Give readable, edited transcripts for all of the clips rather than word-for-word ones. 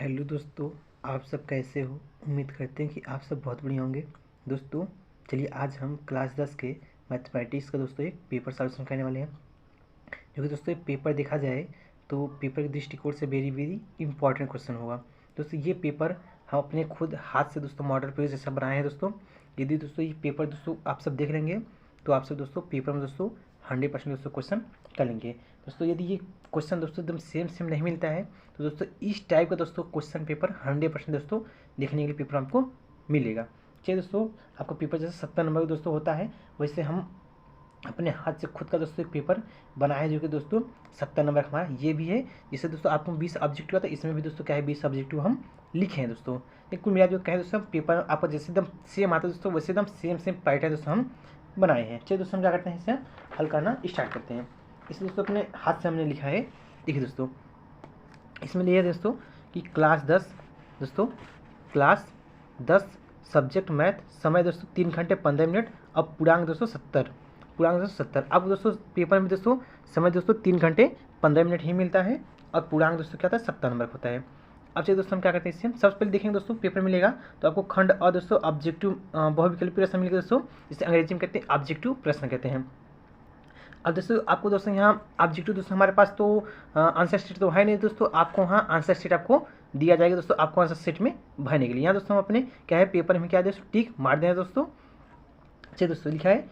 Hello दोस्तों, आप सब कैसे हो। उम्मीद करते हैं कि आप सब बहुत बढ़िया होंगे। दोस्तों चलिए आज हम क्लास 10 के मैथमेटिक्स का दोस्तों एक पेपर सॉल्यूशन करने वाले हैं। जो कि दोस्तों ये पेपर देखा जाए तो पेपर के दृष्टिकोण से वेरी वेरी इंपॉर्टेंट क्वेश्चन होगा। दोस्तों ये पेपर हम अपने खुद हाथ से दोस्तों मॉडल पेज जैसा बनाए हैं। दोस्तों यदि दोस्तों ये पेपर दोस्तों आप सब देख लेंगे तो आप सब दोस्तों पेपर में दोस्तों 100% दोस्तों क्वेश्चन कर लेंगे। दोस्तों यदि ये क्वेश्चन दोस्तों एकदम सेम नहीं मिलता है तो दोस्तों इस टाइप का दोस्तों क्वेश्चन पेपर 100% दोस्तों देखने के लिए पेपर आपको मिलेगा। चलिए दोस्तों, आपका पेपर जैसे 70 नंबर का दोस्तों होता है वैसे हम अपने हाथ से खुद का दोस्तों एक पेपर बनाया है जो कि दोस्तों 70 नंबर का हमारा ये भी है। जिससे दोस्तों आपको 20 ऑब्जेक्टिव आता है, इसमें भी दोस्तों क्या है 20 ऑब्जेक्टिव हम लिखे हैं दोस्तों। एक कुल मिला जो कहें दोस्तों पेपर आपका जैसे एकदम सेम आता है दोस्तों वैसे एकदम सेम पैटर्न दोस्तों हम बनाए हैं। चलिए दोस्तों हम क्या करते हैं, इसे हल करना स्टार्ट करते हैं। इसे दोस्तों अपने हाथ से हमने लिखा है। देखिए दोस्तों इसमें लिया है दोस्तों कि क्लास 10 सब्जेक्ट मैथ, समय दोस्तों 3 घंटे 15 मिनट। अब पूर्णांक दोस्तों 70। अब दोस्तों पेपर में दोस्तों समय दोस्तों 3 घंटे 15 मिनट ही मिलता है और पूर्णांक दोस्तों क्या होता है 70 नंबर होता है। अब चलिए दोस्तों हम क्या करते हैं, इससे हम सबसे पहले देखेंगे दोस्तों पेपर मिलेगा तो आपको खंड और दोस्तों ऑब्जेक्टिव बहुविकल्पी प्रश्न मिलेगा दोस्तों, जिसे अंग्रेजी में कहते हैं ऑब्जेक्टिव प्रश्न कहते हैं। अब दोस्तों आपको दोस्तों यहाँ ऑब्जेक्टिव दोस्तों हमारे पास तो आंसर शीट तो है नहीं दोस्तों, आपको वहाँ आंसर शीट आपको दिया जाएगा दोस्तों आपको आंसर शीट में भरने के लिए। यहाँ दोस्तों हम अपने क्या है पेपर में क्या है दोस्तों टिक मार दें दोस्तों। चलिए दोस्तों लिखा है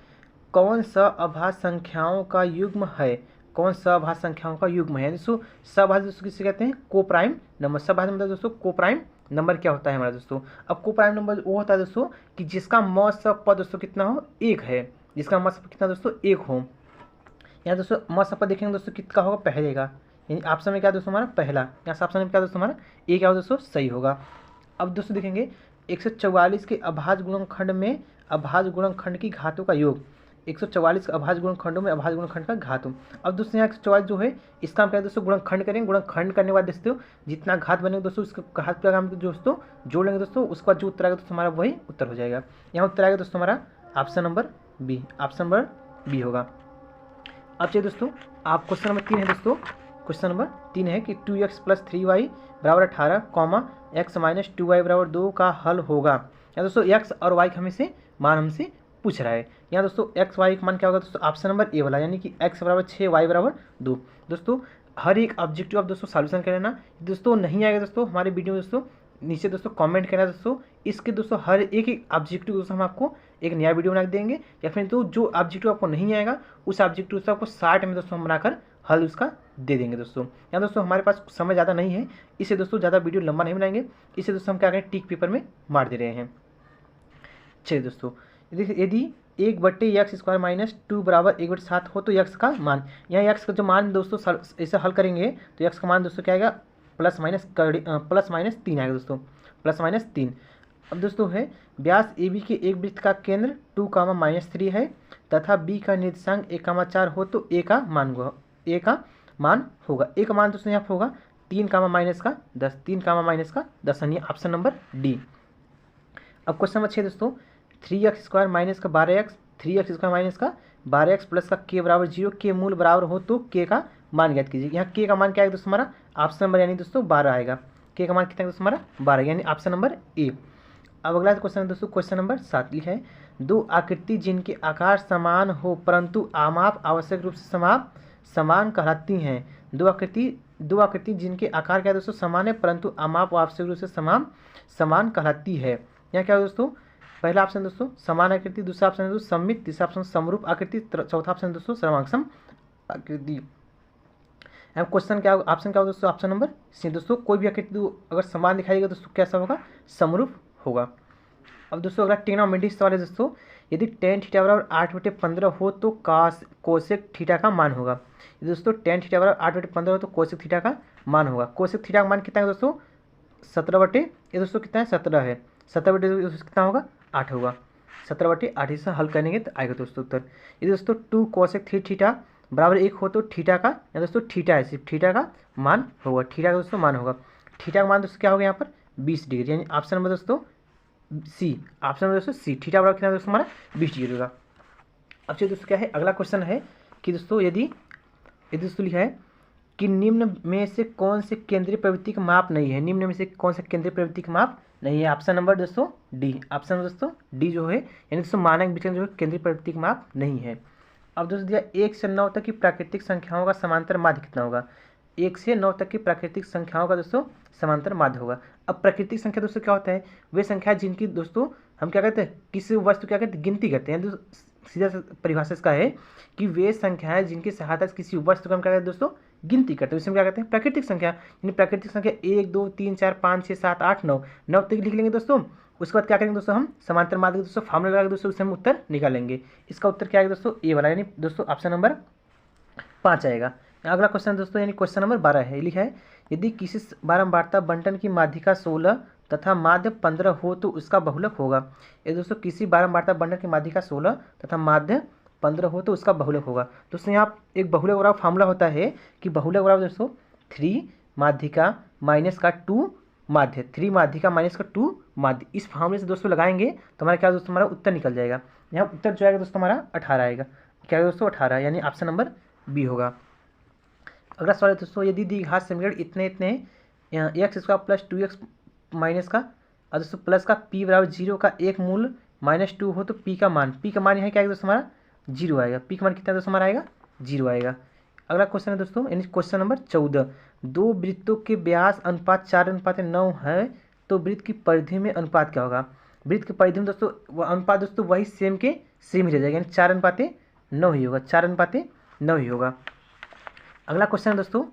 कौन सा अभाज्य संख्याओं का युग्म है। कौन सा अभाज्य संख्याओं का युग्म है दोस्तों। सभाज्य दोस्तों किसे कहते हैं, को प्राइम नंबर। सभाज्य मतलब दोस्तों को प्राइम नंबर क्या होता है हमारा दोस्तों। अब को प्राइम नंबर वो होता है दोस्तों कि जिसका म सब पद दोस्तों कितना हो, एक है। जिसका म सब कितना दोस्तों, एक हो। यहाँ दोस्तों म सब पद देखेंगे दोस्तों कितना होगा, पहले का, यानी ऑप्शन में क्या दोस्तों हमारा पहला। यहाँ ऑप्शन में क्या दोस्तों हमारा ए क्या होगा दोस्तों, सही होगा। अब दोस्तों देखेंगे 144 के अभाज्य गुणनखंड में अभाज्य गुणनखंड की घातों का योग। 144 अभाज्य गुणनखंडों में अभाज्य गुणनखंड का घात। अब दोस्तों यहाँ 144 जो है इसका हम क्या है दोस्तों गुणनखंड करेंगे। गुणनखंड करने के बाद दोस्तों जितना घात बनेगा दोस्तों उसका घात पर हम दोस्तों जोड़ लेंगे दोस्तों, उसका जो उत्तर आएगा दोस्तों हमारा वही उत्तर हो जाएगा। यहाँ उत्तर आएगा दोस्तों हमारा ऑप्शन नंबर बी होगा। अब चलिए दोस्तों आप क्वेश्चन नंबर 3 है दोस्तों। क्वेश्चन नंबर 3 है कि 2x + 3y = 18, x - 2y = 2 का हल होगा। यहाँ दोस्तों x और y का मान हमसे पूछ रहा है। यहाँ दोस्तों x y का मान क्या होगा दोस्तों, ऑप्शन नंबर ए वाला, यानी कि x = 6 y = 2। दोस्तों हर एक ऑब्जेक्टिव आप दोस्तों सॉल्यूशन कर लेना। दोस्तों नहीं आएगा दोस्तों हमारे वीडियो में दोस्तों नीचे दोस्तों कमेंट करना दोस्तों। इसके दोस्तों हर एक ऑब्जेक्टिव दोस्तों हम आपको एक नया वीडियो बना के देंगे, या फिर तो जो ऑब्जेक्टिव आपको नहीं आएगा उस ऑब्जेक्टिव से आपको 60 में दोस्तों हम बनाकर हल उसका दे देंगे दोस्तों। यहाँ दोस्तों हमारे पास समय ज़्यादा नहीं है, इसे दोस्तों ज़्यादा वीडियो लंबा नहीं बनाएंगे, इसे दोस्तों हम क्या करें टिक पेपर में मार दे रहे हैं। चलिए दोस्तों यदि 1/x² - 2 = 1/7 हो तो x का मान। यहाँ x का जो मान दोस्तों इसे हल करेंगे तो x का मान दोस्तों क्या आएगा +- 3 आएगा दोस्तों, +-3। अब दोस्तों है व्यास ए बी के एक वृत्त का केंद्र 2, -3 है तथा बी का निर्देशांक 1, 4 हो तो ए का मान होगा। ए का मान दोस्तों यहाँ पर होगा 3, -10, 3, -10 यानी ऑप्शन नंबर डी। अब क्वेश्चन नंबर 6 दोस्तों 3x² - 12x 3x² - 12x plus का k = 0 के मूल बराबर हो तो k का मान ज्ञात कीजिए। यहाँ k का मान क्या है दोस्तों हमारा ऑप्शन नंबर यानी दोस्तों 12 आएगा। k का मान कितना है दोस्तों हमारा 12 यानी ऑप्शन नंबर ए। अब अगला क्वेश्चन है दोस्तों क्वेश्चन नंबर 7 लिखा है दो आकृति जिनके आकार समान हो परंतु आमाप आवश्यक रूप से समान कहलाती हैं। दो आकृति जिनके आकार क्या है दोस्तों समान है परंतु आमाप आवश्यक रूप से समान कहलाती है। यहाँ क्या है दोस्तों पहला ऑप्शन दोस्तों समान आकृति, दूसरा ऑप्शन दोस्तों सममित, तीसरा ऑप्शन समरूप आकृति, चौथा ऑप्शन दोस्तों सर्वांगसम आकृति। अब क्वेश्चन क्या ऑप्शन क्या होगा दोस्तों ऑप्शन नंबर सी। दोस्तों कोई भी आकृति अगर समान दिखाएगा दोस्तों कैसा होगा, समरूप होगा। अब दोस्तों अगला ट्रिग्नोमेट्री सवाल है दोस्तों यदि tan θ = 8/15 हो तो कोसेक थीटा का मान होगा। यदि दोस्तों tan θ = 8/15 हो तो कोसेक थीटा का मान होगा। कोसेक थीटा का मान कितना है दोस्तों 17/, ये दोस्तों कितना है 17 है, 17/, कितना होगा 8 होगा, 17/8 इसे हल करेंगे तो आएगा दोस्तों उत्तर। यदि दोस्तों 2 कोसेक थीटा = 1 हो तो थीटा का, या दोस्तों थीटा है सिर्फ थीटा का मान होगा, थीटा का दोस्तों मान होगा। थीटा का मान दोस्तों क्या होगा यहाँ पर 20 डिग्री, यानी ऑप्शन नंबर दोस्तों सी। ऑप्शन नंबर दोस्तों सी, थीटा बराबर कितना दोस्तों हमारा 20 डिग्री होगा। अब चलिए दोस्तों क्या है अगला क्वेश्चन है कि दोस्तों यदि दोस्तों लिखा है कि निम्न में से कौन से केंद्रीय प्रवृत्ति का माप नहीं है, निम्न में से कौन सा केंद्रीय प्रवृत्ति का माप नहीं है। ऑप्शन नंबर दोस्तों डी, ऑप्शन नंबर दोस्तों डी जो है, यानी दोस्तों मानक विचलन जो है केंद्रीय प्रवृत्ति का माप नहीं है। अब दोस्तों दिया 1 से 9 तक की प्राकृतिक संख्याओं का समांतर माध्य कितना होगा। 1 से 9 तक की प्राकृतिक संख्याओं का दोस्तों समांतर माध्य होगा। अब प्राकृतिक संख्या दोस्तों क्या होता है, वे संख्या जिनकी दोस्तों हम क्या कहते हैं, किसी वस्तु क्या कहते हैं, गिनती करते हैं। सीधा परिभाषा इसका है कि वे संख्याएं जिनकी सहायता से किसी वस्तु का हम क्या कहते हैं दोस्तों, गिनती करते हैं, इसमें क्या कहते हैं, प्राकृतिक संख्या। यानी प्राकृतिक संख्या 1 2 3 4 5 6 7 8 9 तक लिख लेंगे दोस्तों। उसके बाद क्या करेंगे दोस्तों, हम समांतर माध्य दोस्तों फार्मूला लगा के दोस्तों उससे हम उत्तर निकालेंगे। इसका उत्तर क्या आएगा दोस्तों, ए वाला, यानी दोस्तों ऑप्शन नंबर 5 आएगा। अगला क्वेश्चन दोस्तों यानी क्वेश्चन नंबर 12 है, लिखा है यदि किसी बारंबारता बंटन की माध्यिका 16 तथा माध्य 15 हो तो उसका बहुलक होगा। ये दोस्तों किसी बारंबारता बंटन की माध्यिका 16 तथा माध्य 15 हो तो उसका बहुलक होगा। दोस्तों यहाँ एक बहुलक बराबर फार्मूला होता है कि बहुलक बराबर दोस्तों 3 माध्यिका माइनस का 2 माध्य, 3 माध्यिका माइनस का 2 माध्य। इस फार्मूले से दोस्तों लगाएंगे तो हमारा क्या दोस्तों, हमारा उत्तर निकल जाएगा। यहाँ उत्तर जो आएगा दोस्तों हमारा 18 आएगा। क्या आएगा दोस्तों 18, यानी ऑप्शन नंबर बी होगा। अगला सवाल है दोस्तों यदि द्विघात समीकरण इतने x square plus 2x minus का और दोस्तों प्लस का p बराबर 0 का एक मूल -2 हो तो p का मान यहाँ क्या आएगा दोस्तों, हमारा 0 आएगा। p का मान कितना दोस्तों हमारा आएगा, 0 आएगा। अगला क्वेश्चन है दोस्तों यानी क्वेश्चन नंबर 14, दो वृत्तों के व्यास अनुपात 4:9 है तो वृत्त की परिधि में अनुपात क्या होगा। वृत्त की परिधि में दोस्तों वह अनुपात दोस्तों वही सेम ही रह जाएगा, यानी 4:9 ही होगा, 4:9 ही होगा। अगला क्वेश्चन है दोस्तों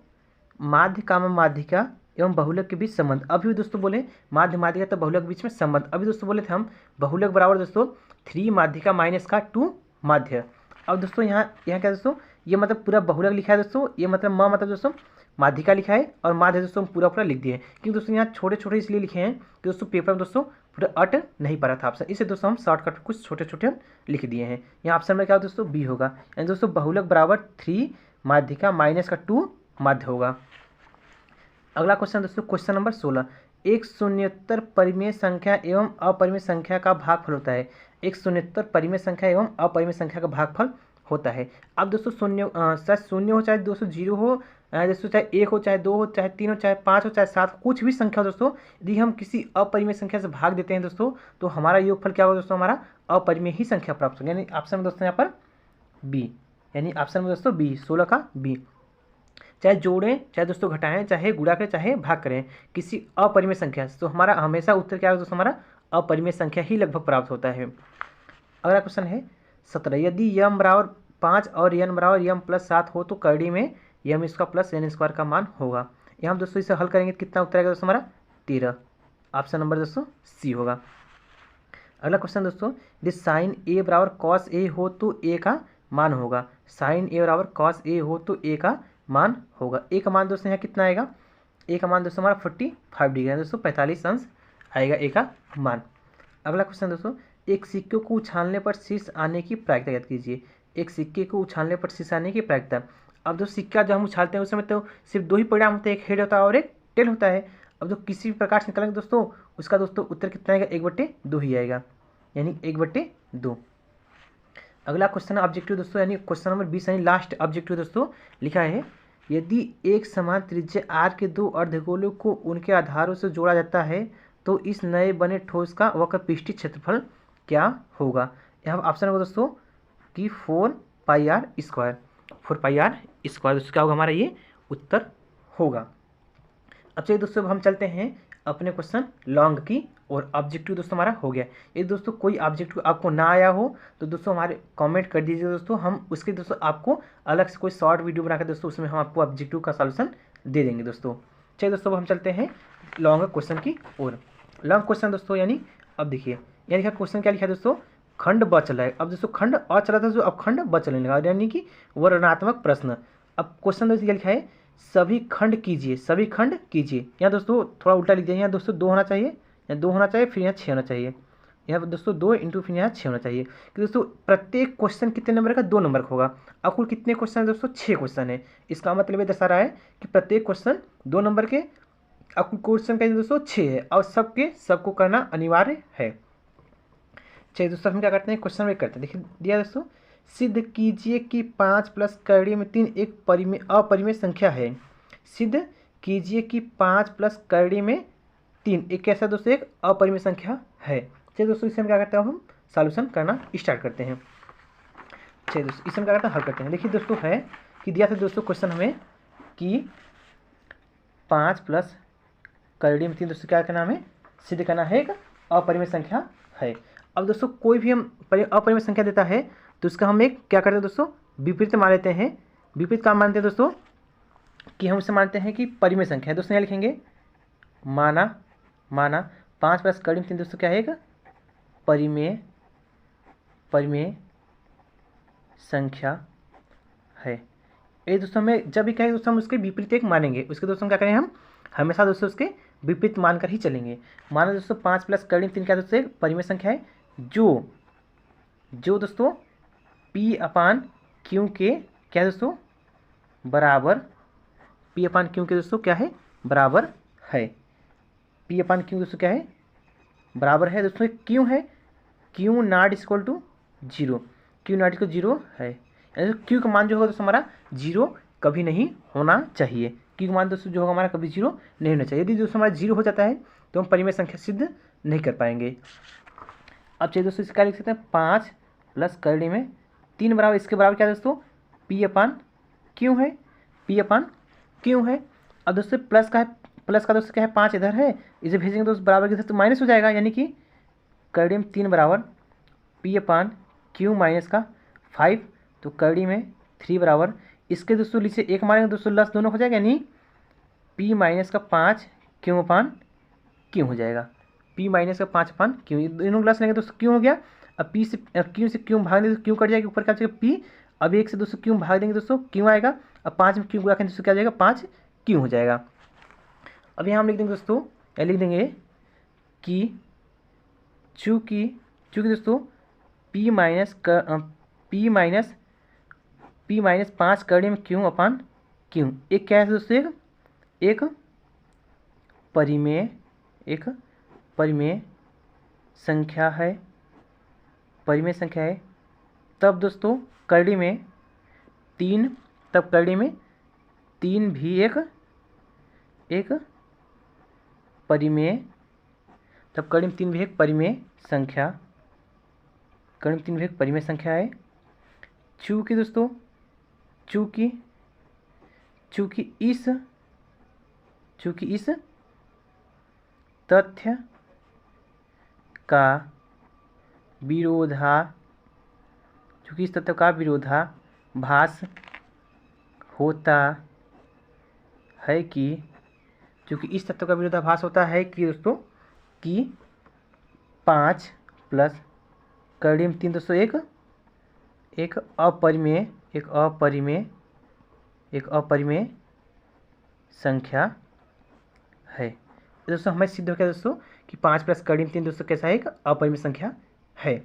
माध्य कामा माध्यिका एवं बहुलक के बीच संबंध। अभी भी दोस्तों बोले माध्य माध्यिका तो बहुलक के बीच में संबंध। अभी दोस्तों बोले थे हम बहुलक बराबर दोस्तों 3 माध्यिका माइनस का 2 माध्य। अब दोस्तों यहाँ क्या दोस्तों, ये मतलब पूरा बहुलक लिखा है दोस्तों, ये मतलब मतलब दोस्तों माध्यिका लिखा है और माध्य दोस्तों पूरा लिख दिए हैं। क्योंकि दोस्तों यहाँ छोटे छोटे इसलिए लिखे हैं कि दोस्तों पेपर में दोस्तों पूरा अट नहीं पड़ा था ऑप्शन, इसे दोस्तों हम शॉर्टकट कुछ छोटे छोटे लिख दिए हैं। यहाँ ऑप्शन में क्या दोस्तों बी होगा, यानी दोस्तों बहुलक बराबर 3 माध्यिका माइनस का 2 माध्य होगा। अगला क्वेश्चन दोस्तों क्वेश्चन नंबर 16, एक शून्योत्तर परिमेय संख्या एवं अपरिमेय संख्या का भागफल होता है। एक शून्योत्तर परिमेय संख्या एवं अपरिमेय संख्या का भागफल होता है। अब दोस्तों चाहे शून्य हो चाहे दोस्तों 0 हो, दोस्तों चाहे 1 हो चाहे 2 हो चाहे 3 हो चाहे 5 हो चाहे 7, कुछ भी संख्या दोस्तों यदि हम किसी अपरिमेय संख्या से भाग देते हैं दोस्तों तो हमारा योगफल क्या होगा दोस्तों, हमारा अपरिमेय ही संख्या प्राप्त होगा। यानी ऑप्शन में दोस्तों यहाँ पर बी, यानी ऑप्शन में दोस्तों बी 16 का बी। चाहे जोड़ें चाहे दोस्तों घटाएं चाहे गुणा करें चाहे भाग करें किसी अपरिमेय संख्या से तो हमारा हमेशा उत्तर क्या होगा दोस्तों, हमारा अपरिमेय संख्या ही लगभग प्राप्त होता है। अगला क्वेश्चन है 17, यदि यम बराबर 5 और यन बराबर यम प्लस 7 हो तो करड़ी में m square plus n square का मान होगा। यहाँ हम दोस्तों इसे हल करेंगे कितना उत्तर आएगा दोस्तों, हमारा 13, ऑप्शन नंबर दोस्तों सी होगा। अगला क्वेश्चन दोस्तों यदि साइन ए बराबर कॉस ए हो तो ए का मान होगा। साइन ए बराबर कॉस ए हो तो ए का मान होगा। ए का मान दोस्तों यहाँ कितना आएगा, ए का मान दोस्तों हमारा 45 डिग्री है दोस्तों, 45 अंश आएगा ए का मान। अगला क्वेश्चन दोस्तों एक सिक्के को उछालने पर शीर्ष आने की प्रायिकता याद कीजिए। एक सिक्के को उछालने पर शीर्ष आने की प्रायिकता। अब जो सिक्का जो हम उछालते हैं उस समय तो सिर्फ 2 ही परिणाम होते हैं, एक हेड होता है और एक टेल होता है। अब जो किसी भी प्रकार से निकालेंगे दोस्तों उसका दोस्तों उत्तर कितना आएगा, 1/2 ही आएगा, यानी 1/2। अगला क्वेश्चन है ऑब्जेक्टिव दोस्तों, यानी क्वेश्चन नंबर 20 यानी लास्ट ऑब्जेक्टिव दोस्तों लिखा है यदि एक समान त्रिज्या आर के 2 अर्धगोलों को उनके आधारों से जोड़ा जाता है तो इस नए बने ठोस का वक्र पृष्ठीय क्षेत्रफल क्या होगा। यहाँ ऑप्शन होगा दोस्तों कि 4πr स्क्वायर, 4πr स्क्वायर दोस्तों क्या होगा, हमारा ये उत्तर होगा। अब चलिए दोस्तों हम चलते हैं अपने क्वेश्चन लॉन्ग की और ऑब्जेक्टिव दोस्तों हमारा हो गया। यदि दोस्तों कोई ऑब्जेक्टिव आपको ना आया हो तो दोस्तों हमारे कमेंट कर दीजिए दोस्तों, हम उसके दोस्तों आपको अलग से कोई शॉर्ट वीडियो बनाकर दोस्तों उसमें हम आपको ऑब्जेक्टिव का सॉल्यूशन दे देंगे दोस्तों। चलिए दोस्तों हम चलते हैं लॉन्ग क्वेश्चन की ओर। लॉन्ग क्वेश्चन दोस्तों यानी अब देखिए यहाँ लिखा क्वेश्चन क्या लिखा है दोस्तों, खंड ब चला है। अब दोस्तों खंड अ चला था जो अब खंड ब चलने लगा, यानी कि वर्णनात्मक प्रश्न। अब क्वेश्चन दोस्तों क्या लिखा है, सभी खंड कीजिए, सभी खंड कीजिए। यहाँ दोस्तों थोड़ा उल्टा लिख दिया, यहाँ दोस्तों 2 होना चाहिए, यहाँ 2 होना चाहिए फिर यहाँ 6 होना चाहिए, यहाँ पर दोस्तों 2 इंटू फिर यहाँ 6 होना चाहिए। कि दोस्तों प्रत्येक क्वेश्चन कितने नंबर का, 2 नंबर का होगा। अब कुल कितने क्वेश्चन है दोस्तों, 6 क्वेश्चन है। इसका मतलब ये दर्शा रहा है कि प्रत्येक क्वेश्चन 2 नंबर के, अब कुल क्वेश्चन का दोस्तों 6 है और सबको करना अनिवार्य है। चलिए दोस्तों हम क्या करते हैं, क्वेश्चन में करते हैं। देखिए दिया दोस्तों, सिद्ध कीजिए कि 5 प्लस करड़ी में 3 एक अपरिमेय संख्या है। सिद्ध कीजिए कि 5 प्लस करड़ी में 3 एक कैसा दोस्तों एक अपरिमेय संख्या है। चलिए दोस्तों इसे हम क्या करते हैं, अब हम सॉल्यूशन करना स्टार्ट करते हैं। चलिए दोस्तों इसे हम क्या करते हैं, हल करते हैं। देखिए दोस्तों है कि दिया था दोस्तों क्वेश्चन हमें कि 5 प्लस करड़ी में 3 दोस्तों क्या करना हमें सिद्ध करना है एक अपरिमेय संख्या है। अब दोस्तों कोई भी हम अपरिमेय संख्या देता है तो उसका हम एक क्या करते हैं दोस्तों विपरीत मान लेते हैं। विपरीत क्या मानते हैं दोस्तों कि हम उसे मानते हैं कि परिमेय संख्या है। दोस्तों यहाँ लिखेंगे माना 5 प्लस करड़ी में 3 दोस्तों क्या है एक परिमेय संख्या है। ये दोस्तों हमें जब भी कहेंगे दोस्तों हम उसके विपरीत एक मानेंगे, उसके दोस्तों क्या करें हम हमेशा दोस्तों उसके विपरीत मानकर ही चलेंगे। माना दोस्तों 5 प्लस करड़ी में 3 क्या दोस्तों एक परिमेय संख्या है जो दोस्तों P अपान Q के क्या दोस्तों बराबर P अपान Q के दोस्तों क्या है बराबर है। P अपान Q दोस्तों क्या है बराबर है दोस्तों क्यों है Q not equal to 0, Q not equal 0 है। यानी Q का मान जो होगा दोस्तों हमारा 0 कभी नहीं होना चाहिए। Q का मान दोस्तों जो होगा हमारा कभी 0 नहीं होना चाहिए। यदि दोस्तों हमारा 0 हो जाता है तो हम परिमेय संख्या सिद्ध नहीं कर पाएंगे। अब चलिए दोस्तों इसका लिख सकते हैं 5 प्लस करड़ी में 3 बराबर इसके बराबर क्या है दोस्तों P अपान Q है, P अपान Q है। अब दोस्तों प्लस का दोस्तों क्या है 5 इधर है, इसे भेजेंगे दोस्तों बराबर के साथ तो माइनस हो जाएगा, यानी कि करड़ी में 3 बराबर P अपान Q माइनस का 5, तो करड़ी में 3 बराबर इसके दोस्तों नीचे एक मारेंगे दोस्तों लस दोनों हो जाएगा, यानी P माइनस का 5 Q अपान Q हो जाएगा। P माइनस का 5 अपान Q दोनों क्लास लेंगे दोस्तों Q हो गया। अब P से Q से Q भाग देंगे तो Q कट जाएगा, ऊपर क्या जाएगा P। अब 1 से दोस्तों Q भाग देंगे दोस्तों Q आएगा। अब 5 में Q गुणा करेंगे दोस्तों क्या जाएगा 5 Q हो जाएगा। अब यहाँ हम लिख देंगे दोस्तों या लिख देंगे कि चूँकि दोस्तों P माइनस 5 करड़ी में Q अपान Q एक क्या है दोस्तों एक परिमेय संख्या है, तब दोस्तों करड़ी में 3 भी एक परिमेय संख्या है। चूँकि दोस्तों इस तथ्य का विरोधाभास होता है कि दोस्तों कि 5 प्लस करड़ी में 3 दोस्तों एक अपरिमेय संख्या है। दोस्तों हमें सिद्ध हो गया दोस्तों कि 5 प्लस करड़ी में 3 दोस्तों कैसा है एक अपरिमेय संख्या है।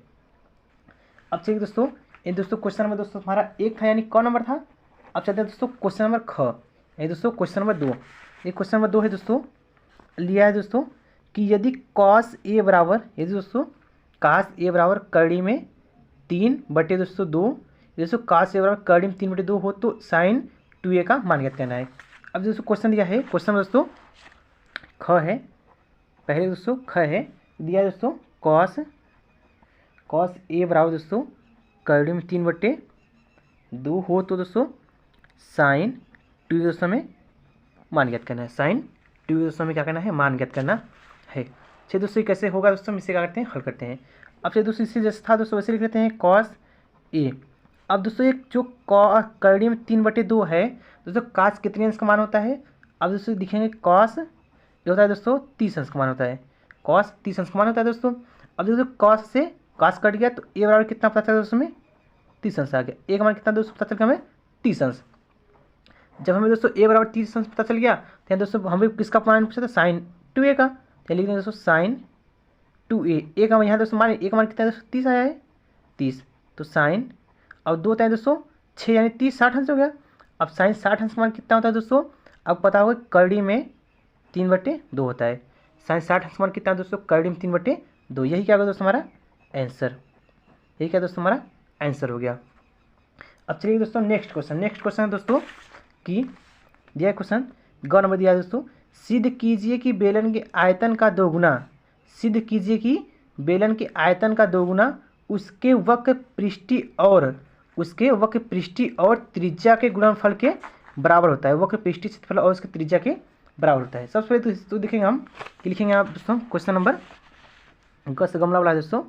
अब चलिए दोस्तों ये दोस्तों क्वेश्चन नंबर दोस्तों हमारा 1 था, यानी कौन नंबर था। अब चलते हैं दोस्तों क्वेश्चन नंबर ख, ये दोस्तों क्वेश्चन नंबर 2। ये क्वेश्चन नंबर 2 है दोस्तों, लिया है दोस्तों कि यदि cos A बराबर करड़ी में 3/2 दोस्तों cos A बराबर करड़ी में 3/2 हो तो sin 2A का मान ज्ञात करना है। अब दोस्तों क्वेश्चन दिया है, क्वेश्चन दोस्तों ख है, पहले दोस्तों ख है, दिया है दोस्तों cos A बराबर दोस्तों करड़ी में 3/2 हो तो दोस्तों sin 2 दोस्तों हमें मान ज्ञात करना है। sin 2 दोस्तों हमें क्या करना है मान ज्ञात करना है। चलिए दोस्तों कैसे होगा दोस्तों हम इसे क्या करते हैं हल करते हैं। अब चलिए दोस्तों इससे जैसे था दोस्तों वैसे लिख लेते हैं cos A। अब दोस्तों एक जो करड़ी में 3/2 है दोस्तों cos कितने अंश का मान होता है। अब दोस्तों दिखेंगे cos ये होता है दोस्तों 30 अंश का मान होता है, cos 30 अंश का मान होता है दोस्तों। अब दोस्तों cos से cos कट गया तो A बराबर कितना पता चला दोस्तों में 30 अंश आ गया। A का मान कितना दोस्तों पता चल गया हमें 30 अंश। जब हमें दोस्तों A बराबर 30 अंश पता चल गया तो दोस्तों हमें किसका मान पूछा था sin 2A का, तो लिख देंगे दोस्तों sin 2A। A का यहाँ दोस्तों मान A का मान कितना है दोस्तों 30 आया है 30, तो sin अब 2 होता है दोस्तों 6 यानी 30 60 अंश हो गया। अब sin 60 अंश का मान कितना होता है दोस्तों, अब पता होगा करड़ी में 3/2 होता है। sin 60 अंश का मान कितना है दोस्तों करड़ी में 3/2, यही क्या होगा दोस्तों हमारा आंसर, यही क्या दोस्तों हमारा आंसर हो गया। अब चलिए दोस्तों नेक्स्ट क्वेश्चन है दोस्तों कि दिया क्वेश्चन ग नंबर दिया है दोस्तों, सिद्ध कीजिए कि बेलन के आयतन का दोगुना, सिद्ध कीजिए कि बेलन के आयतन का दोगुना उसके वक्र पृष्ठी और त्रिज्या के गुणनफल के बराबर होता है। वक्र पृष्ठी क्षेत्रफल और उसके त्रिज्या के बराबर होता है। सबसे पहले तो देखेंगे हम कि लिखेंगे आप दोस्तों क्वेश्चन नंबर गस गमला वाला है दोस्तों,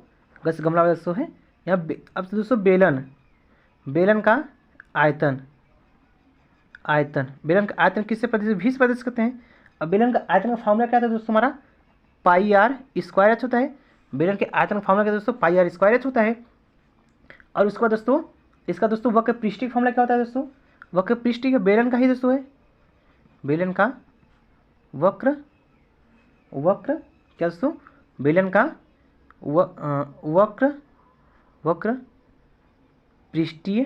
गस गमला वाला दोस्तों है यहाँ। अब दोस्तों बेलन का आयतन, बेलन का आयतन किससे प्रदर्शित, भी से प्रदर्शित करते हैं। अब बेलन का आयतन का फॉर्मूला क्या था दोस्तों हमारा, पाई आर स्क्वायर एच होता है। बेलन के आयतन का फॉर्मूला क्या दोस्तों, पाई आर स्क्वायर एच होता है। और उसके बाद दोस्तों इसका दोस्तों वक्र पृष्ठी का फॉर्मूला क्या होता है दोस्तों, वक्र पृष्ठी का बेलन का ही दोस्तों है, बेलन का वक्र क्या दोस्तों, बेलन का वक्र पृष्ठीय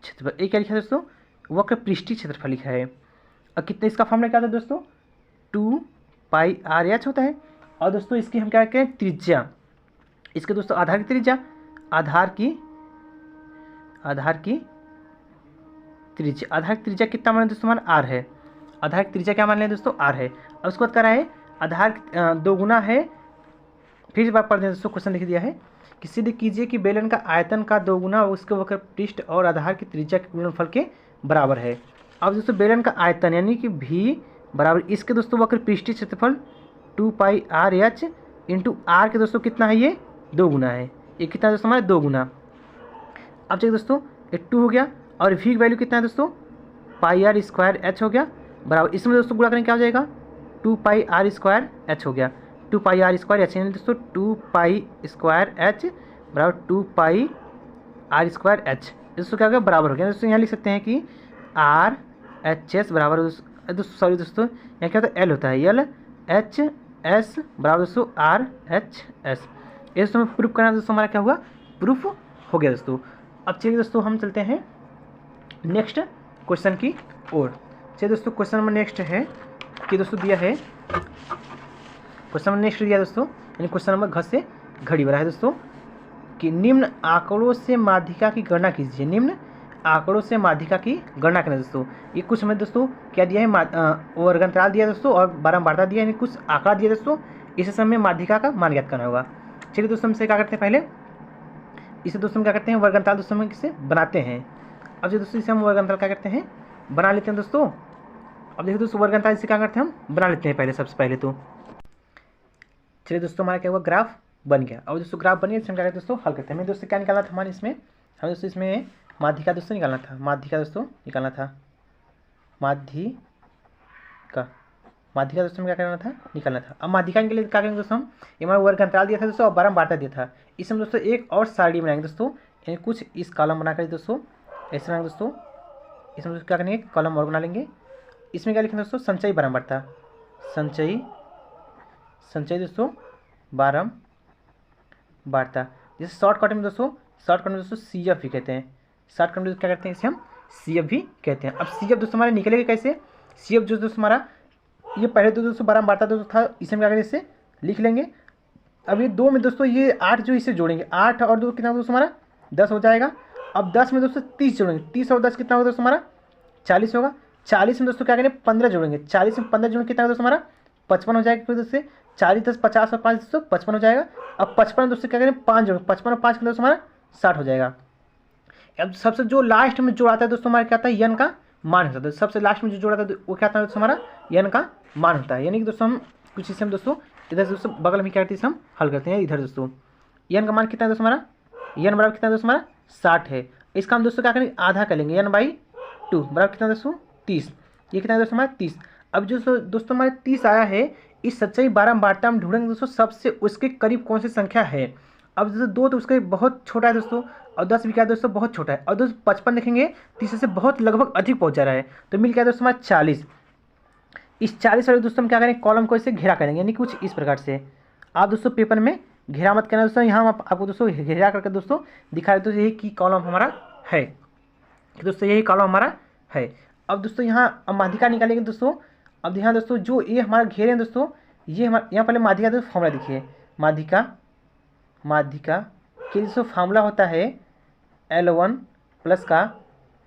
क्षेत्रफल, ये क्या लिखा है दोस्तों, वक्र पृष्ठीय क्षेत्रफल लिखा है। और कितने, इसका फॉर्मूला क्या था दोस्तों, 2 पाई आर एच होता है। और दोस्तों इसकी हम क्या करें, त्रिज्या, इसके दोस्तों आधार की त्रिज्या, आधार की त्रिज्या कितना मान दोस्तों हमारा आर है, आधार की त्रिज्या क्या मान लें दोस्तों, आर है। और उसके बाद कह रहा है आधार दोगुना है, फिर से बात पढ़ दें दोस्तों, क्वेश्चन लिख दिया है कि सिद्ध कीजिए कि बेलन का आयतन का दोगुना उसके वक्र पृष्ठ और आधार की त्रिज्या के गुणनफल के बराबर है। अब दोस्तों बेलन का आयतन यानी कि भी बराबर इसके दोस्तों वक्र पृष्ठीय क्षेत्रफल 2 पाई आर एच इंटू आर के दोस्तों कितना है, ये 2 गुना है। ये कितना है दोस्तों हमारा 2 गुना। अब चलिए दोस्तों ये 2 हो गया और v की वैल्यू कितना है दोस्तों, पाई आर स्क्वायर एच हो गया बराबर, इसमें दोस्तों गुणा करें क्या हो जाएगा, 2 पाई आर स्क्वायर एच हो गया, 2 पाई आर स्क्वायर एच यानी दोस्तों 2 पाई स्क्वायर एच बराबर 2 पाई आर स्क्वायर एच, दोस्तों क्या हो गया बराबर हो गया। दोस्तों यहाँ लिख सकते हैं कि आर एच एस बराबर दोस्तों, सॉरी दोस्तों यहाँ क्या होता है, एल होता है, एल एच एस बराबर दोस्तों आर एच एस। ये दोस्तों प्रूफ करना दोस्तों हमारा क्या हुआ, प्रूफ हो गया दोस्तों। अब चलिए दोस्तों हम चलते हैं नेक्स्ट क्वेश्चन की ओर। चलिए दोस्तों क्वेश्चन नंबर नेक्स्ट है कि दोस्तों दिया है, क्वेश्चन नंबर नेक्स्ट दिया दोस्तों यानी क्वेश्चन नंबर घ से घड़ी बना है दोस्तों कि निम्न आंकड़ों से माध्यिका की गणना कीजिए, निम्न आंकड़ों से माध्यिका की गणना करें दोस्तों। ये कुछ हमें दोस्तों क्या दिया है, वर्गांतराल दिया दोस्तों और बारंबारता दिया यानी कुछ आंकड़ा दिया दोस्तों, इसे समय माध्यिका का मान ज्ञात करना होगा। चलिए दोस्तों हमसे क्या करते हैं, पहले इसे दोस्तों हम क्या करते हैं, वर्गांतराल दोस्तों हम किसे बनाते हैं। अब जो दोस्तों इसे हम वर्गांतराल क्या करते हैं, बना लेते हैं दोस्तों। अब देखिए दोस्तों वर्गांतराल इसे क्या करते हैं, हम बना लेते हैं पहले, सबसे पहले तो चलिए दोस्तों हमारा क्या हुआ, ग्राफ बन गया। और दोस्तों ग्राफ बनिए, इसमें क्या करते हैं दोस्तों, हल करते हैं। हमें दोस्तों क्या निकालना था हमारे इसमें, हमें दोस्तों इसमें माध्यिका दोस्तों निकालना था, माध्यिका दोस्तों निकालना था, माध्यिका दोस्तों में क्या करना था, निकालना था। अब माध्यिका के लिए क्या करेंगे दोस्तों, हम हमारा वर्गांतराल दिया था दोस्तों और बारंबारता दिया था, इसमें दोस्तों एक और सारणी बनाएंगे दोस्तों, यानी कुछ इस कॉलम बनाकर दोस्तों ऐसे बनाएंगे दोस्तों। इसमें दोस्तों क्या करेंगे, कॉलम और बना लेंगे। इसमें क्या लिखेंगे दोस्तों, संचयी बारंबारता, संचयी दोस्तों बारंबारता, जैसे शॉर्टकट में दोस्तों सी एफ भी कहते हैं, शॉर्टकट में क्या करते हैं, इसे हम सी एफ भी कहते हैं। अब सी एफ दोस्तों हमारे निकलेगा कैसे, सी एफ जो दोस्तों हमारा ये पहले तो दोस्तों बारंबारता दोस्तों था, इसे हम क्या करें, इसे लिख लेंगे। अब ये 2 में दोस्तों ये 8 जो इसे जोड़ेंगे, 8 और 2 कितना दोस्तों हमारा 10 हो जाएगा। अब 10 में दोस्तों 30 जोड़ेंगे, 30 और 10 कितना होगा दोस्तों हमारा 40 होगा। 40 में दोस्तों क्या करेंगे 15 जोड़ेंगे, 40 में 15 जोड़ेंगे कितना दोस्तों हमारा 55 हो जाएगा। फिर दोस्तों 40 10 50 और 5 दोस्तों 55 हो जाएगा। अब 55 दोस्तों क्या करें 5 जोड़ेंगे, 55 और 5 कितना दोस्तों हमारा 60 हो जाएगा। अब सबसे जो लास्ट में जोड़ा था दोस्तों हमारा क्या था, यन का मान होता है। सबसे लास्ट में जो जोड़ा था वो क्या था दोस्तों हमारा यन का मान होता है। यानी कि दोस्तों हम कुछ इसे हम दोस्तों इधर दोस्तों बगल में क्या करते हैं, हम हल करते हैं इधर दोस्तों। यन का मान कितना है दोस्तों हमारा, यन बराबर कितना है दोस्तों हमारा 60 है। इसका हम दोस्तों क्या करेंगे आधा कर लेंगे, यन बाई 2 बराबर कितना दोस्तों 30। ये कितना है दोस्तों हमारा 30। अब जो दोस्तों हमारे 30 आया है, इस सच्चाई बारंबारता हम ढूंढेंगे दोस्तों सबसे उसके करीब कौन सी संख्या है। अब दोस्तों 2 तो उसका बहुत छोटा है दोस्तों, और 10 भी क्या है दोस्तों बहुत छोटा है। और दोस्तों 55 देखेंगे 30 से बहुत लगभग अधिक पहुंच जा रहा है, तो मिल गया दोस्तों हमारा 40। इस 40 वाले दोस्तों हम क्या करेंगे, कॉलम को इसे घेरा करेंगे, यानी कुछ इस प्रकार से। आप दोस्तों पेपर में घेरा मत करना दोस्तों, यहाँ आपको दोस्तों घेरा करके दोस्तों दिखा देते यही की कॉलम हमारा है, दोस्तों यही कॉलम हमारा है। अब दोस्तों यहाँ माध्यिका निकालेंगे दोस्तों। अब यहाँ दोस्तों जो ये हमारा घेरे हैं दोस्तों, ये हमारा यहाँ पहले माध्यिका दोस्तों फॉर्मूला देखिए, माध्यिका के दोस्तों फार्मूला होता है L1 प्लस का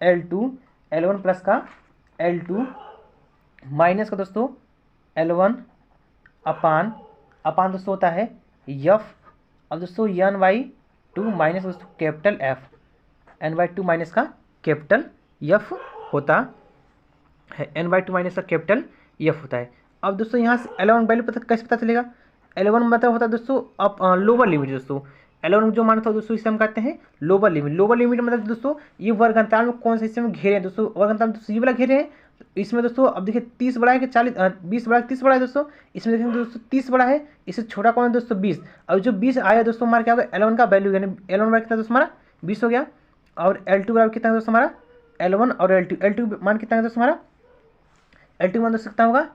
L2 L1 प्लस का L2 माइनस का दोस्तों L1 अपान दोस्तों होता है F। अब दोस्तों n/2 माइनस दोस्तों कैपिटल F, n/2 माइनस का कैपिटल F होता है, n/2 माइनस का कैपिटल F होता है। अब दोस्तों यहाँ से L1 वैल्यू पता कैसे पता चलेगा? L1 मतलब होता है दोस्तों अब लोअर लिमिट दोस्तों। L1 जो मान था दोस्तों इसे हम कहते हैं लोअर लिमिट। लोअर लिमिट मतलब दोस्तों ये वर्ग अंतराल में कौन से हिस्से में घेरे हैं दोस्तों? वर्ग अंतराल में दोस्तों ये वाला घेरे हैं। तो इसमें दोस्तों अब देखिए 30 बड़ा है कि 20 बड़ा है, 30 बड़ा है दोस्तों। इसमें देखेंगे दोस्तों 30 बड़ा है, इससे छोटा कौन है दोस्तों 20। अब जो 20 आया दोस्तों हमारा क्या होगा? L1 का वैल्यू, यानी L1 बराबर कितना दोस्तों हमारा 20 हो गया। और L2 बराबर कितना है दोस्तों हमारा L1 और L2 मान कितना है दोस्तों हमारा? L2 मान दोस्तों कितना होगा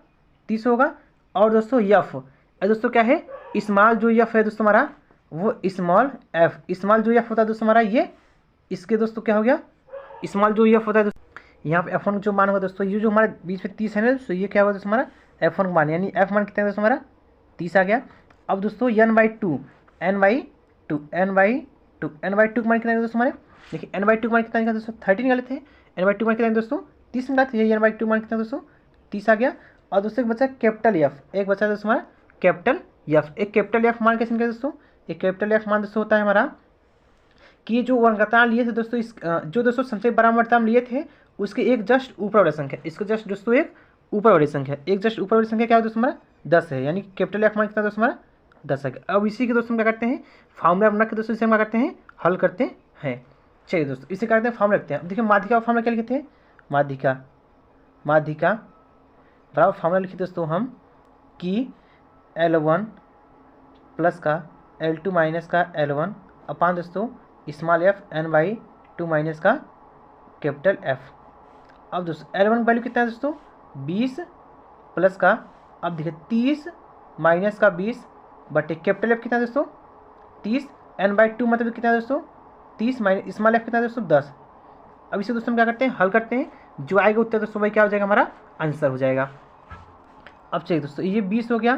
30 होगा। और दोस्तों F दोस्तों क्या है? स्मॉल जो F है दोस्तों हमारा वो स्मॉल F, स्मॉल जो F होता है दोस्तों हमारा ये इसके दोस्तों क्या हो गया? स्मॉल जो F होता है दोस्तों यहाँ पे F1 जो मान होगा दोस्तों ये जो हमारे बीच में 30 है ना दोस्तों, ये क्या होगा दोस्तों हमारा F1 का मान, यानी F मान कितना है दोस्तों हमारा 30 आ गया। अब दोस्तों n/2 का मान कितना है दोस्तों हमारे? देखिए n/2 का मान कितना निकाला दोस्तों 30 निकाले थे। n/2 मान कितना दोस्तों 30 निकाले थे, n/2 मान कितना दोस्तों 30 आ गया। और दोस्तों एक बचा कैपिटल F, एक बचा दोस्तों हमारा कैपिटल F। एक कैपिटल F मान कैसे निकाले दोस्तों? एक कैपिटल F मान दोस्तों होता है हमारा कि ये जो वर्गताल लिए थे दोस्तों इस जो दोस्तों संचय बराबर लिए थे उसके एक जस्ट ऊपर वाली संख्या, इसको जस्ट दोस्तों एक ऊपर वाली संख्या, एक जस्ट ऊपर वाली संख्या क्या है दोस्तों हमारा 10 है, यानी कैपिटल F मान कितना दोस्तों हमारा 10 है। अब इसी के दोस्तों हम क्या करते हैं फार्मूला बना के दोस्तों इसे हम क्या करते हैं हल करते हैं। चलिए दोस्तों इसे करते हैं फार्मूला रखते हैं। अब देखिए माध्यिका का फार्मूला क्या लिखते हैं? माध्यिका बराबर फार्मूला लिखे दोस्तों हम कि L1 प्लस का L2 माइनस का L1 अपान दोस्तों स्मॉल f n/2 माइनस का कैपिटल F। अब दोस्तों L1 वैल्यू कितना है दोस्तों 20 प्लस का अब देखिए 30 माइनस का 20 बटे कैपिटल F कितना है दोस्तों 30, n/2 मतलब कितना है दोस्तों 30 माइनस स्मॉल f कितना है दोस्तों 10। अब इसे दोस्तों हम क्या करते हैं हल करते हैं, जो आएगा उत्तर दोस्तों भाई क्या हो जाएगा हमारा आंसर हो जाएगा। अब चलिए दोस्तों ये 20 हो गया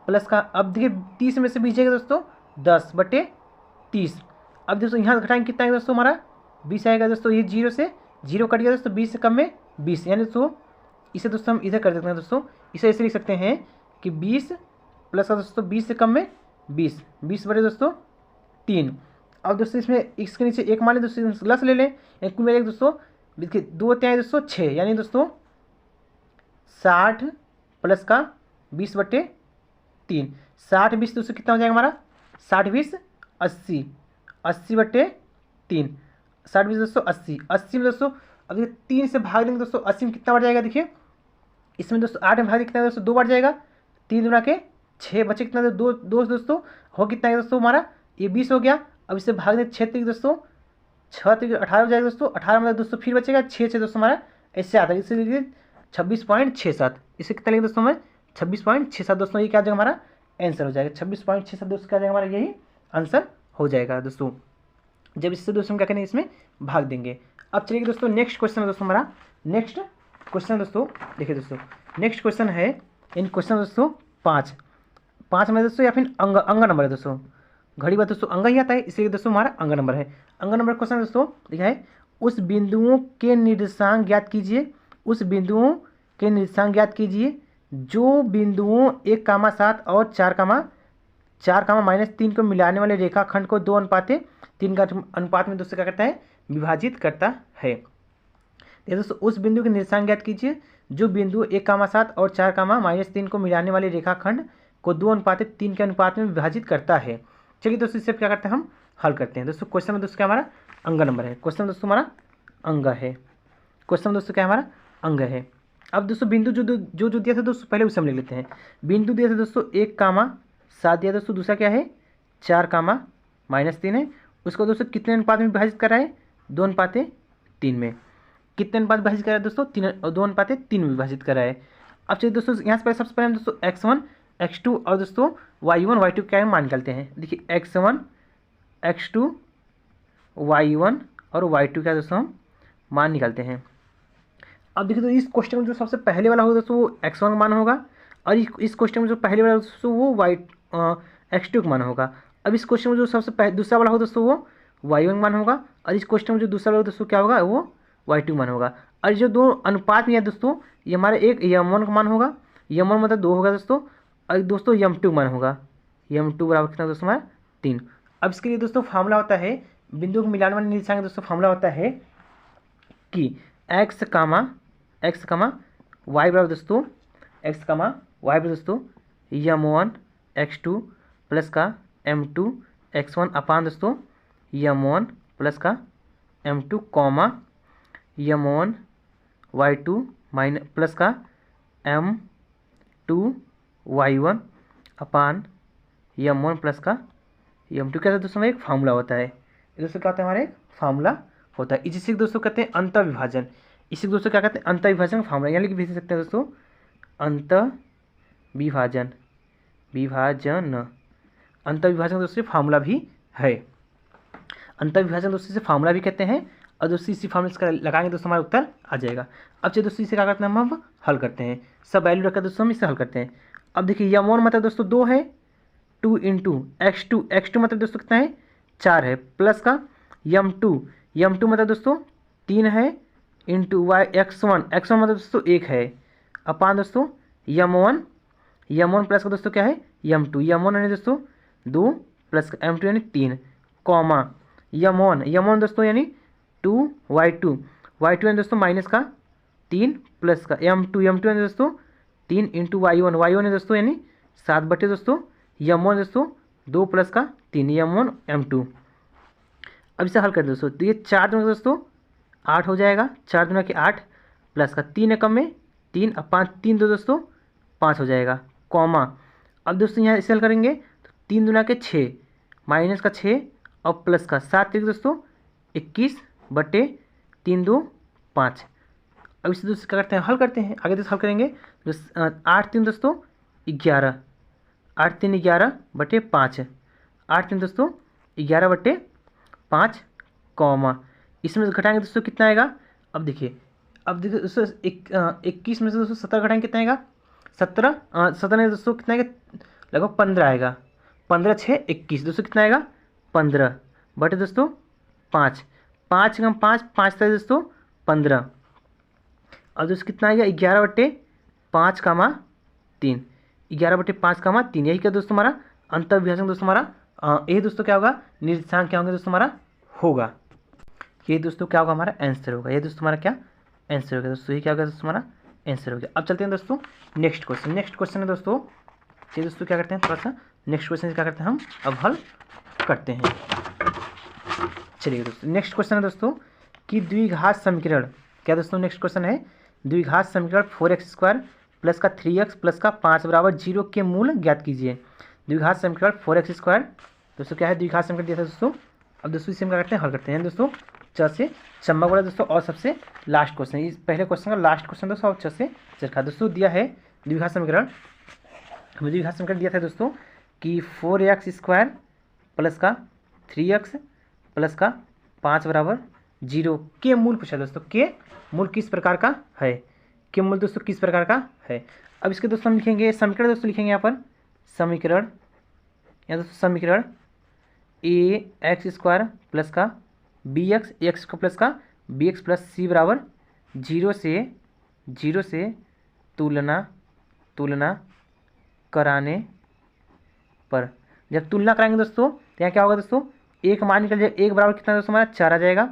प्लस का अब देखिए 30 में से बीजेगा दोस्तों 10 बटे 30। अब दोस्तों यहाँ घटाएंगे कितना है दोस्तों हमारा 20 आएगा दोस्तों, ये 0 से 0 कट गया दोस्तों 20 से कम में 20, यानी दोस्तों इसे दोस्तों हम इधर कर सकते हैं दोस्तों, इसे ऐसे लिख सकते हैं कि 20 प्लस का दोस्तों 20 से कम में 20 बटे दोस्तों 3। अब दोस्तों इसमें इसके नीचे एक मान लें दोस्तों प्लस ले लें, कुल मिला दोस्तों देखिए 2 3 दोस्तों 6, यानी दोस्तों 60 प्लस का 20 बटे 3, 60 20 दोस्तों कितना हो जाएगा हमारा 60 20 80, 80 बटे 3, 60 20 दोस्तों 80, 80 में दोस्तों अब देखिए 3 से भाग देंगे दोस्तों 80 में कितना बढ़ जाएगा? देखिए इसमें दोस्तों 8 में भाग कितना है दोस्तों 2 बढ़ जाएगा, 3 दूना के 6 बचे कितना दो दोस्तों हो कितना है दोस्तों हमारा ये 20 हो गया। अब इसे भाग दें 6 तरीके दोस्तों 6 तरीके 18 हो जाएगा दोस्तों, 18 में दोस्तों फिर बचेगा 6 दोस्तों हमारा ऐसे आता है, इसलिए 26.67, इसे कितना लेंगे दोस्तों हमें 26.67 दोस्तों, ये क्या जाएगा हमारा आंसर हो जाएगा 26.67 दोस्तों क्या जाएगा हमारा यही आंसर हो जाएगा दोस्तों। जब इससे दोस्तों हम क्या करेंगे इसमें भाग देंगे। अब चलिए दोस्तों नेक्स्ट क्वेश्चन है दोस्तों हमारा, नेक्स्ट क्वेश्चन दोस्तों देखिए दोस्तों नेक्स्ट क्वेश्चन है इन क्वेश्चन दोस्तों 5 में दोस्तों या फिर अंग नंबर है दोस्तों, घड़ी बात दोस्तों अंग ही आता है इसलिए दोस्तों हमारा अंग नंबर है। अंग नंबर क्वेश्चन दोस्तों लिखा है उस बिंदुओं के निर्देशांक ज्ञात कीजिए, उस बिंदुओं के निर्देशांक ज्ञात कीजिए जो बिंदुओं 1,7 और 4,-3 को मिलाने वाले रेखाखंड को 2:3 का अनुपात में दोस्तों क्या करता है विभाजित करता है। दोस्तों उस बिंदु के निर्देशांक ज्ञात कीजिए जो बिंदु 1,7 और 4,-3 को मिलाने वाले रेखाखंड को 2:3 के अनुपात में विभाजित करता है। चलिए दोस्तों इससे क्या करते हैं हम हल करते हैं। दोस्तों क्वेश्चन में दोस्तों क्या हमारा अंग नंबर है, क्वेश्चन दोस्तों हमारा अंग है, क्वेश्चन दोस्तों क्या हमारा अंग है। अब दोस्तों बिंदु जो दिया था दोस्तों पहले उसे हम लिख लेते हैं। बिंदु दिया था दोस्तों 1,7 दिया दोस्तों, दूसरा क्या है 4,-3 है, उसको दोस्तों कितने अनुपात में विभाजित कर रहा है 2:3 में, कितने अनुपात विभाजित कर रहा है दोस्तों 2:3 में विभाजित कर रहा है। अब चलिए दोस्तों यहाँ से सबसे पहले हम दोस्तों x1 x2 और दोस्तों y1 y2 क्या मान निकालते हैं। देखिए x1 x2 y1 और y2 क्या दोस्तों हम मान निकालते हैं। अब देखिए तो इस क्वेश्चन में जो सबसे पहले वाला होगा दोस्तों वो x1 का मान होगा, और इस क्वेश्चन में जो पहले वाला दोस्तों वो x2 का मान होगा। अब इस क्वेश्चन में जो सबसे दूसरा वाला होगा दोस्तों वो y1 मान होगा, और इस क्वेश्चन में जो दूसरा वाला दोस्तों क्या होगा वो y2 मान होगा। और जो दो अनुपात में है दोस्तों, ये हमारे एक यम1 का मान होगा, यम1 मतलब 2 होगा दोस्तों, और दोस्तों यम2 मान होगा, यम2 बराबर कितना दोस्तों हमारा 3। अब इसके लिए दोस्तों फार्मूला होता है, बिंदु को मिलान वाले निर्देशांक दोस्तों फार्मूला होता है कि x कामा वाई बराबर दोस्तों, x कामा वाई बराबर दोस्तों यम1 x2 प्लस का m2 x1 अपान दोस्तों यम1 प्लस का m2 comma यम1 y2 minus plus का m2 y1 अपान यम1 प्लस का यम2 क्या दोस्तों एक फार्मूला होता है। दोस्तों क्या होता है हमारा एक फार्मूला होता है, इसी दोस्तों कहते हैं अंतर विभाजन। इसी दोस्तों क्या कहते हैं अंतर विभाजन फार्मूला, यहाँ लिख भेज सकते हैं दोस्तों अंतर विभाजन अंतर विभाजन दोस्तों फार्मूला भी है। अंतर विभाजन दोस्तों से फार्मूला भी कहते हैं, और दोस्तों इसी फार्मूला से लगाएंगे दोस्तों हमारा उत्तर आ जाएगा। अब चलिए दोस्तों इसे क्या करते हैं हम हल करते हैं, सब वैल्यू रखकर दोस्तों हम इसे हल करते हैं। अब देखिए यम1 मतलब दोस्तों 2 है, 2 इंटू x2 मतलब दोस्तों कितना है 4 है, प्लस का यम2 मतलब दोस्तों 3 है, इंटू x1 मतलब दोस्तों 1 है, अपान दोस्तों यम1 प्लस का दोस्तों क्या है यम2 यानी दोस्तों 2 प्लस का m2 यानी 3 कॉमा यम1 दोस्तों यानी 2y2 यानी दोस्तों माइनस का 3 प्लस का m2 यानी दोस्तों 3 इंटू y1 यानी दोस्तों यानी 7 बटे दोस्तों यम1 दोस्तों 2 प्लस का 3 यम1 m2। अब इसे हल कर दोस्तों, तो ये 4 दूना दोस्तों 8 हो जाएगा, 4 दूना के 8 प्लस का 3 एकम में 3 अब 5 3 दो दोस्तों 5 हो जाएगा, कॉमा अब दोस्तों यहाँ इसे हल करेंगे तो 3 दूना के 6 माइनस का 6 और प्लस का 7 तक दोस्तों 21 बटे 3 2 5। अब इसे दोस्तों क्या करते हैं हल करते हैं, आगे दोस्तों हल करेंगे तो 8 3 दोस्तों 11, 8 3 11 बटे 5, 8 3 दोस्तों 11 बटे 5 कॉमा इसमें से घटाएंगे दोस्तों कितना आएगा। अब देखिए दोस्तों 21 में से दोस्तों 17 घटाएंगे कितना आएगा 17 में दोस्तों कितना आएगा लगभग 15 आएगा, 15 6 21 दोस्तों कितना आएगा 15 बटे दोस्तों 5 5 कम 5 5 था दोस्तों 15। अब दोस्तों कितना आएगा 11 बटे 5 कामा 3, 11 बटे 5 कामा 3, यही क्या दोस्तों हमारा अंतर विभाजन दोस्तों हमारा यही दोस्तों क्या होगा निर्देशांक क्या होंगे दोस्तों हमारा होगा, ये दोस्तों क्या होगा हमारा आंसर होगा, ये दोस्तों हमारा क्या आंसर होगा दोस्तों, ये क्या होगा दोस्तों हमारा आंसर हो गया। अब चलते हैं दोस्तों नेक्स्ट क्वेश्चन है दोस्तों, ये दोस्तों क्या करते हैं थोड़ा सा नेक्स्ट क्वेश्चन क्या करते हैं हम अब हल करते हैं। चलिए दोस्तों नेक्स्ट क्वेश्चन है दोस्तों कि द्विघात समीकरण, क्या दोस्तों नेक्स्ट क्वेश्चन है द्विघात समीकरण 4x² प्लस का 3x प्लस का 5 बराबर 0 के मूल ज्ञात कीजिए। द्विघात समीकरण 4x² दोस्तों क्या है द्विघात समीकरण दिया था दोस्तों। अब दोस्तों इसे हम क्या करते हैं हल करते हैं दोस्तों, च से चंबक वाला दोस्तों और सबसे लास्ट क्वेश्चन, इस पहले क्वेश्चन का लास्ट क्वेश्चन दोस्तों, और च से चरखा दोस्तों दिया है द्विघात समीकरण, हमें द्विघात समीकरण दिया था दोस्तों कि 4x² प्लस का 3x प्लस का 5 बराबर 0 के मूल पूछा दोस्तों, के मूल किस प्रकार का है, के मूल दोस्तों किस प्रकार का है। अब इसके दोस्तों हम लिखेंगे समीकरण दोस्तों लिखेंगे यहाँ पर समीकरण, यहाँ दोस्तों समीकरण ax² प्लस का bx x को प्लस का bx प्लस c बराबर 0 से तुलना कराने पर, जब तुलना कराएंगे दोस्तों तो यहाँ क्या होगा दोस्तों एक मान निकल जाएगा, एक बराबर कितना दोस्तों हमारा 4 आ जाएगा,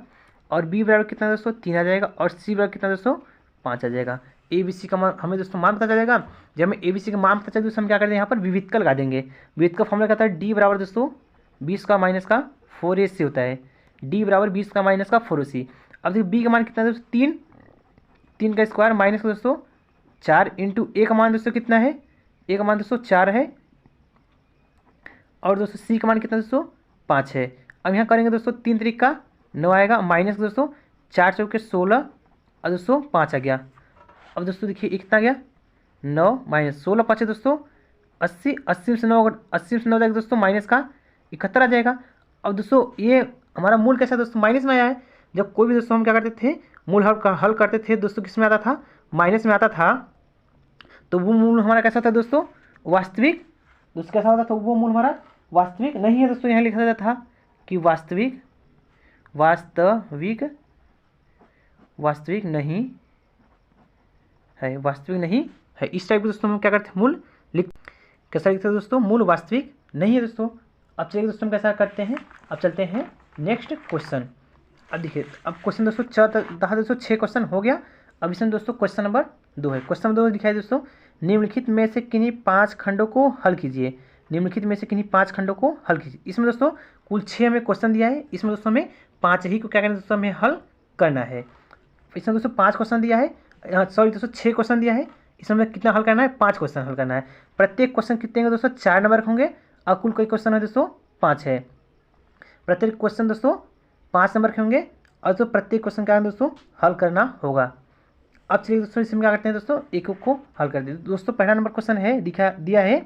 और b बराबर कितना दोस्तों 3 आ जाएगा, और c बराबर कितना दोस्तों 5 आ जाएगा। ए बी सी का मान हमें दोस्तों मान पता चल जाएगा, जब हमें ए बी सी का मान पता चल दोस्तों हम क्या करते हैं यहाँ पर विविधता लगा देंगे। विविधता का फॉर्मूला कहता है डी बराबर दोस्तों 20 का माइनस का 4ac होता है, डी बराबर 20 का माइनस का 4ac। अब देखिए बी का मान कितना है दोस्तों 3 का स्क्वायर माइनस का दोस्तों 4 इंटू ए का मान दोस्तों कितना है, ए का मान दोस्तों 4 है, और दोस्तों सी का मान कितना दोस्तों 5 है। अब यहाँ करेंगे दोस्तों 3 तरीक का 9 आएगा, माइनस दोस्तों 4 चौके 16 और दोस्तों 5 आ गया। अब दोस्तों देखिए ये कितना गया 9 माइनस 16 5 है दोस्तों 80, 80 से 9 जाएगा दोस्तों माइनस का 71 आ जाएगा। अब दोस्तों ये हमारा मूल कैसा दोस्तों माइनस में आया है, जब कोई भी दोस्तों हम क्या करते थे मूल हल करते थे दोस्तों किस में आता था माइनस में आता था, तो वो मूल हमारा कैसा था दोस्तों वास्तविक, दोस्तों कैसा होता था वो मूल हमारा वास्तविक नहीं है दोस्तों, यहाँ लिखा जाता था कि वास्तविक वास्तविक नहीं है, वास्तविक नहीं है। इस टाइप के दोस्तों हम क्या करते हैं, मूल लिख कैसा लिखते हैं दोस्तों, मूल वास्तविक नहीं है दोस्तों। अब चलिए दोस्तों हम कैसा करते हैं, अब चलते हैं नेक्स्ट क्वेश्चन। अब देखिए, अब क्वेश्चन दोस्तों दोस्तों 6 क्वेश्चन हो गया। अब इसमें दोस्तों क्वेश्चन नंबर 2 है। क्वेश्चन नंबर 2 लिखा है दोस्तों, निम्नलिखित में से किन्हीं 5 खंडों को हल कीजिए। निम्नलिखित में से किन्हीं 5 खंडों को हल कीजिए। इसमें दोस्तों कुल 6 हमें क्वेश्चन दिया है, इसमें दोस्तों हमें 5 ही को क्या करना है दोस्तों, हमें हल करना है। इसमें दोस्तों 5 क्वेश्चन दिया है, सॉरी दोस्तों 6 क्वेश्चन दिया है, इसमें हमें कितना हल करना है, 5 क्वेश्चन हल करना है। प्रत्येक क्वेश्चन कितने होंगे दोस्तों, 4 नंबर होंगे और कुल कई क्वेश्चन है दोस्तों, 5 है। प्रत्येक क्वेश्चन दोस्तों 5 नंबर के होंगे और तो प्रत्येक क्वेश्चन क्या है दोस्तों, हल करना होगा। अब चलिए दोस्तों इसमें क्या करते हैं दोस्तों, एक को हल कर देते दोस्तों। पहला नंबर क्वेश्चन है, दिया है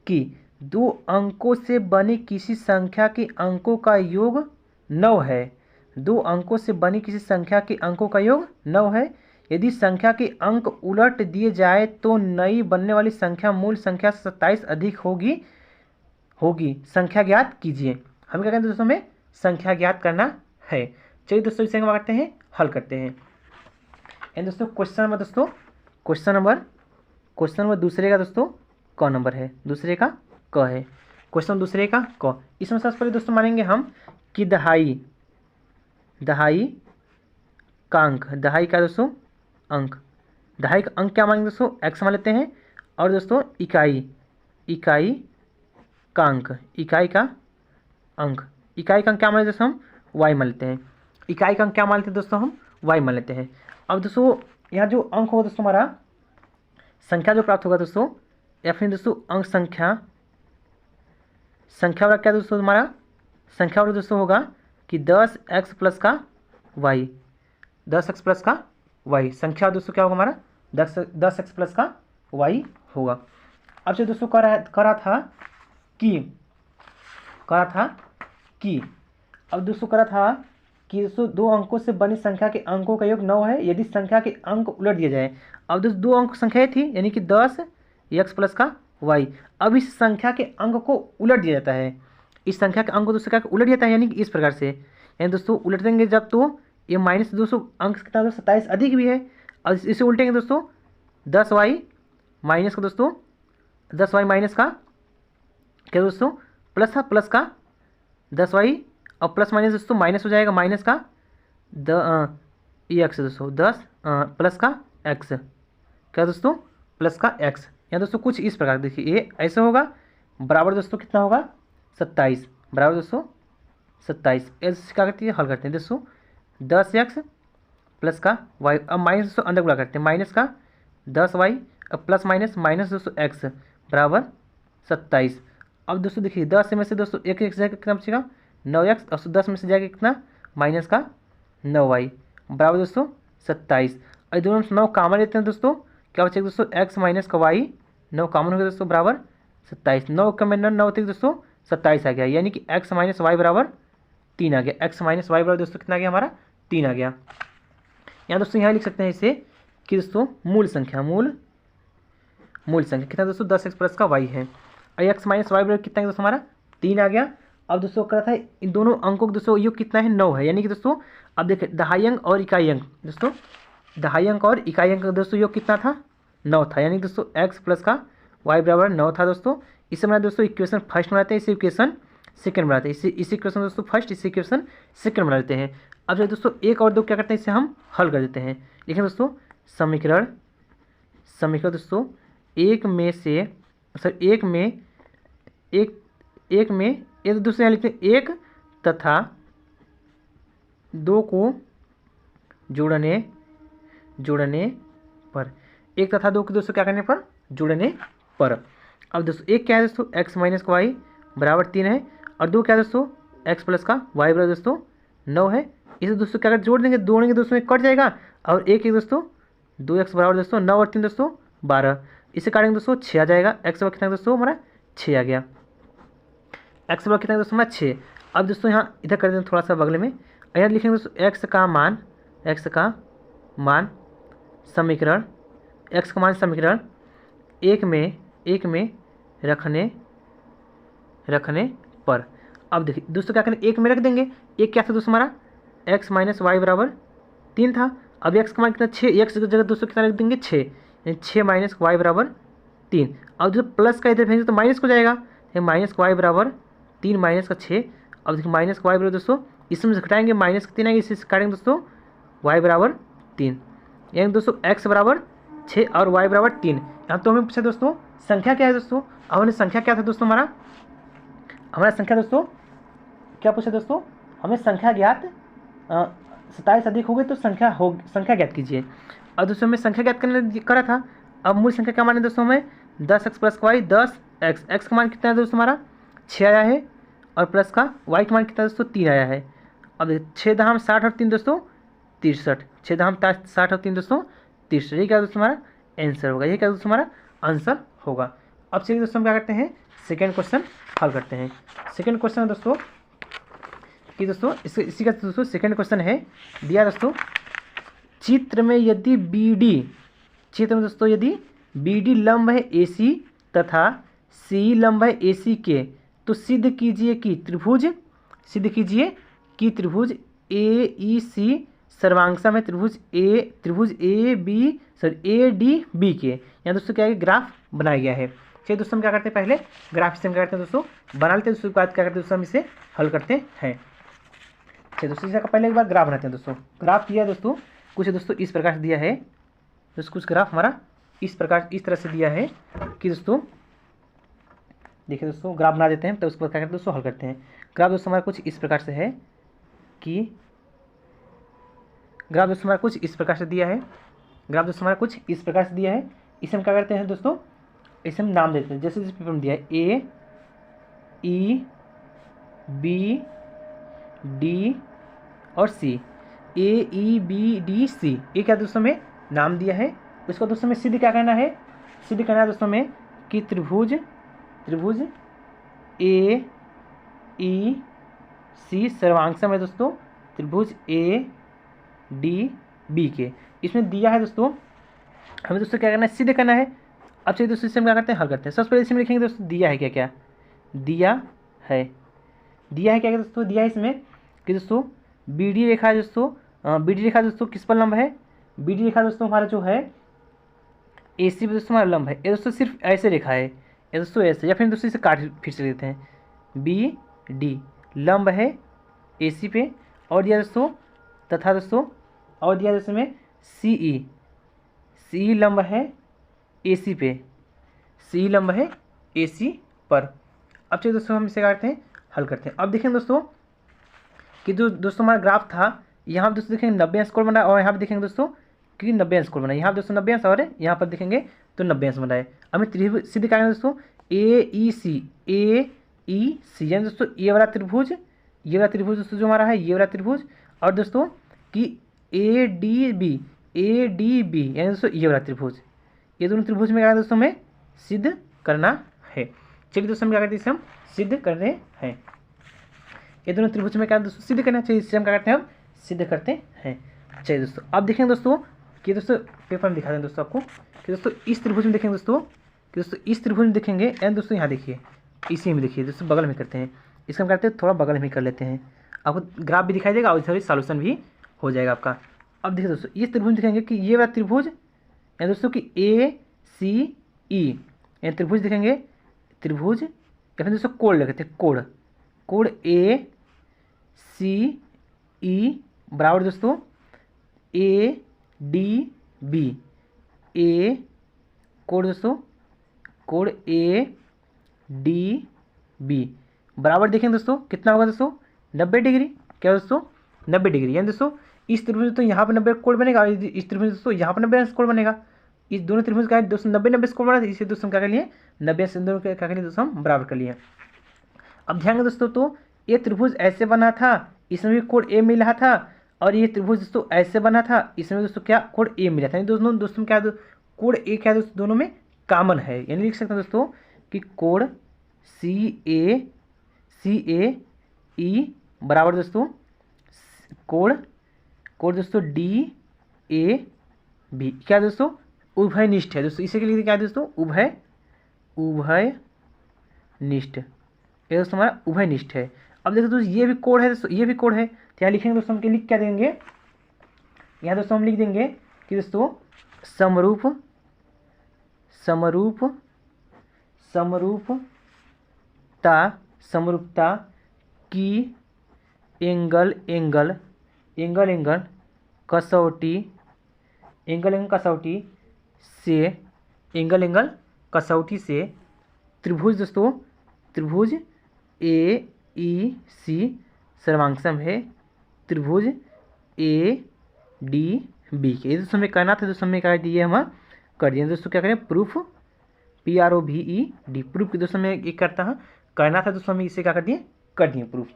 कि 2 अंकों से बनी किसी संख्या के अंकों का योग 9 है। 2 अंकों से बनी किसी संख्या के अंकों का योग 9 है। यदि संख्या के अंक उलट दिए जाए तो नई बनने वाली संख्या मूल संख्या से 27 अधिक होगी। संख्या ज्ञात कीजिए। हम क्या कहते हैं दोस्तों, हमें संख्या ज्ञात करना है। चलिए दोस्तों इसे हम करते हैं, हल करते हैं। एंड दोस्तों क्वेश्चन नंबर दूसरे का दोस्तों क नंबर है, दूसरे का क है। क्वेश्चन दूसरे का क, इसमें सबसे पहले दोस्तों मानेंगे हम कि दहाई का अंक, दहाई का दोस्तों अंक, दहाई का अंक क्या मानेंगे दोस्तों, x मान लेते हैं। और दोस्तों इकाई का अंक, इकाई का अंक क्या मान लेते हैं दोस्तों, हम y मान लेते हैं। इकाई का अंक क्या मान लेते हैं दोस्तों, हम y मान लेते हैं। अब दोस्तों यहाँ जो अंक होगा दोस्तों हमारा, संख्या जो प्राप्त होगा दोस्तों, या फिर दोस्तों अंक संख्या वाला क्या दोस्तों, हमारा संख्या वाला दोस्तों होगा कि 10x प्लस का y, 10x प्लस का y। संख्या दोस्तों क्या होगा हमारा, 10x प्लस का y होगा। अब जो दोस्तों करा था कि दोस्तों 2 अंकों से बनी संख्या के अंकों का योग 9 है यदि संख्या के अंक उलट दिए जाए। अब दोस्तों 2 अंक संख्या थी यानी कि 10x प्लस का y। अब इस संख्या के अंक को उलट दिया जाता है, इस संख्या के अंक को दोस्तों क्या उलट दिया जाता है, यानी कि इस प्रकार से, यानी दोस्तों उलट देंगे जब तो ये माइनस दोस्तों अंक कितना दोस्तों 27 अधिक भी है। और इसे उल्टेंगे दोस्तों 10y माइनस का दोस्तों 10y माइनस का क्या दोस्तों प्लस का 10y और प्लस माइनस दोस्तों माइनस हो जाएगा, माइनस का x दोस्तों 10 प्लस का x, क्या दोस्तों प्लस का x। यहाँ दोस्तों कुछ इस प्रकार देखिए, ये ऐसे होगा बराबर दोस्तों कितना होगा 27, बराबर दोस्तों 27। ऐसे क्या करते हैं, हल करते हैं दोस्तों 10x प्लस का y, अब माइनस दोस्तों अंदर गुणा करते हैं, माइनस का 10y अब प्लस माइनस दोस्तों x बराबर 27। अब दोस्तों देखिए 10 में से दोस्तों एक जाएगा कितना बचेगा 9x, और 10 में से जाएगा कितना माइनस का 9y बराबर दोस्तों 27। और दोनों में 9 कॉमन लेते हैं दोस्तों, क्या बचेगा दोस्तों x माइनस का y, 9 कॉमन हो गया दोस्तों बराबर 27। 9 का में 9 होते दोस्तों 27 आ गया, यानी कि x माइनस वाई बराबर 3 आ गया। x माइनस वाई बराबर दोस्तों कितना आ गया हमारा 3 आ गया। यहाँ दोस्तों यहाँ लिख सकते हैं इसे कि दोस्तों मूल संख्या कितना दोस्तों 10x प्लस का y है, और x माइनस वाई बराबर कितना है दोस्तों हमारा 3 आ गया। अब दोस्तों करा था इन दोनों अंकों का दोस्तों योग कितना है 9 है, यानी कि दोस्तों अब देखिए दहाई अंक और इकाई अंक, दोस्तों दहाई अंक और इकाई अंक का दोस्तों योग कितना था 9 था, यानी कि दोस्तों x प्लस का y बराबर 9 था दोस्तों। इसे बनाते दोस्तों इक्वेशन फर्स्ट बनाते हैं, इसे इक्वेशन सेकंड बनाते हैं, इसी इक्वेशन दोस्तों फर्स्ट, इसी इक्वेशन सेकंड बना लेते हैं। अब जो दोस्तों 1 और 2 क्या करते हैं, इसे हम हल कर देते हैं। लिखें दोस्तों समीकरण दोस्तों एक में एक दूसरे यहाँ लिखते हैं 1 तथा 2 को जोड़ने पर, 1 तथा 2 को दोस्तों क्या करने पर जोड़ने पर। अब दोस्तों 1 क्या है दोस्तों x माइनस का y बराबर 3 है, और 2 क्या है दोस्तों x प्लस का y बराबर दोस्तों 9 है। इसे दोस्तों क्या कर जोड़ेंगे दोस्तों में कट जाएगा, और 1 दोस्तों 2x बराबर दोस्तों 9 और 3 दोस्तों 12, इसे काटेंगे दोस्तों 6 आ जाएगा। x बराबर कितना दोस्तों हमारा 6 आ गया, x बराबर कितना दोस्तों हमारा 6। अब दोस्तों यहाँ इधर कर देंगे थोड़ा सा बगल में, यहाँ लिखेंगे दोस्तों x का मान समीकरण एक में रखने पर। अब देखिए दोस्तों क्या करेंगे 1 में रख देंगे, एक क्या था दोस्तों हमारा x माइनस वाई बराबर 3 था। अब x का मान कितना 6, x की जगह दोस्तों कितना रख देंगे 6, यानी 6 माइनस वाई बराबर 3। अब जो प्लस का इधर भेजेंगे तो माइनस हो जाएगा, माइनस वाई बराबर 3 माइनस का 6। अब देखिए माइनस वाई बराबर दोस्तों इसमें से घटाएंगे माइनस का 3 आएंगे, इससे काटेंगे दोस्तों y बराबर 3, यानी दोस्तों x बराबर 6 और y बराबर 3। यहाँ तो हमें पूछा दोस्तों संख्या क्या है दोस्तों। अब हमने संख्या क्या था दोस्तों, हमारा संख्या दोस्तों क्या पूछा दोस्तों, हमें संख्या ज्ञात 27 अधिक हो गए तो संख्या ज्ञात कीजिए। और दोस्तों हमें संख्या ज्ञात करने करा था। अब मूल संख्या क्या मान है दोस्तों, हमें 10x plus Y 10x, x का मान कितना है दोस्तों हमारा 6 आया है, और प्लस का y का मान कितना है दोस्तों 3 आया है। अब 6 दाम 60 और 3 दोस्तों 63, 6 दाम 60 और 3 दोस्तों 63, ये क्या दोस्तों हमारा आंसर होगा, ये क्या दोस्तों हमारा आंसर होगा। अब चलिए दोस्तों हम क्या करते हैं, सेकेंड क्वेश्चन हल करते हैं। सेकेंड क्वेश्चन है दोस्तों कि दोस्तों इसी का दोस्तों सेकेंड क्वेश्चन है दिया दोस्तों, चित्र में यदि BD लंब है AC तथा CE लंब है AC के, तो सिद्ध कीजिए कि त्रिभुज AEC सर्वांगसम है त्रिभुज ADB के। यहाँ दोस्तों क्या है, ग्राफ बनाया गया है। चलिए दोस्तों हम क्या करते हैं, पहले ग्राफ सिस्टम क्या करते हैं दोस्तों बना लेते हैं, उसके बाद क्या करते हैं दोस्तों हम इसे हल करते हैं। चलिए दोस्तों इसका पहले एक बार ग्राफ बनाते हैं दोस्तों। ग्राफ दिया है दोस्तों कुछ दोस्तों इस प्रकार से दिया है, दोस्तों कुछ ग्राफ हमारा इस तरह से दिया है कि दोस्तों देखिए दोस्तों ग्राफ बना देते हैं, तो उसके बाद क्या करते हैं दोस्तों हल करते हैं। ग्राफ दोस्तों हमारा कुछ इस प्रकार से है कि ग्राफ दोस्तों हमारा कुछ इस प्रकार से दिया है, इसे हम क्या करते हैं दोस्तों, इसे हम नाम देते हैं, जैसे जिस पेपर में दिया है AEBD और C, AEBDC, ये क्या दोस्तों में नाम दिया है। उसको दोस्तों में सिद्ध करना है दोस्तों में कि त्रिभुज AEC सर्वांगसम है दोस्तों त्रिभुज ADB के। इसमें दिया है दोस्तों, हमें दोस्तों क्या करना है, सिद्ध करना है। अब चलिए दोस्तों इसमें क्या करते हैं, हल करते हैं। सबसे पहले इसमें लिखेंगे दोस्तों दिया है क्या दिया है क्या दोस्तों, दिया है इसमें कि दोस्तों BD रेखा दोस्तों किस पर लंब है, BD रेखा दोस्तों हमारा जो है AC पे दोस्तों हमारा लंब है। ये दोस्तों सिर्फ ऐसे रेखा है, ये दोस्तों ऐसे, या फिर दोस्तों इसे काट फिर से लेते हैं, BD लंब है AC पे, और दिया दोस्तों तथा दोस्तों और दिया दोस्तों में CE लंब है AC पे, CE लंब है AC पर। अब चलिए दोस्तों हम इसे करते हैं हल करते हैं। अब देखें दोस्तों कि जो दोस्तों हमारा ग्राफ था, यहाँ पर दोस्तों देखेंगे 90 अंश कोण बना है, और यहाँ पर देखेंगे दोस्तों कि 90 अंश कोण बना है, यहाँ पर दोस्तों 90 अंश और यहाँ पर देखेंगे तो 90 अंश बना है। हमें त्रिभुज सिद्ध करना है दोस्तों AEC यानी दोस्तों ये वाला त्रिभुज दोस्तों जो हमारा है ये वाला त्रिभुज, और दोस्तों कि ADB यानी दोस्तों ये वाला त्रिभुज, ये दोनों त्रिभुज में क्या है दोस्तों हमें सिद्ध करना है। चलिए दोस्तों हम क्या करते हैं, इसे हम सिद्ध कर रहे हैं। ये दोनों त्रिभुज में क्या दोस्तों सिद्ध करना चाहिए, इससे हम क्या करते हैं, हम सिद्ध करते हैं। चलिए दोस्तों अब देखेंगे दोस्तों कि दोस्तों पेपर में दिखा दें दोस्तों आपको कि दोस्तों इस त्रिभुज में देखेंगे दोस्तों कि दोस्तों इस त्रिभुज में देखेंगे, एंड दोस्तों यहाँ देखिए इसी में देखिए दोस्तों बगल में करते हैं, इसका हम करते हैं थोड़ा बगल में कर लेते हैं, आपको ग्राफ भी दिखाई देगा और इधर सॉल्यूशन भी हो जाएगा आपका। अब देखिए दोस्तों इस त्रिभुज दिखेंगे कि ये वाला त्रिभुज या दोस्तों कि ACE यानी त्रिभुज दिखेंगे, त्रिभुज या फिर दोस्तों कोण लेते हैं, कोण ACE बराबर दोस्तों ADB, कोण ADB बराबर देखेंगे दोस्तों कितना होगा दोस्तों 90 डिग्री, क्या दोस्तों 90 डिग्री, यानी दोस्तों इस त्रिभुज दोस्तों यहाँ पर 90 कोण बनेगा, और इस त्रिभुज दोस्तों यहाँ पर 90 अंश कोण बनेगा। इस दोनों त्रिभुज का दोस्तों 90 कोण बना, इसे दोस्तों क्या कर लिए 90 अंश दोनों क्या कर लिए दोस्तों हम बराबर कर लिए। अब ध्यान दें दोस्तों, तो ये त्रिभुज ऐसे बना था, इसमें भी कोण A मिल रहा था, और ये त्रिभुज दोस्तों ऐसे बना था, इसमें दोस्तों क्या कोण A मिला था, दोस्तों क्या कोण A क्या दोस्तों दोनों में कॉमन है, यानी लिख सकते हैं दोस्तों कि कोण CAE बराबर दोस्तों कोण दोस्तों DAB क्या दोस्तों उभयनिष्ठ है दोस्तों, इसे के लिए क्या है दोस्तों उभयनिष्ठ, ये दोस्तों हमारा उभयनिष्ठ है। अब देखो दोस्तों ये भी कोण है दोस्तों, ये भी कोण है, तो यहाँ लिखेंगे दोस्तों हम लिख क्या देंगे यहाँ दोस्तों हम लिख देंगे कि दोस्तों समरूप समरूप समरूपता समरूपता की एंगल एंगल एंगल एंगल कसौटी एंगल एंगल कसौटी से एंगल एंगल कसौटी से त्रिभुज दोस्तों त्रिभुज ए ई सी सर्वांगसम है त्रिभुज ए डी बी के। ये दोस्तों हमें करना था, दोस्तों हमें कर दिए, हम कर दिए दोस्तों। क्या करें, प्रूफ PROVED प्रूफ की दोस्तों हमें एक करता है करना था दोस्तों, हमें इसे क्या कर दिए प्रूफ।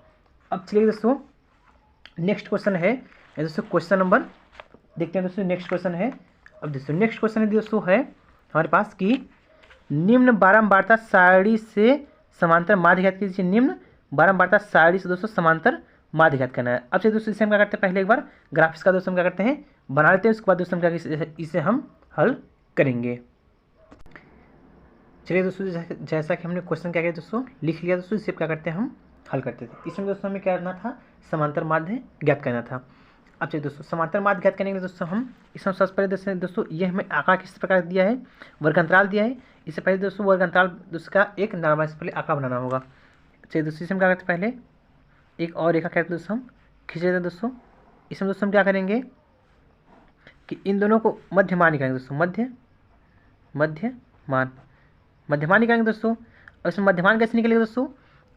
अब चलिए दोस्तों नेक्स्ट क्वेश्चन है दोस्तों, क्वेश्चन नंबर देखते हैं दोस्तों। नेक्स्ट क्वेश्चन है, अब दोस्तों नेक्स्ट क्वेश्चन है दोस्तों है हमारे पास कि निम्न बारंबारता सारणी से समांतर माध्य ज्ञात कीजिए। निम्न बारंबारता सारणी से दोस्तों समांतर माध्य ज्ञात करना है। अब से दोस्तों इसे हम क्या करते हैं, पहले एक बार ग्राफिक्स का दोस्तों हम क्या करते हैं बना लेते हैं, उसके बाद दोस्तों हम क्या इसे हम हल करेंगे। चलिए दोस्तों जैसा कि हमने क्वेश्चन क्या किया दोस्तों लिख लिया दोस्तों, इसे क्या करते हैं हम हल करते थे। इसमें दोस्तों हमें क्या करना था, समांतर माध्य ज्ञात करना था। अब चलिए दोस्तों समांतर माध्य ज्ञात करने के लिए दोस्तों हम इसमें सबसे पहले दोस्तों ये हमें आंकड़ा किस प्रकार दिया है, वर्ग अंतराल दिया है। इससे पहले दोस्तों वर्ग अंतराल दोस्तों का एक नॉर्मल से पहले आंकड़ा बनाना होगा। चलिए दोस्तों इसमें क्या करते हैं, पहले एक और रेखा कहते दोस्तों हम खींच लेते हैं दोस्तों। इसमें दोस्तों हम क्या करेंगे कि इन दोनों को मध्यमान निकालेंगे दोस्तों, मध्यमान निकालेंगे दोस्तों। और इसमें मध्यमान कैसे निकलेगा दोस्तों,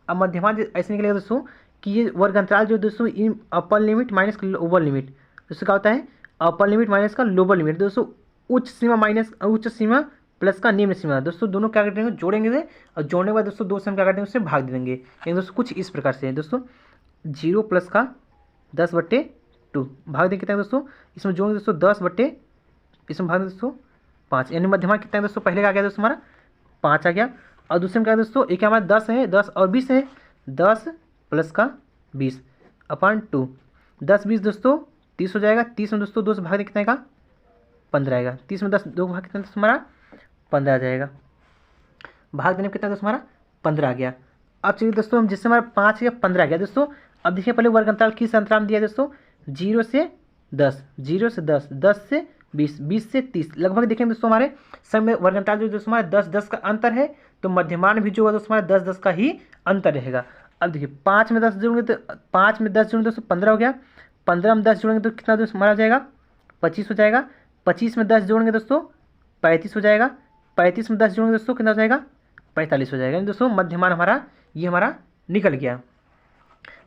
अब मध्यमान ऐसे निकलेगा दोस्तों कि ये वर्ग अंतराल जो दोस्तों इन upper limit minus lower limit दोस्तों क्या होता है, अपर लिमिट माइनस का लोअर लिमिट दोस्तों, उच्च सीमा माइनस उच्च सीमा प्लस का निम्न सीमा दोस्तों, दोनों क्या कर देंगे जोड़ेंगे और जोड़ने के बाद दोस्तों दो से हम क्या कर देंगे उससे भाग दे देंगे। यानी दोस्तों कुछ इस प्रकार से है दोस्तों, 0 प्लस का 10/2 भाग देंगे कितना है दोस्तों, इसमें जोड़ेंगे दोस्तों 10/, इसमें भाग दोस्तों 5, यानी मध्यमान कितना है दोस्तों, पहले का आ गया दोस्तों हमारा 5 आ गया। और दूसरे में क्या है दोस्तों, एक हमारा 10 है, 10 और 20 है, 10 प्लस का 20/2, 10 20 दोस्तों 30 हो जाएगा। 30 में दोस्तों 2 से भाग दे कितना का 15 आएगा। 30 में 10 2 भाग कितना दोस्तों हमारा 15 आ जाएगा। भाग देने में कितना दोस्तों हमारा 15 आ गया। अब चलिए दोस्तों हम जिससे हमारा 5 या 15 आ गया दोस्तों। अब देखिए पहले वर्ग अंतराल किस अंतराल में दिया है दोस्तों, 0 से 10, 0 से 10, 10 से 20, 20 से 30 लगभग देखेंगे दोस्तों हमारे समय वर्ग अंतराल जो दोस्तों हमारे 10 10 का अंतर है, तो मध्यमान भी जो है दोस्तों हमारे 10 10 का ही अंतर रहेगा। अब देखिए 5 में 10 जोड़ेंगे तो 5 में 10 जोड़ेंगे दोस्तों 15 हो गया। 15 में 10 जोड़ेंगे तो कितना दोस्तों हमारा हो जाएगा 25 हो जाएगा। 25 में 10 जोड़ेंगे दोस्तों 35 हो जाएगा। 35 में 10 जोड़ेंगे दोस्तों कितना हो जाएगा 45 हो जाएगा। दोस्तों मध्यमान हमारा ये हमारा निकल गया।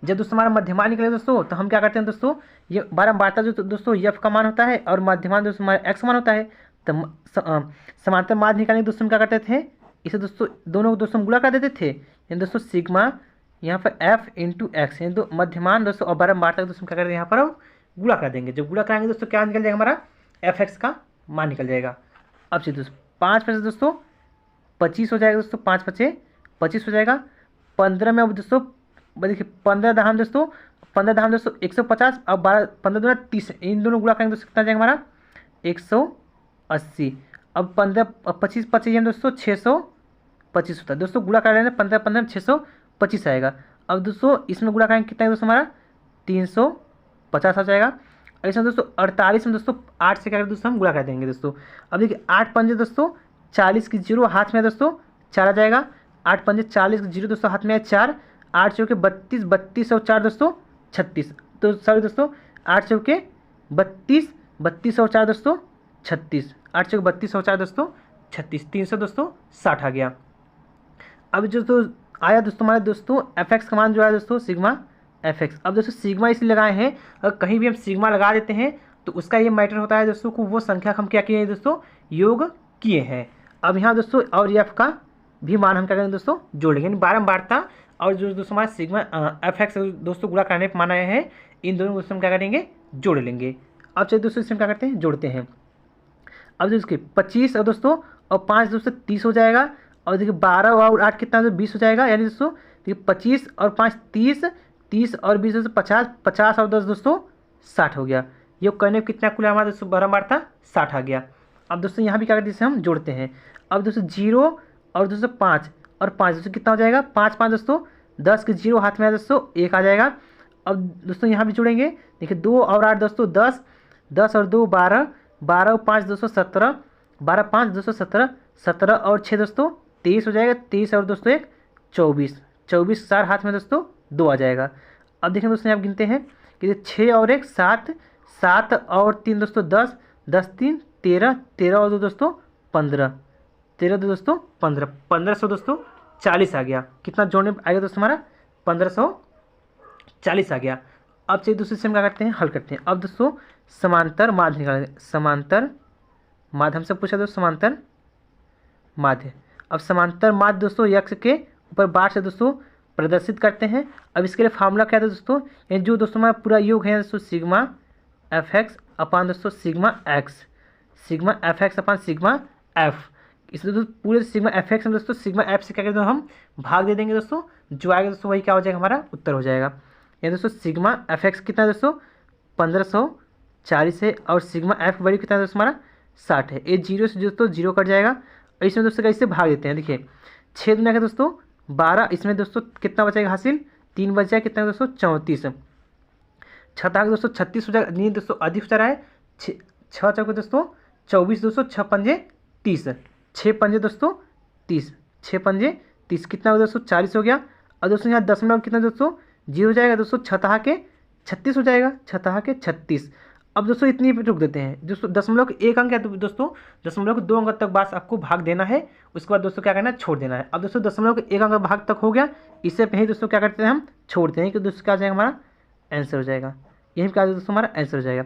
जब दोस्तों हमारा मध्यमान निकले दोस्तों तो हम क्या करते हैं दोस्तों, ये बारंबारता जो दोस्तों एफ का मान होता है और मध्यमान दोस्तों हमारा एक्स मान होता है, तो समांतर माध्य निकालने के दोस्तों हम क्या करते थे, इसे दोस्तों दोनों को दोस्तों गुणा कर देते थे। यानी दोस्तों सिग्मा यहाँ पर एफ इंटू एक्स, यानी तो मध्यमान दोस्तों और बारंबारता दोस्तों क्या करते हैं यहाँ पर गुणा कर देंगे। जब गुणा कराएंगे दोस्तों क्या निकल जाएगा हमारा एफ एक्स का मान निकल जाएगा। अब चलिए दोस्तों 5 में से दोस्तों 25 हो जाएगा दोस्तों, 5 × 5 = 25 हो जाएगा। 15 में अब दोस्तों देखिए 15 दहाम दोस्तों 150 अब 12 15 दूना 30, इन दोनों गुणा करेंगे दोस्तों कितना जाएगा हमारा 180। अब 25 25 दोस्तों 625 होता है दोस्तों, गुणा कर लेना 15 15 625 आएगा। अब दोस्तों इसमें गुणा करेंगे कितना है दोस्तों हमारा 350 आ जाएगा। और इसमें दोस्तों 48 में दोस्तों 8 से क्या करें दोस्तों हम गुणा कर देंगे दोस्तों। अब देखिए 8 पंजे दोस्तों 40 की 0 हाथ में दोस्तों 4 आ जाएगा। 8 पंजे 40 की 0 दोस्तों हाथ में है 4, 8 चौके 32, 32 और 4 दोस्तों 36, तो सॉरी दोस्तों 8 चौके 32, 32 और 4 दोस्तों 36, 8 चौके 32 और 4 दोस्तों 36, 300 दोस्तों 60 आ गया। अब जो दोस्तों आया दोस्तों हमारे दोस्तों एफ एक्स का मान जो है दोस्तों सिग्मा एफ एक्स। अब दोस्तों सिग्मा इसलिए लगाए हैं, अगर कहीं भी हम सिग्मा लगा देते हैं तो उसका ये मैटर होता है दोस्तों को वो संख्या हम क्या किए हैं दोस्तों योग किए हैं। अब यहाँ दोस्तों और एफ का भी मान हम क्या करेंगे दोस्तों जोड़ लेंगे, यानी बारंबारता और जो दोस्तों हमारा सिग्मा एफ एक्स दोस्तों गुणा करने पर मान आए हैं, इन दोनों दोस्तों हम क्या करेंगे जोड़ लेंगे। अब चलिए दोस्तों इसमें क्या करते हैं जोड़ते हैं। अब दोस्तों 25 और दोस्तों और 5 दोस्तों 30 हो जाएगा। और देखिए 12 और 8 कितना तो 20 हो जाएगा, यानी दोस्तों देखिए 25 और 5 30, 30 और 20 दोस्तों 50, 50 और 10 दोस्तों 60 हो गया। योग करने में कितना कुल हमारा दोस्तों बारंबारता 60 आ गया। अब दोस्तों यहाँ भी क्या करते हैं हम जोड़ते हैं। अब दोस्तों 0 और दोस्तों 5 और 5 दोस्तों कितना हो जाएगा 5 5 दोस्तों 10 के 0 हाथ में दोस्तों 1 आ जाएगा। अब दोस्तों यहाँ भी जोड़ेंगे, देखिए 2 और 8 दोस्तों 10, 10 और 2 12, 12 और 5 दोस्तों 17, 12 5 दोस्तों 17, 17 और 6 दोस्तों 23 हो जाएगा, 23 और दोस्तों 1 24, 24 4 हाथ में दोस्तों 2 आ जाएगा। अब देखें दोस्तों यहाँ गिनते हैं कि 6 और 1 7, 7 और 3 दोस्तों 10, 10 3 13, 13 और 2 दोस्तों 15, 13 2 दोस्तों 15, 1500 दोस्तों 40 आ गया। कितना जोड़ने आ गया दोस्तों हमारा 1540 आ गया। अब चलिए दूसरे से हम क्या करते हैं, हल करते हैं। अब दोस्तों समांतर माध्य निकालेंगे, समांतर माध्य हमसे पूछा दोस्तों समांतर माध्य। अब समांतर माध्य दोस्तों यक्ष के ऊपर बार से दोस्तों प्रदर्शित करते हैं। अब इसके लिए फार्मूला क्या है दोस्तों, ये जो दोस्तों हमारा पूरा योग है दोस्तों सिग्मा एफ एक्स अपान दोस्तों sigma x, sigma F x अपान सिग्मा एफ। इसलिए दोस्तों पूरे सिग्मा एफ एक्स में दोस्तों सिग्मा एफ से क्या करें हम भाग दे देंगे दोस्तों, जो आएगा दोस्तों वही क्या हो जाएगा हमारा उत्तर हो जाएगा। ये दोस्तों सिग्मा एफ एक्स कितना है दोस्तों 1540 है और सिग्मा एफ वैल्यू कितना है दोस्तों हमारा 60 है। ये जीरो से दोस्तों जीरो कट जाएगा। इसमें दोस्तों कैसे भाग देते हैं, देखिए 6 दुनिया का दोस्तों 12, इसमें दोस्तों कितना बचेगा हासिल 3 बच जाएगा, कितना दोस्तों 34, 6 का दोस्तों 36 हो जाएगा, नहीं दोस्तों अधिक हो जा रहा है, 6 चौके दोस्तों 24 दोस्तों 6 पंजे 30, 6 पंजे दोस्तों 30, 6 पंजे 30 कितना हो दोस्तों 40 हो गया। और दोस्तों यहाँ दशमलव कितना दोस्तों 0 हो जाएगा दोस्तों, 6 के 36 हो जाएगा, 6 के 36। अब दोस्तों इतनी पे रुक देते हैं दोस्तों, दशमलव के 1 अंक है दोस्तों, दशमलव के 2 अंक तक बस आपको भाग देना है, उसके बाद दोस्तों क्या करना है छोड़ देना है। अब दोस्तों दशमलव के 1 अंक भाग तक हो गया, इससे पहले दोस्तों क्या करते हैं हम छोड़ते हैं कि दोस्तों क्या हो जाएगा हमारा आंसर हो जाएगा, यही क्या दोस्तों हमारा आंसर हो जाएगा।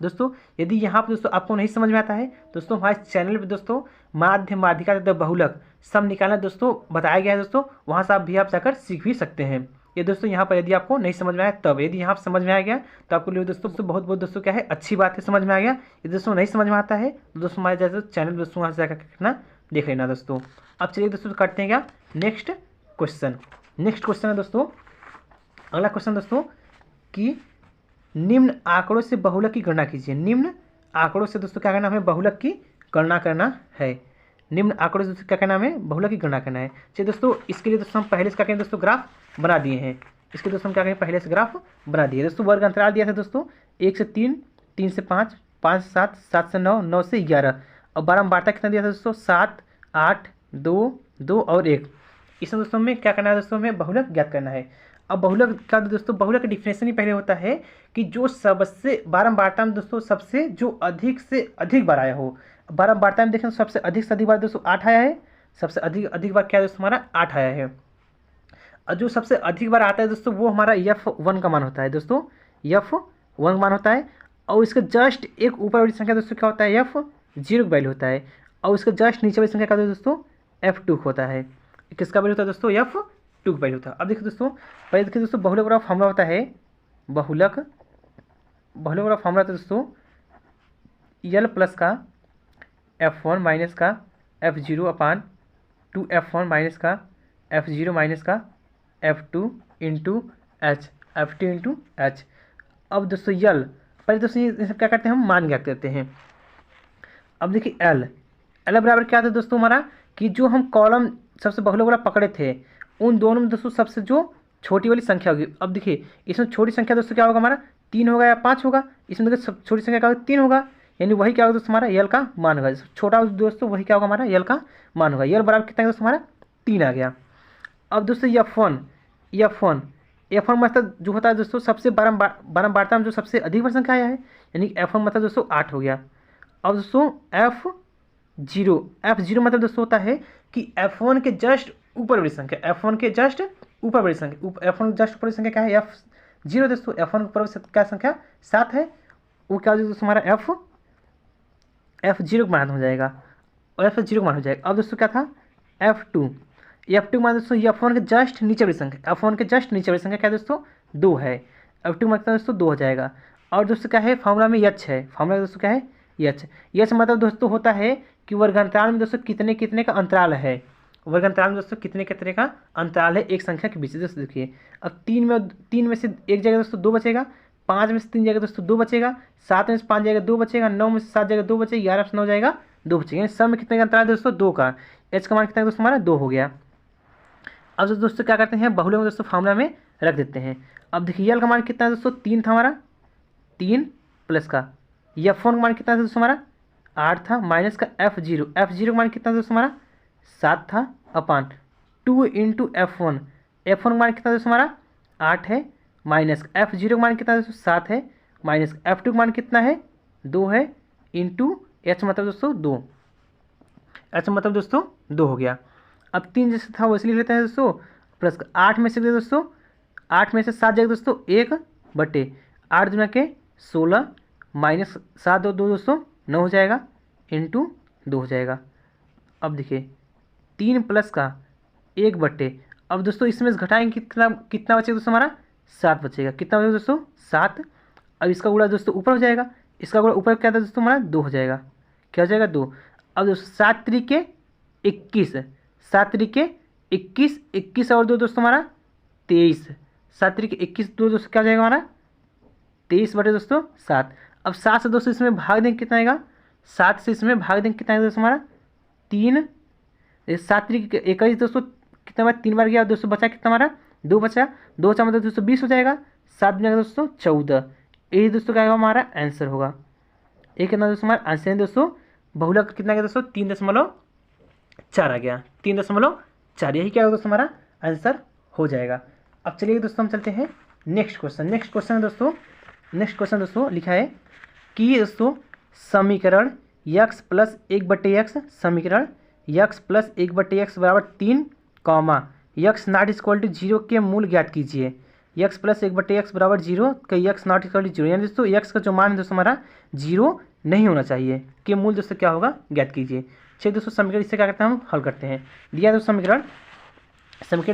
दोस्तों यदि यहाँ पर दोस्तों आपको नहीं समझ में आता है दोस्तों हमारे चैनल पे दोस्तों माध्य माध्यिका तथा बहुलक सब निकालना दोस्तों बताया गया है दोस्तों, वहाँ से आप भी आप जाकर सीख भी सकते हैं। ये दोस्तों यहाँ पर यदि आपको नहीं समझ में आया तब, यदि यहाँ पर समझ में आ गया तो आपको लिए दोस्तों बहुत बहुत दोस्तों क्या है अच्छी बात है, समझ में आ गया। यदि दोस्तों नहीं समझ में आता है तो दोस्तों हमारे जैसे चैनल दोस्तों वहाँ से जाकर करना देख लेना दोस्तों। अब चलिए दोस्तों करते हैं क्या नेक्स्ट क्वेश्चन। नेक्स्ट क्वेश्चन है दोस्तों, अगला क्वेश्चन दोस्तों कि निम्न आंकड़ों से बहुलक की गणना कीजिए। निम्न आंकड़ों से दोस्तों क्या करना हमें बहुलक की गणना करना है। निम्न आंकड़ों से दोस्तों क्या करना हमें बहुलक की गणना करना है। चलिए दोस्तों इसके लिए दोस्तों हम पहले से क्या करें दोस्तों ग्राफ बना दिए हैं। इसके दोस्तों हम क्या करें पहले से ग्राफ बना दिए दोस्तों। वर्ग अंतराल दिया था दोस्तों 1 से 3, 3 से 5, 5 से 7, 7 से 9, 9 से 11 और 12 में बारता कितना दिया था दोस्तों 7, 8, 2, 2 और 1। इसमें दोस्तों हमें क्या करना है दोस्तों हमें बहुलक ज्ञात करना है। अब बहुलक का दोस्तों बहुलक का डिफिनेशन ही पहले होता है कि जो सबसे 12 बारता में दोस्तों सबसे जो अधिक से अधिक बार आया हो। 12 बारता में देखें सबसे अधिक बार दोस्तों 8 आया है, सबसे अधिक बार क्या है दोस्तों हमारा 8 आया है। और जो सबसे अधिक बार आता है दोस्तों वो हमारा F1 का मान होता है दोस्तों, F1 मान होता है। और इसका जस्ट एक ऊपर वाली संख्या दोस्तों क्या होता है F0 का वैल्यू होता है। और उसका जस्ट नीचे वाली संख्या क्या होता है दोस्तों F2 होता है। किसका वैल्यू होता है दोस्तों F2 का वैल्यू होता है। अब देखिए दोस्तों पहले देखिए दोस्तों बहुलक का फॉर्मूला होता है, बहुलक का फॉर्मूला होता है दोस्तों L प्लस का F1 माइनस का F0 अपान 2F1 माइनस का F0 माइनस का F2 into H, F2 into H. अब दोस्तों यल पहले दोस्तों ये सब क्या करते हैं हम मान ज्ञात करते हैं। अब देखिए एल बराबर क्या था दोस्तों हमारा कि जो हम कॉलम सबसे बहुलक वाला पकड़े थे उन दोनों में दोस्तों सबसे जो छोटी वाली संख्या होगी। अब देखिए इसमें छोटी संख्या दोस्तों क्या होगा हमारा 3 होगा या 5 होगा। इसमें देखिए छोटी संख्या क्या होगा 3 होगा, यानी वही क्या होगा दोस्तों हमारा यल का मान होगा। छोटा दोस्तों वही क्या होगा हमारा यल का मान होगा। यल बराबर कितना दोस्तों हमारा 3 आ गया। अब दोस्तों F1 मतलब जो होता है दोस्तों सबसे 12 बारता में जो सबसे अधिक बार संख्या आया है, यानी F1 मतलब दोस्तों 8 हो गया। अब दोस्तों F0 मतलब दोस्तों होता है कि F1 के जस्ट ऊपर वाली संख्या, F1 के जस्ट ऊपर वाली संख्या, F1 जस्ट ऊपर वाली संख्या क्या है F0 दोस्तों। F1 के ऊपर क्या संख्या 7 है, वो क्या हो जाएगा दोस्तों हमारा F0 का मान हो जाएगा और F0 का मान हो जाएगा। अब दोस्तों क्या था F2 मान दोस्तों F1 के जस्ट नीचे वाली संख्या, F1 के जस्ट नीचे वाली संख्या क्या है दोस्तों 2 है। F2 मतलब दोस्तों 2 हो जाएगा। और दोस्तों क्या है फॉर्मूला में यच है, फॉर्मूला दोस्तों क्या है यच मतलब दोस्तों होता है कि वर्गांतराल में दोस्तों कितने कितने का अंतराल है। वर्गांतराल में दोस्तों कितने कितने का अंतराल है एक संख्या के बीच। दोस्तों देखिए अब 3 में से एक जगह दोस्तों 2 बचेगा, 5 में से 3 जगह दोस्तों 2 बचेगा, 7 में से 5 जगह 2 बचेगा, 9 में से 7 जगह 2 बचेगा, 11 से 9 जाएगा 2 बचेगा। सब में कितने का अंतराल है दोस्तों 2 का। एच का मान कितना दोस्तों हमारा 2 हो गया। अब दोस्तों क्या करते हैं बहुलक में दोस्तों फार्मूला में रख देते हैं। अब देखिए यल का मान कितना है दोस्तों 3 था हमारा, 3 प्लस का F1 का मान कितना था दोस्तों हमारा 8 था, माइनस का F0 का मान कितना था दोस्तों हमारा 7 था, अपान 2 इंटू F1 का मान कितना दोस्तों हमारा 8 है, माइनस F0 का मान कितना दोस्तों 7 है, माइनस F2 का मान कितना है 2 है, इंटू H मतलब दोस्तों 2, H मतलब दोस्तों 2 हो गया। अब 3 जैसे था वैसे लिख लेते हैं दोस्तों, प्लस 8 में से दोस्तों 8 में से 7 जाएगा दोस्तों 1/8 दुना के 16, माइनस 7 2 दोस्तों 9 हो जाएगा, इंटू 2 हो जाएगा। अब देखिए 3 प्लस का 1/, अब दोस्तों इसमें से घटाएंगे कितना बचेगा दोस्तों हमारा 7 बचेगा, कितना बचेगा दोस्तों 7। अब इसका गुणा दोस्तों ऊपर हो जाएगा, इसका गुणा ऊपर क्या था दोस्तों हमारा 2 हो जाएगा, क्या हो जाएगा 2। अब दोस्तों 7 त्रिके 21, 7 त्रिके 21, 21 और 2 दोस्तों हमारा 23, 7 त्रिके 21 2 दोस्तों क्या हो जाएगा हमारा 23 बटे दोस्तों 7। अब 7 से दोस्तों इसमें भाग देंगे कितना आएगा, 7 से इसमें भाग देंगे कितना आएगा दोस्तों हमारा 3, 7 त्रिके 21 दोस्तों कितना बार 3 बार गया, दोस्तों बचा कितना हमारा 2 बचा, 2 बचा मतलब दोस्तों 20 हो जाएगा, 7 बनेगा दोस्तों 14। यही दोस्तों क्या होगा हमारा आंसर होगा। ये कितना दोस्तों हमारा आंसर है दोस्तों, बहुलक कितना गया दोस्तों 3.4 आ गया, 3.4, यही क्या होगा दोस्तों हमारा आंसर हो जाएगा। अब चलिए दोस्तों हम चलते हैं नेक्स्ट क्वेश्चन दोस्तों दोस्तों लिखा है कि दोस्तों समीकरण x प्लस 1/x, समीकरण x प्लस 1/x बराबर 3, x नॉट इक्वल टू 0 के मूल ज्ञात कीजिए। x प्लस 1/x बराबर 0 का x नॉट इक्वल टू 0, यानी दोस्तों x का जो मान है दोस्तों हमारा 0 नहीं होना चाहिए, के मूल दोस्तों क्या होगा ज्ञात कीजिए। चलिए दोस्तों समीकरण इससे क्या करते हैं हम हल करते हैं। दिया दोस्तों समीकरण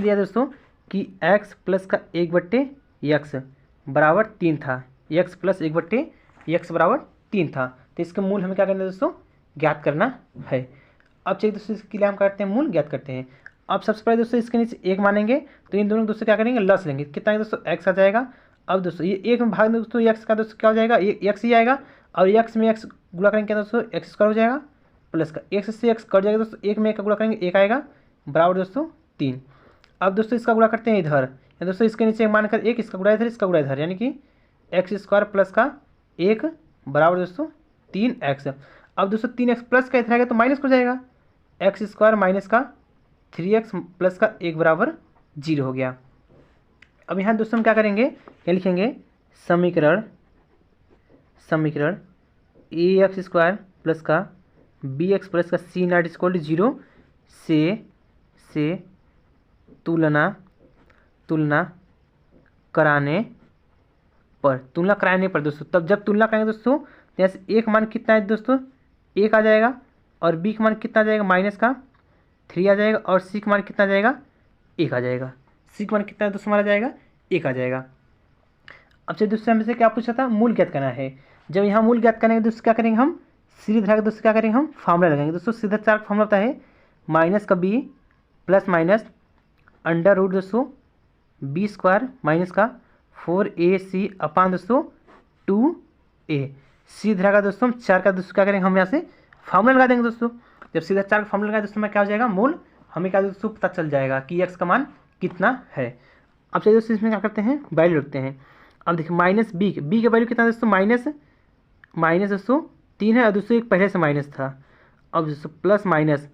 दिया दोस्तों कि x प्लस का 1/x बराबर 3 था, x प्लस 1/x बराबर 3 था, तो इसका मूल हमें क्या करना है दोस्तों ज्ञात करना है। अब चलिए दोस्तों इसके लिए हम करते हैं मूल ज्ञात करते हैं। अब सबसे पहले दोस्तों इसके नीचे 1 मानेंगे, तो इन दोनों दोस्तों क्या करेंगे लस लेंगे, कितना है दोस्तों x आ जाएगा। अब दोस्तों ये 1 में भाग में दोस्तों x का दोस्तों क्या हो जाएगा, ये x ही आएगा, और x में x गुणा करेंगे क्या दोस्तों x² हो जाएगा, प्लस का x से x कट जाएगा दोस्तों, 1 में 1 का गुणा करेंगे 1 आएगा, बराबर दोस्तों 3। अब दोस्तों इसका गुणा करते हैं इधर, दोस्तों इसके नीचे मानकर 1, इसका गुणा इधर, इसका गुणा इधर, यानी कि x² प्लस का 1 बराबर दोस्तों 3x। अब दोस्तों 3x प्लस का इधर आएगा तो माइनस हो जाएगा, x² माइनस का 3x प्लस का 1 बराबर 0 हो गया। अब यहाँ दोस्तों हम क्या करेंगे, क्या लिखेंगे समीकरण ax² प्लस का bx प्लस का c नॉट इक्वल टू 0 से तुलना कराने पर दोस्तों, तब जब तुलना करेंगे दोस्तों जैसे एक मान कितना है दोस्तों 1 आ जाएगा, और बी का मान कितना आ जाएगा माइनस का 3 आ जाएगा, और सी का मान कितना आ जाएगा 1 आ जाएगा, सी का मान कितना दोस्तों हमारा जाएगा 1 आ जाएगा। अब से दोस्तों हमसे क्या पूछा था, मूल ज्ञात करना है। जब यहाँ मूल ज्ञात करेंगे दोस्तों क्या करेंगे हम सीधी धारा दोस्तों क्या करेंगे हम फार्मूला लगाएंगे दोस्तों। सीधा चार का फार्मूला होता है माइनस का b plus minus under root दोस्तों b² माइनस का 4ac अपान दोस्तों 2a। सीधी धारा का दोस्तों 4 का दोस्तों क्या करेंगे हम यहाँ से फार्मूला लगा देंगे दोस्तों। जब सीधा 4 का फार्मूला लगाए दोस्तों में क्या हो जाएगा मूल, हमें क्या दोस्तों पता चल जाएगा कि x का मान कितना है। अब चलिए दोस्तों इसमें क्या करते हैं वैल्यू रखते हैं। अब देखिए माइनस बी के वैल्यू कितना है दोस्तों माइनस दोस्तों 3 है, और दोस्तों एक पहले से माइनस था। अब दोस्तों plus minus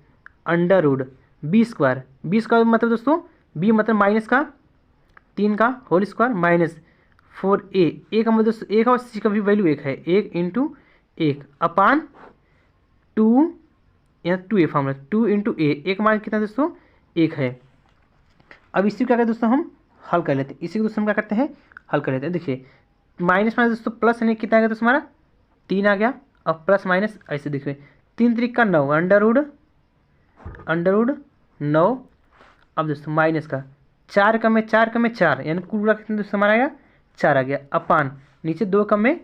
under root b² मतलब दोस्तों b मतलब माइनस का 3 का होल स्क्वायर माइनस 4a का मतलब दोस्तों 1 और c का भी वैल्यू 1 है, 1 इंटू 1 अपान 2 यहाँ 2a फॉर्मूला 2 इंटू a का मान कितना दोस्तों 1 है। अब इसी को क्या करते दोस्तों हम हल कर लेते हैं, इसी को दोस्तों हम क्या करते हैं हल कर लेते हैं। देखिए माइनस माइनस दोस्तों प्लस यानी कितना आ गया दोस्तों हमारा 3 आ गया, अब प्लस माइनस ऐसे देखिए 3 3 का 9 अंडर रूट 9। अब दोस्तों माइनस का 4 का में 4 यानी कुल कितना दोस्तों हमारा आएगा 4 आ गया अपान नीचे 2 का में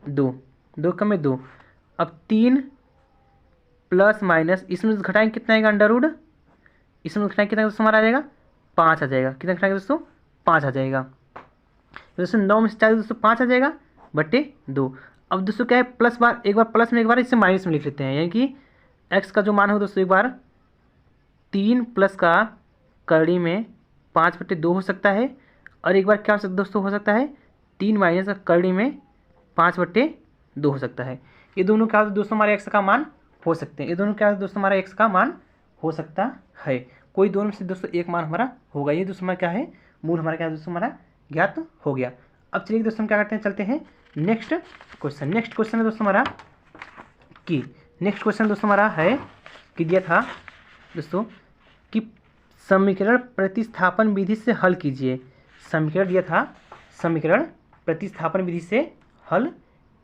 2। अब 3 प्लस माइनस इसमें घटाएंगे कितना आएगा अंडर रूट, इसमें घटाएंगे कितना दोस्तों हमारा आ जाएगा 5 आ जाएगा, कितना घटाएंगे दोस्तों 5 आ जाएगा। दोस्तों 9 में से 4 दोस्तों 5 आ जाएगा बटे 2। अब दोस्तों क्या है प्लस बार एक बार प्लस में एक बार इसे माइनस में लिख लेते हैं, यानी कि x का जो मान हो दोस्तों एक बार 3 प्लस का कड़ी में 5/2 हो सकता है, और एक बार क्या हो सकता दोस्तों हो सकता है 3 माइनस का कड़ी में 5/2 2 हो सकता है। ये दोनों क्या दोस्तों हमारे x का मान हो सकते हैं। ये दोनों क्या दोस्तों हमारा x का मान हो सकता है। कोई दोनों में से दोस्तों एक मान हमारा होगा। ये दोस्तों हमारा क्या है, मूल हमारा क्या है दोस्तों हमारा ज्ञात हो गया। अब चलिए दोस्तों हम क्या करते हैं, चलते हैं नेक्स्ट क्वेश्चन। नेक्स्ट क्वेश्चन है दोस्तों हमारा कि नेक्स्ट क्वेश्चन दोस्तों हमारा है कि दिया था दोस्तों कि समीकरण प्रतिस्थापन विधि से हल कीजिए। समीकरण दिया था, समीकरण प्रतिस्थापन विधि से हल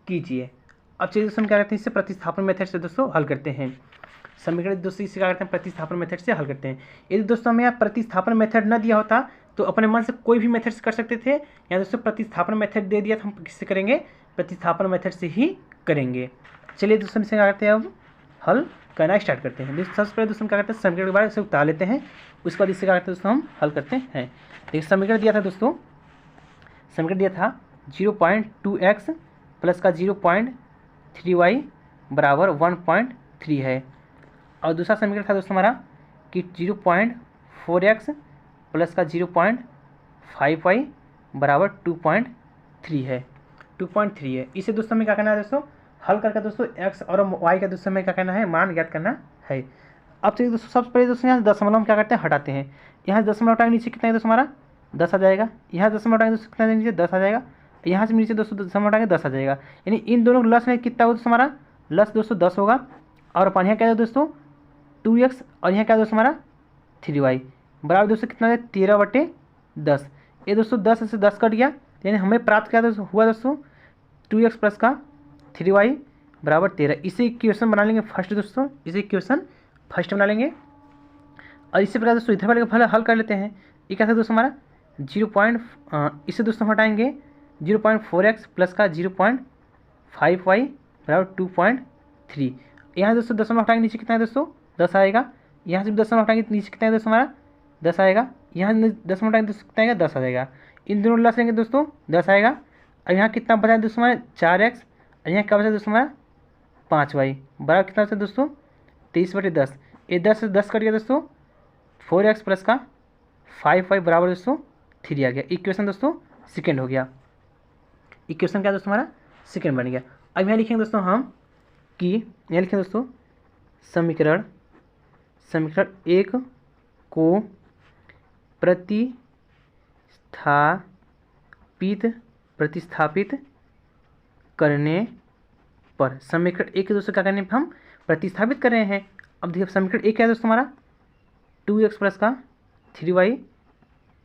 कीजिए। अब चलिए दोस्तों हम क्या करते हैं, इससे प्रतिस्थापन मेथड से दोस्तों हल करते हैं। समीकरण दोस्तों इससे क्या करते हैं, प्रतिस्थापन मेथड से हल करते हैं। यदि दोस्तों हमें यहाँ प्रतिस्थापन मेथड न दिया होता तो अपने मन से कोई भी मेथड से कर सकते थे। यहाँ दोस्तों प्रतिस्थापन मेथड दे दिया तो हम किससे करेंगे, प्रतिस्थापन मेथड से ही करेंगे। चलिए दोस्तों इसे क्या करते हैं, अब हल करना स्टार्ट करते हैं। सबसे पहले दोस्तों क्या करते हैं, समीकरण के बारे में उतार लेते हैं, उसके बाद इससे क्या करते हैं दोस्तों हम हल करते हैं। देखिए समीकरण दिया था दोस्तों, समीकरण दिया था 0.2x प्लस का 0.3y बराबर 1.3 है। और दूसरा समीकरण था दोस्तों हमारा कि 0.4x प्लस का 0.5y बराबर 2.3 है, 2.3 है। इसे दोस्तों हमें क्या करना है दोस्तों, हल करके दोस्तों x और y का दोस्तों हमें क्या करना है, मान ज्ञात करना है। अब चलिए दोस्तों सबसे पहले दोस्तों यहाँ दशमलव हम क्या करते हैं, हटाते हैं। यहाँ दशमलव हटाएंगे नीचे कितना है दोस्तों हमारा 10 आ जाएगा। यहाँ दशमलव हटाएंगे दोस्तों कितना नीचे 10 आ जाएगा। यहाँ से नीचे दोस्तों दशमलव हटाएंगे 10 आ जाएगा। यानी इन दोनों लस में कितना होगा दोस्तों हमारा, लस दोस्तों 10 होगा। और अपन यहाँ क्या है दोस्तों 2x और यहाँ क्या है दोस्तों हमारा 3y बराबर दोस्तों कितना है 13/10। ये दोस्तों 10 से 10 कट गया, यानी हमें प्राप्त क्या हुआ दोस्तों 2x प्लस का 3y बराबर 13। इसे इक्वेशन बना लेंगे फर्स्ट दोस्तों, इसे इक्वेशन फर्स्ट बना लेंगे। और इससे प्रकार दोस्तों इधर वाले का हल कर लेते हैं। ये क्या था दोस्तों हमारा इसे दोस्तों हटाएंगे 0.4x प्लस का 0.5y बराबर 2.3। यहाँ दोस्तों दशमलव हटाएंगे नीचे कितना है दोस्तों 10 आएगा। यहाँ से दशमलव हटाएंगे नीचे कितना है दोस्तों हमारा 10 आएगा। यहाँ दशमलव हटाएंगे दोस्तों कितना आएगा 10 आ जाएगा। इन दोनों लस लेंगे दोस्तों 10 आएगा। और यहाँ कितना बचा है दोस्तों हमारा 4x और यहाँ क्या बचा दोस्तों हमारा 5y बराबर कितना बचा दोस्तों 23/10। ये 10 से 10 कट गया दोस्तों 4x प्लस का 5y बराबर दोस्तों 3 आ गया। इक्वेशन दोस्तों सेकेंड हो गया। इक्वेशन क्या दोस्तों हमारा सेकेंड बन गया। अब यहाँ लिखेंगे दोस्तों हम कि यहाँ लिखेंगे दोस्तों समीकरण 1 को प्रतिस्थापित करने पर, समीकरण 1 के दोस्तों क्या करने पर हम प्रतिस्थापित कर रहे हैं। अब देखिए समीकरण 1 क्या है दोस्तों हमारा 2x प्लस का 3y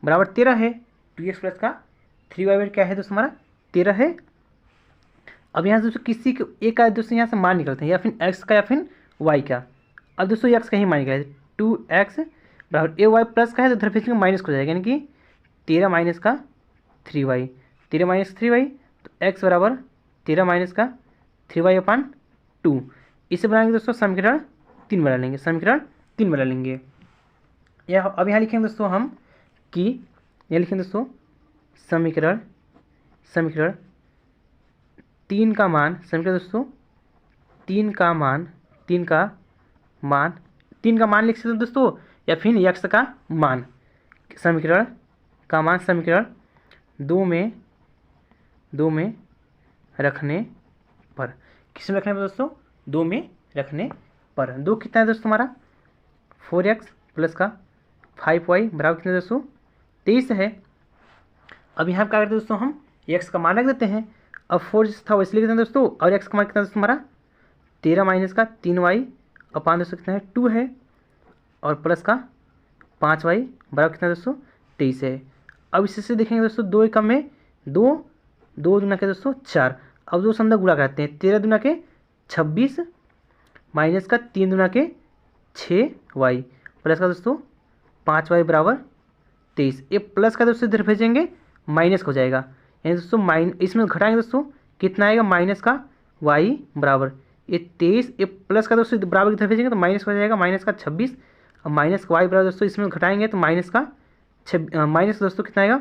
बराबर 13 है। 2x प्लस का 3y क्या है दोस्तों हमारा 13 है। अब यहाँ दोस्तों किसी के एक का दोस्तों यहाँ से मान निकलते हैं, या फिर x का या फिर y का। अब दोस्तों x का ही मान निकला है 2x बराबर ay प्लस का है तो इधर फिर माइनस हो जाएगा, यानी कि 13 माइनस का 3y, 13 माइनस 3y तो x बराबर 13 माइनस का 3y/2। इसे बनाएंगे दोस्तों समीकरण 3 बना लेंगे, समीकरण 3 बना लेंगे। यह अब यहाँ लिखेंगे दोस्तों हम कि यह लिखेंगे दोस्तों समीकरण 3 का मान, समीकरण दोस्तों 3 का मान लिख सकते हैं दोस्तों, या फिर x का मान, समीकरण का मान समीकरण 2 में रखने पर, किस में रखने पर दोस्तों 2 में रखने पर। 2 कितना है दोस्तों हमारा 4x प्लस का 5y बराबर कितना दोस्तों 23 है। अब यहाँ क्या करते हैं दोस्तों हम x का मान रख देते हैं। अब 4 था वैसे लिख देते हैं दोस्तों, और x का मान कितना दोस्तों हमारा 13 माइनस का 3y और 5 दोस्तों कितना है 2 है, और प्लस का 5y बराबर कितना दोस्तों 23 है। अब इससे देखेंगे दोस्तों 2 एकम में 2 दूना के दोस्तों 4। अब 2 अंदर गुणा करते हैं 13 दूना के 26 माइनस का 3 दूना के 6y प्लस का दोस्तों 5y बराबर 23। ये प्लस का दोस्तों इधर भेजेंगे माइनस हो जाएगा, यानी दोस्तों इसमें घटाएंगे दोस्तों कितना आएगा माइनस का y बराबर ये 23। ये प्लस का दोस्तों बराबर इधर भेजेंगे तो माइनस हो जाएगा माइनस का 26 और माइनस का y बराबर दोस्तों इसमें घटाएंगे तो माइनस का दोस्तों कितना आएगा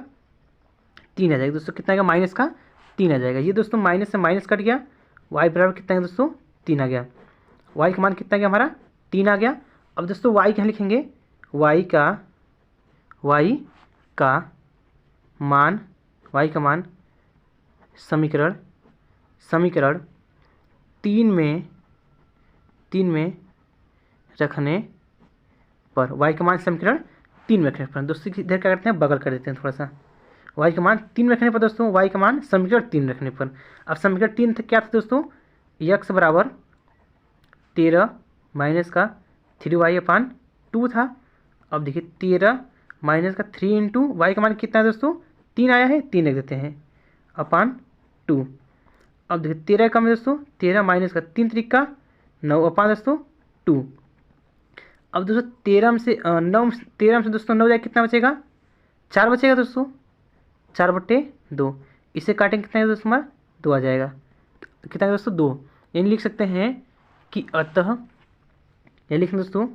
3 आ जाएगा दोस्तों, कितना आएगा माइनस का 3 आ जाएगा। ये दोस्तों माइनस से माइनस कट गया, y बराबर कितना है दोस्तों 3 आ गया। y का मान कितना आ गया हमारा 3 आ गया। अब दोस्तों y क्या लिखेंगे, y का मान समीकरण 3 में रखने पर y का मान समीकरण 3 में रखने पर दोस्तों इधर क्या करते हैं, बगल कर देते हैं थोड़ा सा। y का मान 3 में रखने पर दोस्तों, y का मान समीकरण 3 रखने पर, अब समीकरण 3 क्या था दोस्तों, x बराबर 13 माइनस का 3y/2 था। अब देखिए 13 माइनस का 3 इंटू वाई का मान कितना है दोस्तों, 3 आया है, 3 लिख देते हैं /2। अब देखिए 13 कम है दोस्तों, 13 माइनस का 3 3 9/दोस्तों 2। अब दोस्तों 13 में से 9 जाए कितना बचेगा, 4 बचेगा दोस्तों, 4/2। इसे काटेंगे कितना है दोस्तों, हमारा 2 आ जाएगा। कितना है दोस्तों, 2। यानी लिख सकते हैं कि अतः, ये लिखें दोस्तों,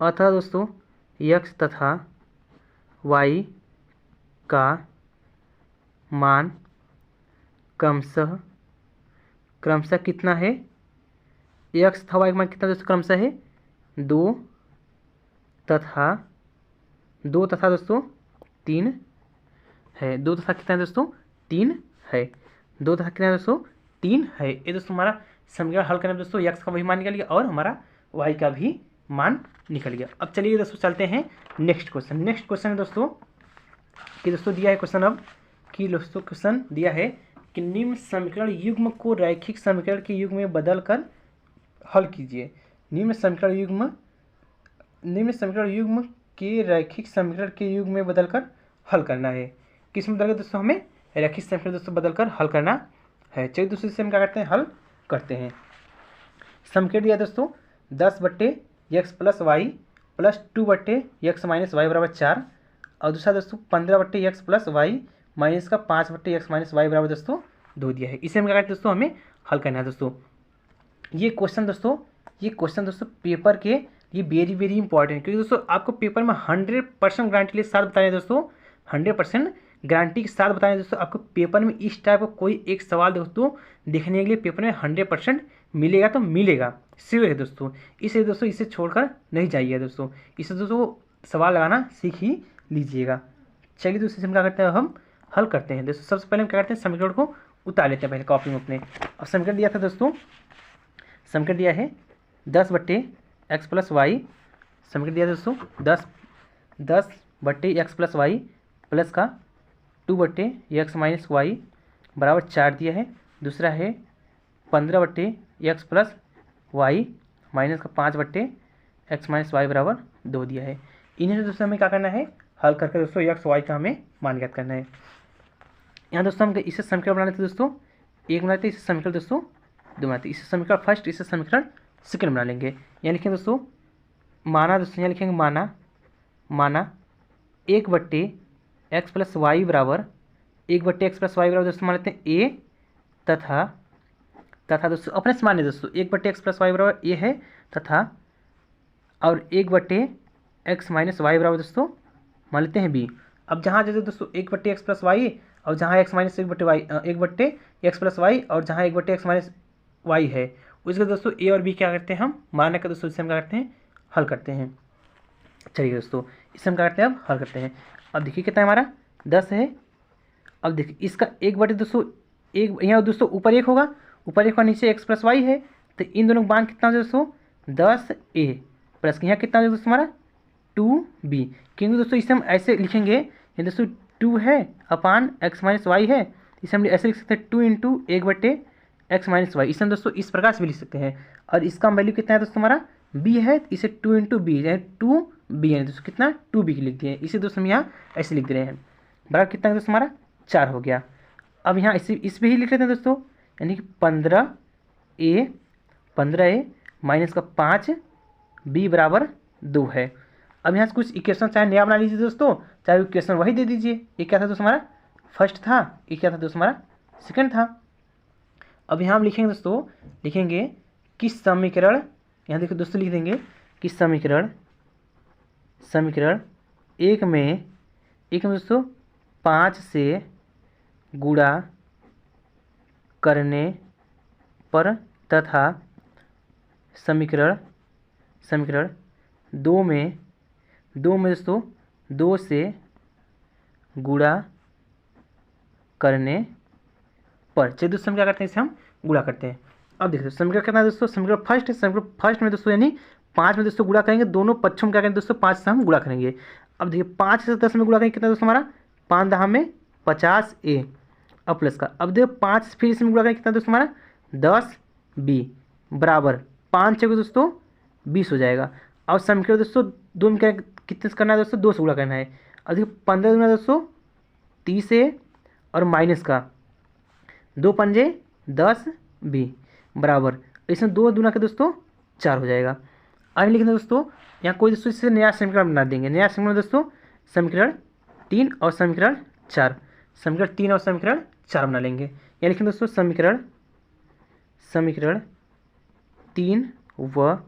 अतः दोस्तों x तथा y का मान क्रमशः कितना है, x तथा y का मान कितना दोस्तों क्रमशः है 2 तथा दोस्तों 3 है। 2 तथा कितना है दोस्तों, 3 है। 2 तथा कितना है दोस्तों, 3 है। ये दोस्तों हमारा समीकरण हल करने में दोस्तों x का वही मान निकल गया और हमारा y का भी मान निकल गया। अब चलिए दोस्तों चलते हैं नेक्स्ट क्वेश्चन है दोस्तों कि दोस्तों दिया है क्वेश्चन, अब कि दोस्तों क्वेश्चन दिया है कि निम्न समीकरण युग्म को रैखिक समीकरण के युग्म में बदल कर हल कीजिए। निम्न समीकरण युग्म के रैखिक समीकरण के युग्म में बदल कर हल करना है। किस में बदल कर दोस्तों, हमें रैखिक समीकरण दोस्तों बदल कर हल करना है। चलिए दोस्तों इसे हम क्या करते हैं, हल करते हैं। समीकरण दिया दोस्तों 10/x + y + 2/x - y बराबर 4 और दूसरा दोस्तों 15/x + y माइनस का 5/x - y बराबर दोस्तों 2 दिया है। इसे हम क्या करते हैं दोस्तों, हमें हल करना है दोस्तों। ये क्वेश्चन दोस्तों पेपर के लिए वेरी वेरी इंपॉर्टेंट, क्योंकि दोस्तों आपको पेपर में 100% गारंटी के साथ बताएं दोस्तों, 100% गारंटी के साथ बताएं दोस्तों। आपको पेपर में इस टाइप का कोई एक सवाल दोस्तों देखने के लिए पेपर में 100% मिलेगा तो मिलेगा, श्योर है दोस्तों। इसलिए दोस्तों इसे छोड़कर नहीं जाइए दोस्तों, इसे दोस्तों सवाल लगाना सीख ही लीजिएगा। चलिए दोस्तों हम क्या करते हैं, हम हल करते हैं दोस्तों। सबसे पहले हम क्या करते हैं, समीकरण को उतार लेते हैं पहले कॉपी में अपने। अब समीकरण दिया था दोस्तों, समीकरण दिया है 10/x + y, समीकरण दिया दोस्तों 10/x + y प्लस का 2/x - y बराबर 4 दिया है। दूसरा है 15/x + y माइनस का 5/x - y बराबर 2 दिया है। इन्हें दोस्तों हमें क्या करना है, हल करके दोस्तों x y का हमें मान ज्ञात करना है। यहाँ दोस्तों हम इसे समीकरण बना लेते दोस्तों, एक बनाते इसे समीकरण दोस्तों 2 बनाते, इसे समीकरण फर्स्ट, इसे समीकरण सेकंड बना लेंगे। यहाँ लिखेंगे दोस्तों माना, दोस्तों यहाँ लिखेंगे माना 1/x + y बराबर 1/x + y बराबर दोस्तों मान लेते हैं a तथा दोस्तों अपने से मानिए दोस्तों 1/x + y बराबर a है तथा और 1/x - y बराबर दोस्तों मान लेते हैं b। अब जहाँ जैसे दोस्तों 1/x + y और जहाँ x - 1/x + y और जहाँ 1/x - y है, उसके दोस्तों a और b क्या करते हैं, हम मानने का दोस्तों इसे हम क्या करते हैं, हल करते हैं। चलिए दोस्तों इसे हम क्या करते हैं, अब हल करते हैं। अब देखिए कितना है हमारा 10 है। अब देखिए इसका 1/, दोस्तों एक यहाँ दोस्तों ऊपर 1 होगा, ऊपर 1 और नीचे x + y है, तो इन दोनों का मान कितना हो दोस्तों 10a प्लस यहाँ कितना हो दोस्तों हमारा 2b। क्योंकि दोस्तों इसे हम ऐसे लिखेंगे, ये दोस्तों 2 है x - y है, इसे हम ऐसे लिख सकते हैं 2 × 1/x - y। इसे हम दोस्तों इस प्रकार से भी लिख सकते हैं। और इसका वैल्यू कितना है दोस्तों हमारा b है, इसे 2 × b यानी 2b है दोस्तों कितना 2b की लिख दिए हैं। इसे दोस्तों हम यहाँ ऐसे लिख दे रहे हैं, बराबर कितना है दोस्तों हमारा 4 हो गया। अब यहाँ इस पर ही लिख लेते हैं दोस्तों, यानी कि 15a माइनस का 5b बराबर 2 है। अब यहाँ से कुछ इक्वेशन चाहे नया बना लीजिए दोस्तों, चाहे इक्वेशन वही दे दीजिए। ये क्या था दोस्तों हमारा फर्स्ट था, ये क्या था दोस्तों हमारा सेकंड था। अब यहाँ हम लिखेंगे दोस्तों, लिखेंगे कि समीकरण, यहाँ देखो दोस्तों लिख देंगे कि समीकरण एक में दोस्तों 5 से गुणा करने पर तथा समीकरण 2 में दोस्तों 2 से गुणा करने पर। चलिए दोस्तों हम क्या करते हैं, इसे हम गुणा करते हैं। अब देखिए समीकरण कितना है दोस्तों, समीकरण फर्स्ट है, समीकरण फर्स्ट में दोस्तों यानी 5 में दोस्तों गुणा करेंगे, दोनों पक्षों में क्या करेंगे दोस्तों 5 से हम गुणा करेंगे। अब देखिए 5 से 10 में गुणा करेंगे कितना दोस्तों हमारा 5 दहा में 50A, अब प्लस का, अब देखो 5 फिर इसमें गुणा करेंगे कितना दोस्तों हमारा 10B बराबर 5 छः दोस्तों 20 हो जाएगा। अब समीकरण दोस्तों दो में क्या कितने से करना है दोस्तों 2 से गुणा करना है। अब देखिए 15 दूना दोस्तों 30A और माइनस का 2 पंजे 10B बराबर, इसमें 2 दूना के दोस्तों 4 हो जाएगा। आगे लिखना दोस्तों यहाँ कोई दोस्तों इससे नया समीकरण बना देंगे। नया समीकरण दोस्तों समीकरण 3 और समीकरण 4, समीकरण 3 और समीकरण 4 बना लेंगे। यहाँ लिखेंगे दोस्तों समीकरण 3 व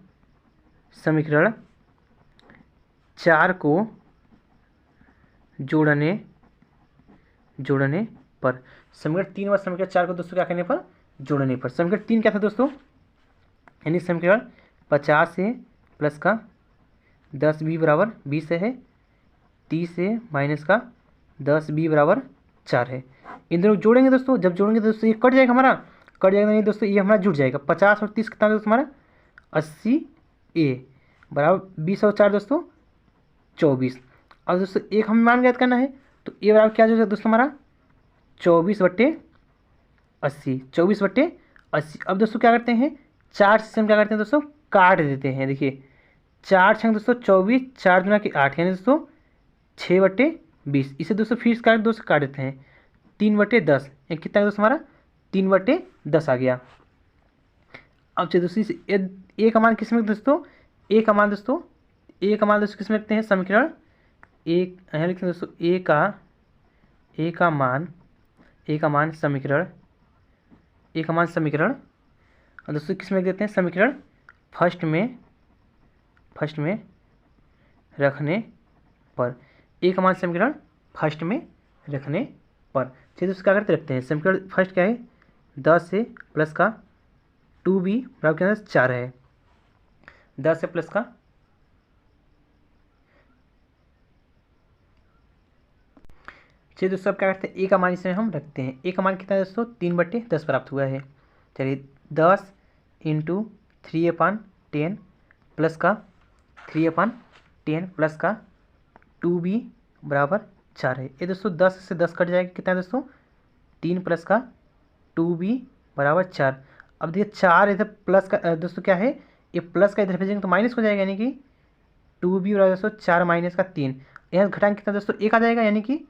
समीकरण 4 को जोड़ने पर, समीकरण 3 व समीकरण 4 को दोस्तों क्या करने पर जोड़ने पर। समीकरण 3 क्या था दोस्तों, यानी समीकरण 50A प्लस का 10B बराबर 20 है, 30A माइनस का 10B बराबर 4 है। इन दोनों जोड़ेंगे दोस्तों, जब जोड़ेंगे तो दोस्तों ये कट जाएगा हमारा, कट जाएगा नहीं दोस्तों, ये हमारा जुड़ जाएगा। 50 और 30 कितना दोस्तों हमारा 80A बराबर 20 और 4 दोस्तों 24। अब दोस्तों एक हमें मान ज्ञात करना है, तो ए बराबर क्या जो दोस्तों हमारा 24/80, 24/80। अब दोस्तों क्या करते हैं 4 से हम क्या करते हैं दोस्तों काट देते हैं। देखिए 4 छंग दोस्तों 24, 4 दूना की 8 यानी दोस्तों 6/20। इसे दोस्तों फिर से काट 2 से काट देते हैं 3/10, ये कितना है दोस्तों हमारा 3/10 आ गया। अब चलिए दोस्तों ए का मान किस में दोस्तों, ए का मान दोस्तों किस में लिखते हैं समीकरण एक, यहाँ लिखते हैं दोस्तों ए का मान समीकरण और दोस्तों किस में लिख देते हैं समीकरण फर्स्ट में रखने पर। ए का मान समीकरण फर्स्ट में रखने पर। चलिए दोस्तों क्या करते रखते हैं, समीकरण फर्स्ट क्या है 10 से प्लस का 2B बराबर क्या है 4 है, 10 से प्लस का चलिए दोस्तों अब क्या करते हैं ए का मान इसमें हम रखते हैं। ए का मान कितना है दोस्तों 3/10 प्राप्त हुआ है। चलिए 10 × 3/10 प्लस का 3/10 प्लस का 2B बराबर 4 है। ये दोस्तों 10 से 10 कट जाएगा, कितना है दोस्तों 3 प्लस का 2B बराबर 4। अब देखिए 4 इधर प्लस का दोस्तों क्या है, ये प्लस का इधर भेजेंगे तो माइनस हो जाएगा, यानी कि 2B बराबर दोस्तों 4 माइनस का 3, यहाँ घटाएंगे कितना दोस्तों 1 आ जाएगा, यानी कि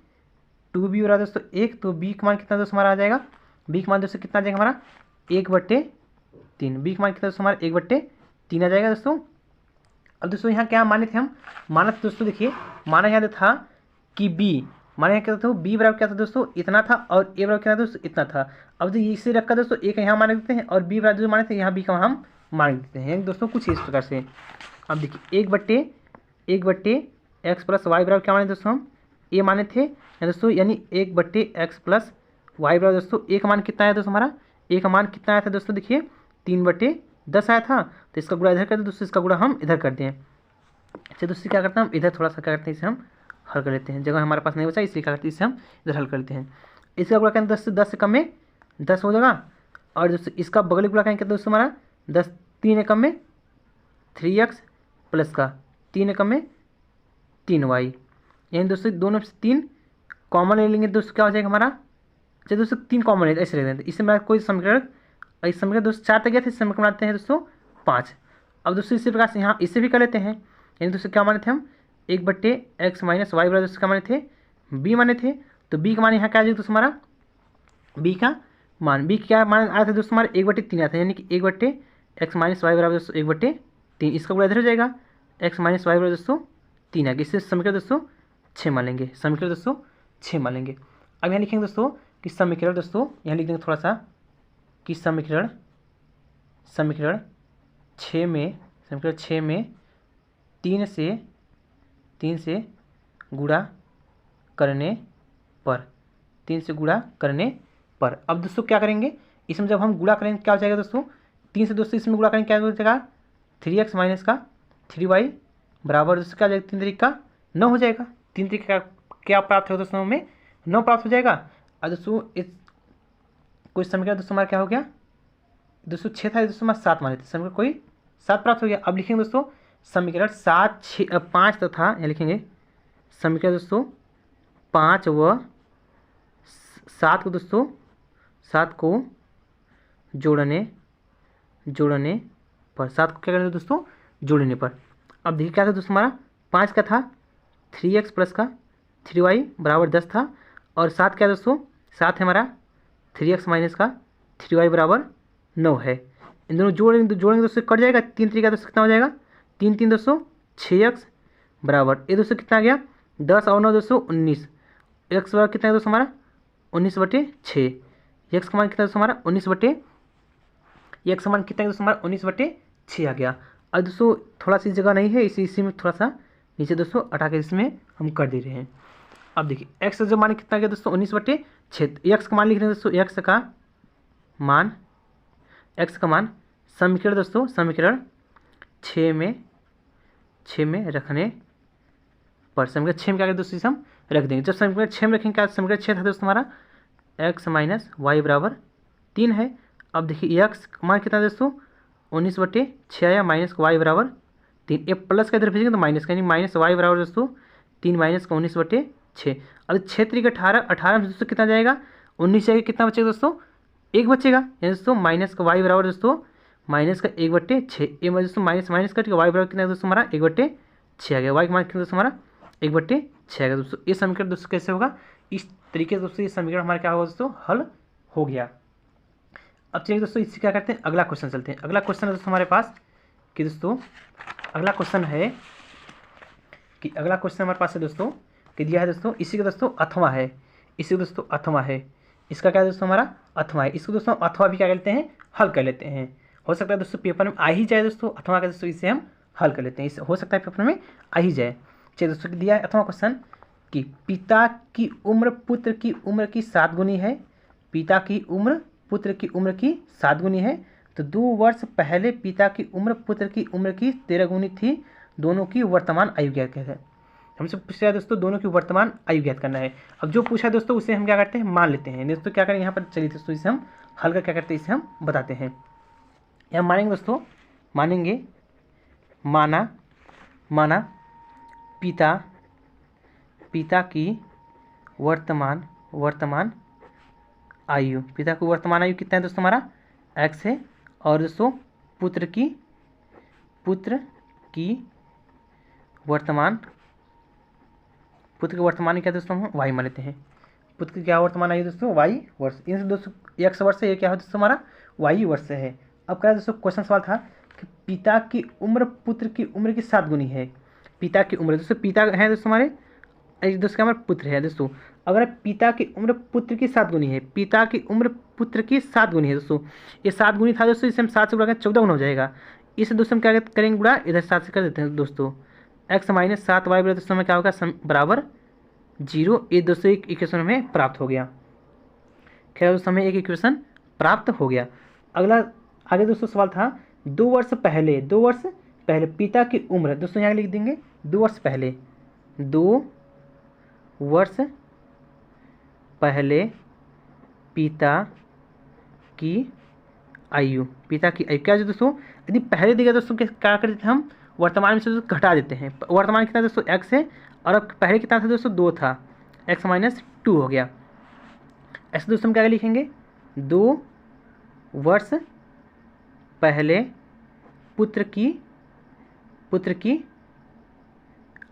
2B बराबर दोस्तों 1। तो B का मान कितना दोस्तों हमारा आ जाएगा, B का मान दोस्तों कितना आ जाएगा हमारा 1/3। B का मान कितना दोस्तों हमारा 1/3 आ जाएगा दोस्तों। अब दोस्तों यहाँ क्या माने थे हम, माना था दोस्तों देखिए, माना यहाँ था कि B, माना यहाँ क्या था B बराबर क्या था दोस्तों इतना था, और A बराबर क्या था दोस्तों इतना था। अब जो इसे रखकर दोस्तों A का यहाँ मान देते हैं और B बराबर जो माने थे यहाँ B का हम मान देते हैं दोस्तों कुछ इस प्रकार से। अब देखिए 1/x प्लस वाई बराबर क्या माने दोस्तों हम A माने थे दोस्तों, यानी 1/x प्लस वाई बराबर दोस्तों A का मान कितना आया दोस्तों हमारा, A का मान कितना आया था दोस्तों देखिए 3/10 आया था। तो इसका गुणा इधर कर दें दोस्तों, इसका गुणा हम इधर कर दें। अच्छा दोस्तों क्या करते हैं हम इधर थोड़ा सा क्या करते हैं इसे हम हल कर लेते हैं, जगह हमारे पास नहीं बचा इसलिए क्या करते हैं इसे हम इधर हल कर लेते हैं। इसका गुणा करें 10 से कम में 10 हो जाएगा, और दोस्तों इसका बगल गुणा करेंगे दोस्तों हमारा 10 3 एकम में 3x प्लस का 3 एकम में 3y, यानी दोस्तों दोनों से 3 कॉमन ले लेंगे दोस्तों क्या हो जाएगा हमारा, चलिए दोस्तों 3 कॉमन है ऐसे ले लेते हैं। इससे मेरा कोई समीकरण, इस समीकरण दोस्तों 4 तक गया था, इस समीकरण बनाते हैं दोस्तों 5। अब दोस्तों इसी प्रकार से यहाँ इससे भी कर लेते हैं, यानी दोस्तों क्या माने थे हम 1/x माइनस वाई बराबर दोस्तों क्या माने थे b माने थे। तो b का मान यहाँ क्या आ जाएगा दोस्तों हमारा, b का मान क्या मान आया था दोस्तों हमारा 1/3 आया था, यानी कि 1/x माइनस वाई बराबर दोस्तों 1/3, इसका गुणा इधर हो जाएगा x माइनस वाई बराबर दोस्तों 3 आ गया। इससे समीकरण दोस्तों 6 मान लेंगे, समीकरण दोस्तों 6 मान लेंगे। अब यहाँ लिखेंगे दोस्तों कि समीकरण दोस्तों यहाँ लिख देंगे थोड़ा सा कि समीकरण 6 में 3 से गुणा करने पर, अब दोस्तों क्या करेंगे इसमें जब हम गुणा करेंगे क्या हो जाएगा दोस्तों 3 से दोस्तों इसमें गुणा करेंगे क्या हो जाएगा 3x माइनस का 3y बराबर दोस्तों क्या हो जाएगा 3 तरीका 9 हो जाएगा। 3 तरीका क्या प्राप्त होगा दोस्तों हमें 9 प्राप्त हो जाएगा। और दोस्तों इस कोई समीकरण दोस्तों हमारा क्या हो गया, दोस्तों 6 था, दोस्तों हमारा 7 माने थे, समीकरण कोई 7 प्राप्त हो गया। अब लिखेंगे दोस्तों समीकरण 7 6 5 तथा यहाँ लिखेंगे समीकरण दोस्तों 5 व 7 को दोस्तों 7 को जोड़ने पर, 7 को क्या करना दोस्तों जोड़ने पर। अब देखिए क्या था दोस्तों हमारा 5 का था 3x प्लस का 3y बराबर 10 था, और 7 क्या दोस्तों 7 है हमारा 3x माइनस का 3y बराबर 9 है। इन दोनों जोड़ेंगे दोस्तों कट जाएगा, 3 तरीका दोस्तों कितना हो जाएगा 3 3 दोस्तों 6x बराबर ये दोस्तों कितना आ गया 10 और 9 दोस्तों 19, x बराबर कितना है दोस्तों हमारा 19/6, x का मान कितना दोस्तों हमारा 19/, x का मान कितना है दोस्तों हमारा 19/6 आ गया। अब दोस्तों थोड़ा सी जगह नहीं है, इसी में थोड़ा सा नीचे दोस्तों हटा के इसमें हम कर दे रहे हैं। अब देखिए x का जो मान कितना गया दोस्तों 19/6, x का मान लिख रहे हैं दोस्तों, x का मान समीकरण दोस्तों समीकरण 6 में रखने पर, समीकरण 6 में क्या करें दोस्तों इसे हम रख देंगे। जब समीकरण 6 में रखेंगे क्या समीकरण 6 था दोस्तों हमारा x माइनस वाई बराबर 3 है। अब देखिए x का मान कितना है दोस्तों 19/6 आया, माइनस का वाई बराबर 3, ये प्लस का इधर भेजेंगे तो माइनस का, यानी माइनस वाई बराबर दोस्तों 3 माइनस का 19/6। अब 6 3 18, 18 में दोस्तों कितना जाएगा 19 जाएगा, कितना बचेगा दोस्तों 1 बचेगा, यानी दोस्तों माइनस का वाई बराबर दोस्तों माइनस का 1/6, ये दोस्तों माइनस कट के वाई बराबर कितना है दोस्तों हमारा 1/6 आ गया, वाई का मान कितना दोस्तों हमारा 1/6 आ गया। दोस्तों ये समीकरण दोस्तों कैसे होगा, इस तरीके से दोस्तों ये समीकरण हमारा क्या होगा दोस्तों हल हो गया। अब चलिए दोस्तों इससे क्या करते हैं अगला क्वेश्चन चलते हैं। अगला क्वेश्चन है दोस्तों हमारे पास कि दोस्तों अगला क्वेश्चन हमारे पास है दोस्तों कि दिया है दोस्तों, इसी का दोस्तों अथवा है, इसका क्या है दोस्तों हमारा अथवा है, इसको दोस्तों अथवा भी क्या करते हैं हल कर लेते हैं। हो सकता है दोस्तों पेपर में आ ही जाए दोस्तों अथवा का, दोस्तों इसे हम हल कर लेते हैं, इसे हो सकता है पेपर में आ ही जाए। चलिए दोस्तों दिया है अथवा क्वेश्चन कि पिता की उम्र पुत्र की उम्र की 7 गुनी है, पिता की उम्र पुत्र की उम्र की 7 गुनी है, तो 2 वर्ष पहले पिता की उम्र पुत्र की उम्र की 13 गुनी थी, दोनों की वर्तमान आयु ज्ञात है। हमसे पूछा है दोस्तों दोनों की वर्तमान आयु ज्ञात करना है। अब जो पूछा है दोस्तों उसे हम क्या करते हैं मान लेते हैं। दोस्तों क्या करें यहाँ पर, चलिए दोस्तों इसे हम हल कर क्या करते हैं इसे हम बताते हैं। यहाँ मानेंगे दोस्तों, माना पिता की वर्तमान आयु, पिता की वर्तमान आयु कितना है दोस्तों हमारा x है, और दोस्तों पुत्र की वर्तमान क्या दोस्तों हम y मान लेते हैं। पुत्र की क्या वर्तमान आयु दोस्तों y वर्ष, इनसे दोस्तों x वर्ष है, ये क्या है दोस्तों हमारा y वर्ष है। अब क्या दोस्तों क्वेश्चन सवाल था कि पिता की उम्र पुत्र की उम्र की 7 गुनी है, पिता की उम्र दोस्तों पिता है दोस्तों हमारे, दोस्तों क्या हमारा पुत्र है दोस्तों, अगर पिता की उम्र पुत्र की 7 गुनी है, पिता की उम्र पुत्र की 7 गुनी है दोस्तों, ये 7 गुनी था दोस्तों, इसे हम 7 से गुणा करें 14 गुना हो जाएगा, इसे दोस्तों हम क्या करेंगे गुणा इधर 7 से कर देते हैं दोस्तों, x माइनस 7 वाई दोस्तों में क्या होगा बराबर 0, ये दोस्तों एक इक्वेशन हमें प्राप्त हो गया। क्या दोस्तों हमें एक इक्वेशन प्राप्त हो गया। अगला आगे दोस्तों सवाल था 2 वर्ष पहले पिता की उम्र, दोस्तों यहाँ लिख देंगे 2 वर्ष पहले पिता की आयु, क्या जो दोस्तों यदि पहले दिया दोस्तों क्या कर देते हैं हम वर्तमान में से दोस्तों घटा देते हैं। वर्तमान कितना दोस्तों x है, और अब पहले कितना था दोस्तों 2 था, x माइनस 2 हो गया। ऐसे दोस्तों हम क्या लिखेंगे 2 वर्ष पहले पुत्र की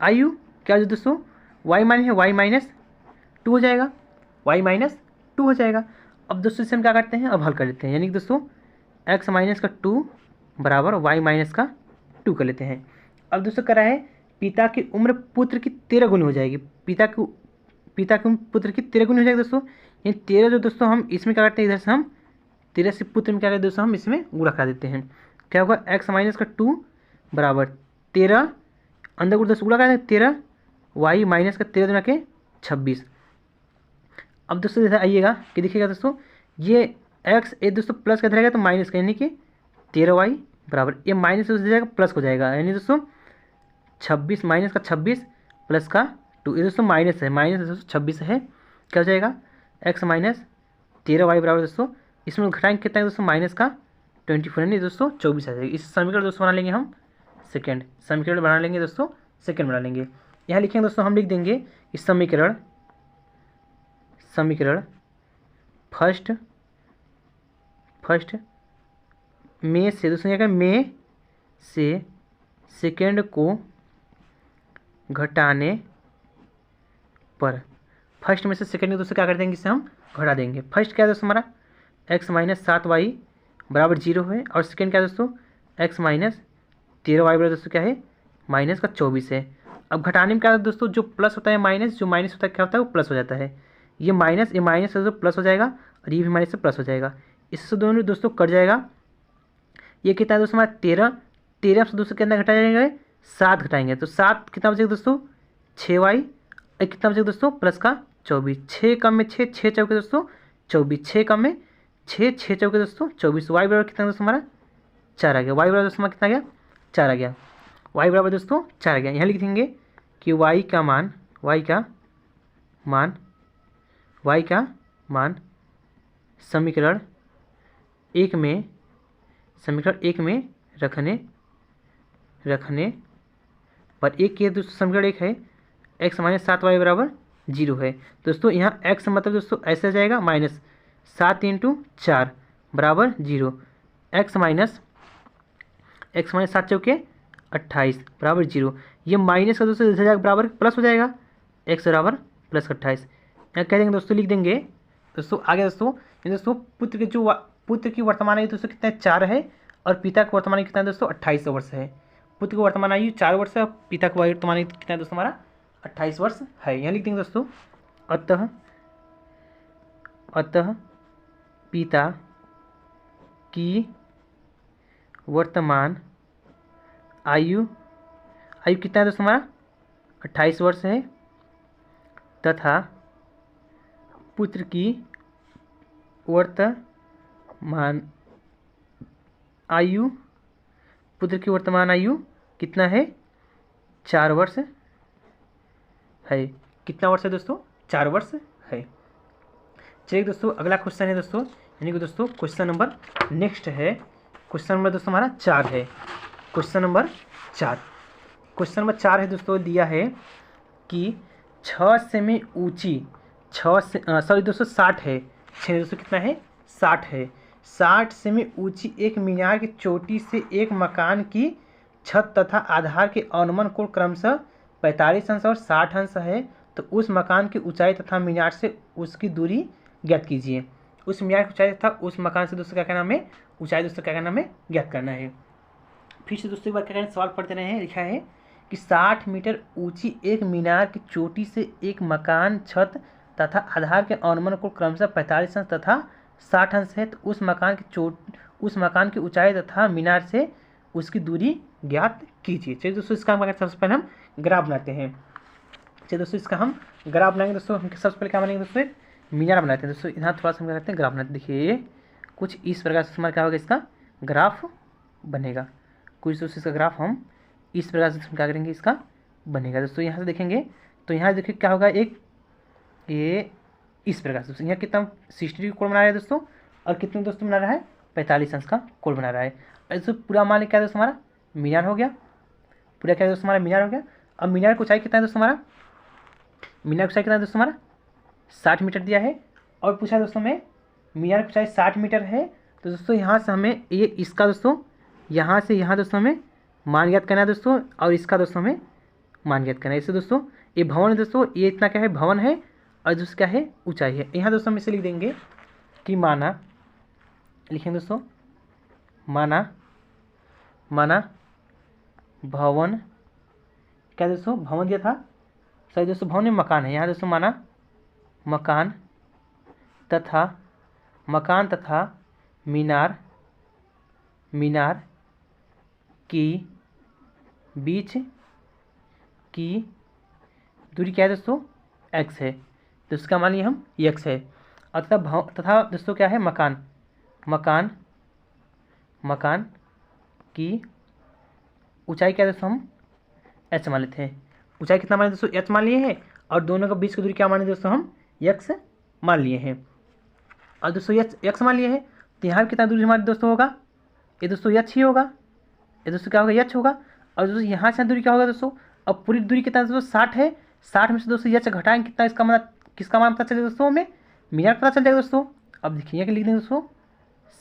आयु, क्या जो दोस्तों y मान है y माइनस 2 हो जाएगा, अब दोस्तों इसे हम क्या करते हैं अब हल कर लेते हैं, यानी कि दोस्तों x माइनस का 2 बराबर y माइनस का 2 कर लेते हैं। अब दोस्तों कह रहा है पिता की उम्र पुत्र की 13 गुनी हो जाएगी, पिता की पुत्र की 13 गुनी हो जाएगी दोस्तों, ये 13 जो दोस्तों हम इसमें क्या करते हैं इधर से हम 13 से पुत्र में क्या करते हैं दोस्तों हम इसमें गुणा कर देते हैं, क्या होगा x माइनस का 2 बराबर 13 अंदर गुण 10 गुणा कर देते 13 y माइनस का 13 गुना के 26। अब दोस्तों इधर आइएगा कि देखिएगा दोस्तों ये x ये दोस्तों प्लस का रहेगा तो माइनस का, यानी कि 13y बराबर ये माइनस हो जाएगा प्लस हो जाएगा, यानी दोस्तों 26 माइनस का 26 प्लस का 2, ये दोस्तों माइनस दोस्तों 26 है, क्या हो जाएगा x माइनस 13y बराबर दोस्तों इसमें घटाएंगे कितना है दोस्तों, माइनस का 24 यानी दोस्तों 24 आ जाएगा। इस समीकरण दोस्तों बना लेंगे हम सेकेंड, समीकरण बना लेंगे दोस्तों सेकेंड बना लेंगे। यहाँ लिखेंगे दोस्तों, हम लिख देंगे कि समीकरण फर्स्ट में से दोस्तों क्या, में से सेकेंड को घटाने पर, फर्स्ट में से सेकेंड को दोस्तों क्या कर देंगे, इससे हम घटा देंगे। फर्स्ट क्या है दोस्तों हमारा x माइनस 7y बराबर 0 है, और सेकेंड क्या है दोस्तों x माइनस 13y बराबर दोस्तों क्या है माइनस का 24 है। अब घटाने में क्या होता है दोस्तों, जो प्लस होता है माइनस, जो माइनस होता है क्या होता है वो प्लस हो जाता है। ये माइनस से दोस्तों प्लस हो जाएगा, और ये भी माइनस से प्लस हो जाएगा। इससे दोनों दोस्तों कट जाएगा। ये कितना है दोस्तों हमारा 13 से दोस्तों कितना घटा जाएगा, 7 घटाएंगे तो 7 कितना बचेगा दोस्तों 6y, कितना बचेगा दोस्तों प्लस का 24, 6 कम में 6, 6 चौके दोस्तों 24, 6 कम में 6, 6 चौके दोस्तों 24। वाई बराबर कितना दोस्तों हमारा 4 आ गया। वाई बराबर दोस्तों हमारा कितना आ गया 4 आ गया। वाई बराबर दोस्तों 4 आ गया। यहाँ लिख देंगे कि वाई का मान समीकरण एक में रखने पर, एक के दोस्तों समीकरण एक है x माइनस 7y बराबर 0 है। दोस्तों यहाँ x मतलब दोस्तों ऐसे आ जाएगा माइनस 7 × 4 बराबर 0, x माइनस 7 चौके 28 बराबर 0। ये माइनस का दोस्तों इधर जाकर बराबर प्लस हो जाएगा, x बराबर प्लस 28। यहाँ कह देंगे दोस्तों, लिख देंगे दोस्तों आगे दोस्तों, ये दोस्तों पुत्र की वर्तमान आयु दोस्तों कितना है 4 है, और पिता की वर्तमान आयु कितना है दोस्तों 28 वर्ष है। पुत्र की वर्तमान आयु 4 वर्ष है, और पिता की वर्तमान आयु कितना है दोस्तों हमारा 28 वर्ष है। यहाँ लिख देंगे दोस्तों, अतः पिता की वर्तमान आयु कितना है दोस्तों हमारा 28 वर्ष है, तथा पुत्र की वर्तमान आयु कितना है 4 वर्ष है। कितना वर्ष है दोस्तों 4 वर्ष है। चलिए दोस्तों अगला क्वेश्चन है दोस्तों, यानी कि दोस्तों क्वेश्चन नंबर नेक्स्ट है, क्वेश्चन नंबर दोस्तों हमारा 4 है। क्वेश्चन नंबर 4 है दोस्तों, दिया है कि 6 सेमी ऊंची 60 है, 6 दोस्तों कितना है 60 है, 60 सेमी ऊंची एक मीनार की चोटी से एक मकान की छत तथा आधार के अनुमान कोण क्रमशः 45 अंश और 60 अंश है, तो उस मकान की ऊंचाई तथा मीनार से उसकी दूरी ज्ञात कीजिए। उस मीनार की ऊंचाई तथा उस मकान से दोस्तों क्या करना हमें, ऊंचाई दोस्तों क्या करना हमें ज्ञात करना है। फिर से दोस्तों एक बार क्या करना, सवाल पढ़ते रहे हैं। लिखा है कि 60 मीटर ऊंची एक मीनार की चोटी से एक मकान छत तथा आधार के अनुमान कोण क्रमशः 45 अंश तथा 60 अंश है, तो उस मकान की ऊंचाई तथा मीनार से उसकी दूरी ज्ञात कीजिए। चलिए दोस्तों इसका हम सबसे पहले हम ग्राफ बनाते हैं। चलिए दोस्तों इसका हम ग्राफ बनाएंगे दोस्तों। हम सबसे पहले क्या बनाएंगे दोस्तों, एक मीनार बनाते हैं दोस्तों। यहाँ थोड़ा सा हम क्या करते हैं ग्राफ बनाते हैं। देखिए कुछ इस प्रकार से हमारा क्या होगा, इसका ग्राफ बनेगा। कुछ दोस्तों इसका ग्राफ हम इस प्रकार से क्या करेंगे, इसका बनेगा दोस्तों। यहाँ से देखेंगे तो यहाँ देखिए क्या होगा, एक ये इस प्रकार से दोस्तों यहाँ कितना 60 डिग्री कोण बना रहा है दोस्तों, और कितने दोस्तों बना रहा है 45 अंश का कोण बना रहा है। ऐसे पूरा मान क्या दोस्तों हमारा मीनार हो गया, पूरा क्या दोस्तों हमारा मीनार हो गया। अब मीनार की ऊंचाई कितना है दोस्तों हमारा, मीनार की ऊंचाई कितना है दोस्तों हमारा 60 मीटर दिया है, और पूछा दोस्तों हमें मीनार की ऊंचाई 60 मीटर है। तो दोस्तों यहाँ से हमें ये इसका दोस्तों यहाँ से यहाँ दोस्तों हमें मान ज्ञात करना है दोस्तों, और इसका दोस्तों हमें मान ज्ञात करना है। इससे दोस्तों ये भवन है दोस्तों, ये इतना क्या है भवन है, और दोस्तों क्या है ऊंचाई है। यहाँ दोस्तों हम इसे लिख देंगे कि माना, लिखेंगे दोस्तों माना भवन, क्या दोस्तों भवन दिया था, सही दोस्तों भवन में मकान है। यहाँ दोस्तों माना मकान तथा मीनार की बीच की दूरी क्या है दोस्तों x है, तो इसका मान लिया हम x है। और तथा दोस्तों क्या है मकान की ऊंचाई क्या है दोस्तों हम h मान लेते हैं। ऊंचाई कितना मान दोस्तों h मान लिए हैं, और दोनों का बीच की दूरी क्या माने दोस्तों हम x मान लिए हैं। और दोस्तों x मान लिए हैं, तो यहाँ कितना दूरी हमारे दोस्तों होगा, ये दोस्तों एच ही होगा, ये दोस्तों क्या होगा, एच होगा। और दोस्तों यहाँ से दूरी क्या होगा दोस्तों, अब पूरी दूरी कितना दोस्तों 60 है, 60 में से दोस्तों एच घटाएंगे कितना, इसका मतलब किसका मान पता चलेगा दोस्तों, हमें मीटर पता चल जाएगा दोस्तों। अब देखिए कि लिख देंगे दोस्तों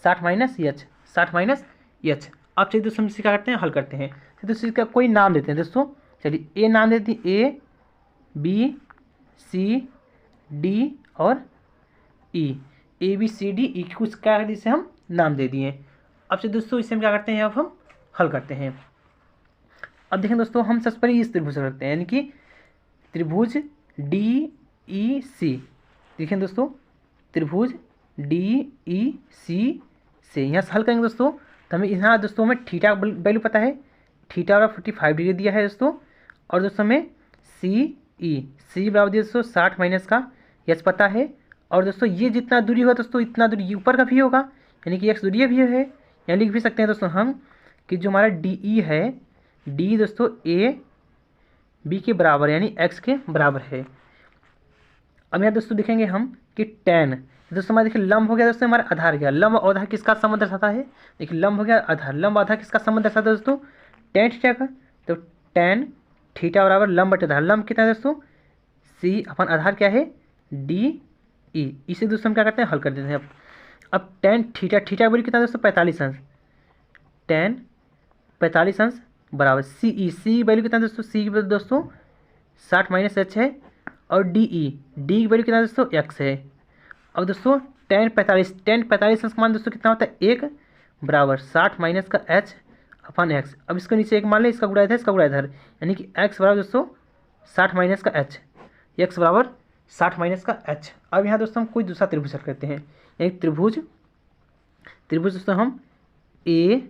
60 माइनस एच, 60 माइनस एच। अब चलिए दोस्तों हम इसे क्या करते हैं, हल करते हैं। तो दोस्तों इसका कोई नाम देते हैं दोस्तों, चलिए ए नाम देते हैं, ए बी सी डी और ई, A B C D E कुछ क्या है जिसे हम नाम दे दिए। अब से दोस्तों इसे हम क्या करते हैं, अब हम हल करते हैं। अब देखें दोस्तों हम सबसे पहले इस त्रिभुज करते हैं, यानी कि त्रिभुज डी ई सी। देखें दोस्तों त्रिभुज डी ई सी से यहाँ से हल करेंगे दोस्तों, तो हमें यहाँ दोस्तों हमें थीटा वैल्यू पता है, थीटा और 45 डिग्री दिया है दोस्तों। और दोस्तों हमें सी बराबर दिया दोस्तों 60 माइनस का एच पता है। और दोस्तों ये जितना दूरी होगा दोस्तों इतना दूरी ऊपर का भी होगा, यानी कि एक्स दूरी भी है। यहाँ लिख भी सकते हैं दोस्तों हम कि जो हमारा डी ई है, डी दोस्तों ए बी के बराबर यानी एक्स के बराबर है। अब यहाँ दोस्तों देखेंगे हम कि टेन, दोस्तों हमारा देखिए लंब हो गया दोस्तों, हमारा आधार गया, लंब और आधार किसका संबंध दर्शाता है, देखिए लंब हो गया आधार, लंब आधार किसका संबंध दर्शाता है दोस्तों, टेन थीटा का। तो टेन थीटा बराबर लंब बटे आधार, लंब कितना है दोस्तों सी अपन आधार क्या है डी ई, इसे दोस्तों हम क्या करते हैं हल कर देते हैं। अब टेन थीटा, थीटा बोली कितना दोस्तों 45 अंश, टेन 45 अंश बराबर सी की वैल्यू कितना दोस्तों, सी की वैल्यू दोस्तों 60 माइनस एच है। और डी की वैल्यू कितना दोस्तों एक्स है। अब दोस्तों टेन 45 अंश का मान दोस्तों कितना होता है 1 बराबर 60 माइनस का एच अपन एक्स। अब इसको नीचे एक मान लें, इसका गुणा इधर, इसका गुणा इधर, यानी कि एक्स बराबर दोस्तों 60 माइनस का एच, एक्स बराबर 60 माइनस का एच। अब यहाँ दोस्तों हम कोई दूसरा त्रिभुज हल करते हैं, यानी त्रिभुज दोस्तों हम ए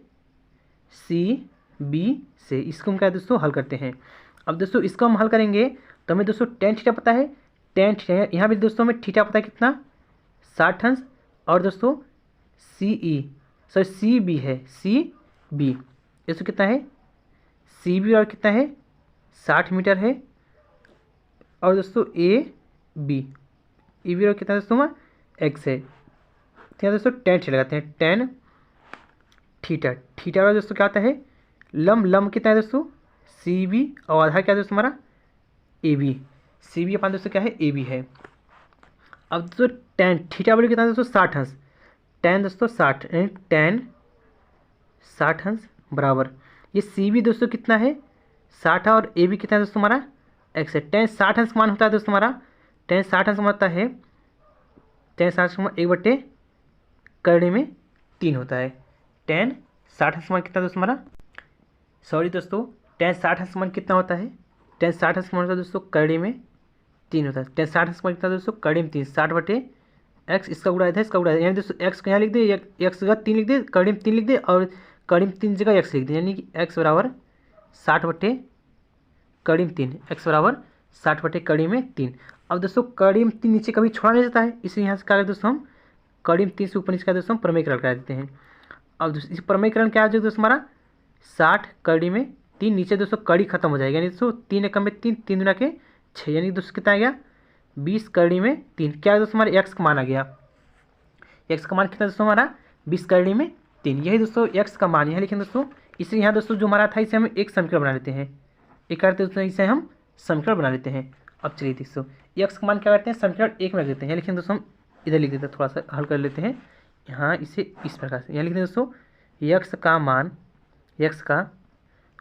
सी बी से इसको हम क्या दोस्तों हल करते हैं। अब दोस्तों इसको हम हल करेंगे तो हमें दोस्तों टेन थीटा पता है, टेन थीटा यहाँ भी दोस्तों हमें थीटा पता है कितना 60 अंश। और दोस्तों सी बी है, सी बी दोस्तों कितना है सी बी और कितना है 60 मीटर है। और दोस्तों ए बी और कितना दोस्तों हमारा एक्स है। तो दोस्तों टेन थीटा लगाते हैं, टेन थीटा वाला दोस्तों क्या होता है लंब कितना है दोस्तों सी बी, और आधार क्या है दोस्तों हमारा ए बी, सी बी अपन दोस्तों क्या है ए बी है। अब दोस्तों टेन थीटा वाले कितना है दोस्तों 60 अंश, टेन दोस्तों 60 टेन 60 अंश बराबर ये सी बी दोस्तों कितना है 60 और ए बी कितना है दोस्तों हमारा एक्स है। टेन 60 अंश मान होता है दोस्तों हमारा, टेन 60 अंश होता है, टेन 60 एक बटे करने में 3 होता है। टेन 60 अंश मान कितना दोस्तों हमारा, सॉरी दोस्तों टेन 60 अंश मान कितना होता है, टेन 60 अंश मान होता है दोस्तों करने में 3 होता है। टेन 60 अंश मान कितना दोस्तों करने में 3, 60 बटे एक्स, इसका गुणा इधर, इसका गुणा यानी दोस्तों एक्स को यहाँ लिख दे, एक्स जगह 3 लिख दे, करने में 3 लिख दे, और करने में 3 जगह एक्स लिख दे, यानी कि एक्स बराबर 60 बटे कड़ी में 3, एक्स बराबर 60 बटे कड़ी में 3। अब दोस्तों कड़ी में 3 नीचे कभी छोड़ा नहीं जाता है, इसलिए यहाँ से क्या दोस्तों हम कड़ी में 3 से ऊपर नीचे का दोस्तों प्रमेयकरण करा देते हैं। अब दोस्तों इस प्रमेयकरण क्या है दोस्तों हमारा 60 कड़ी में 3, नीचे दोस्तों कड़ी खत्म हो जाएगा, यानी दोस्तों 3 एकम में 3, 3 दुना के 6, यानी दोस्तों कितना आ गया 20 कड़ी में 3। क्या है दोस्तों हमारे एक्स का मान आ गया, एक्स का मान कितना दोस्तों हमारा 20 कड़ी में 3, यही दोस्तों एक्स का मान यहाँ लिखें दोस्तों। इसलिए यहाँ दोस्तों जो हमारा था इसे हम एक समीकरण बना लेते हैं, एक करते दोस्तों इसे हम समीकरण बना लेते हैं। अब चलिए दोस्तों एक्स का मान क्या करते हैं समीकरण 1 में रख देते हैं, लिखें दोस्तों हम इधर लिख देते हैं, थोड़ा सा हल कर लेते हैं यहाँ इसे इस प्रकार से, यहाँ लिखते हैं दोस्तों एक्स का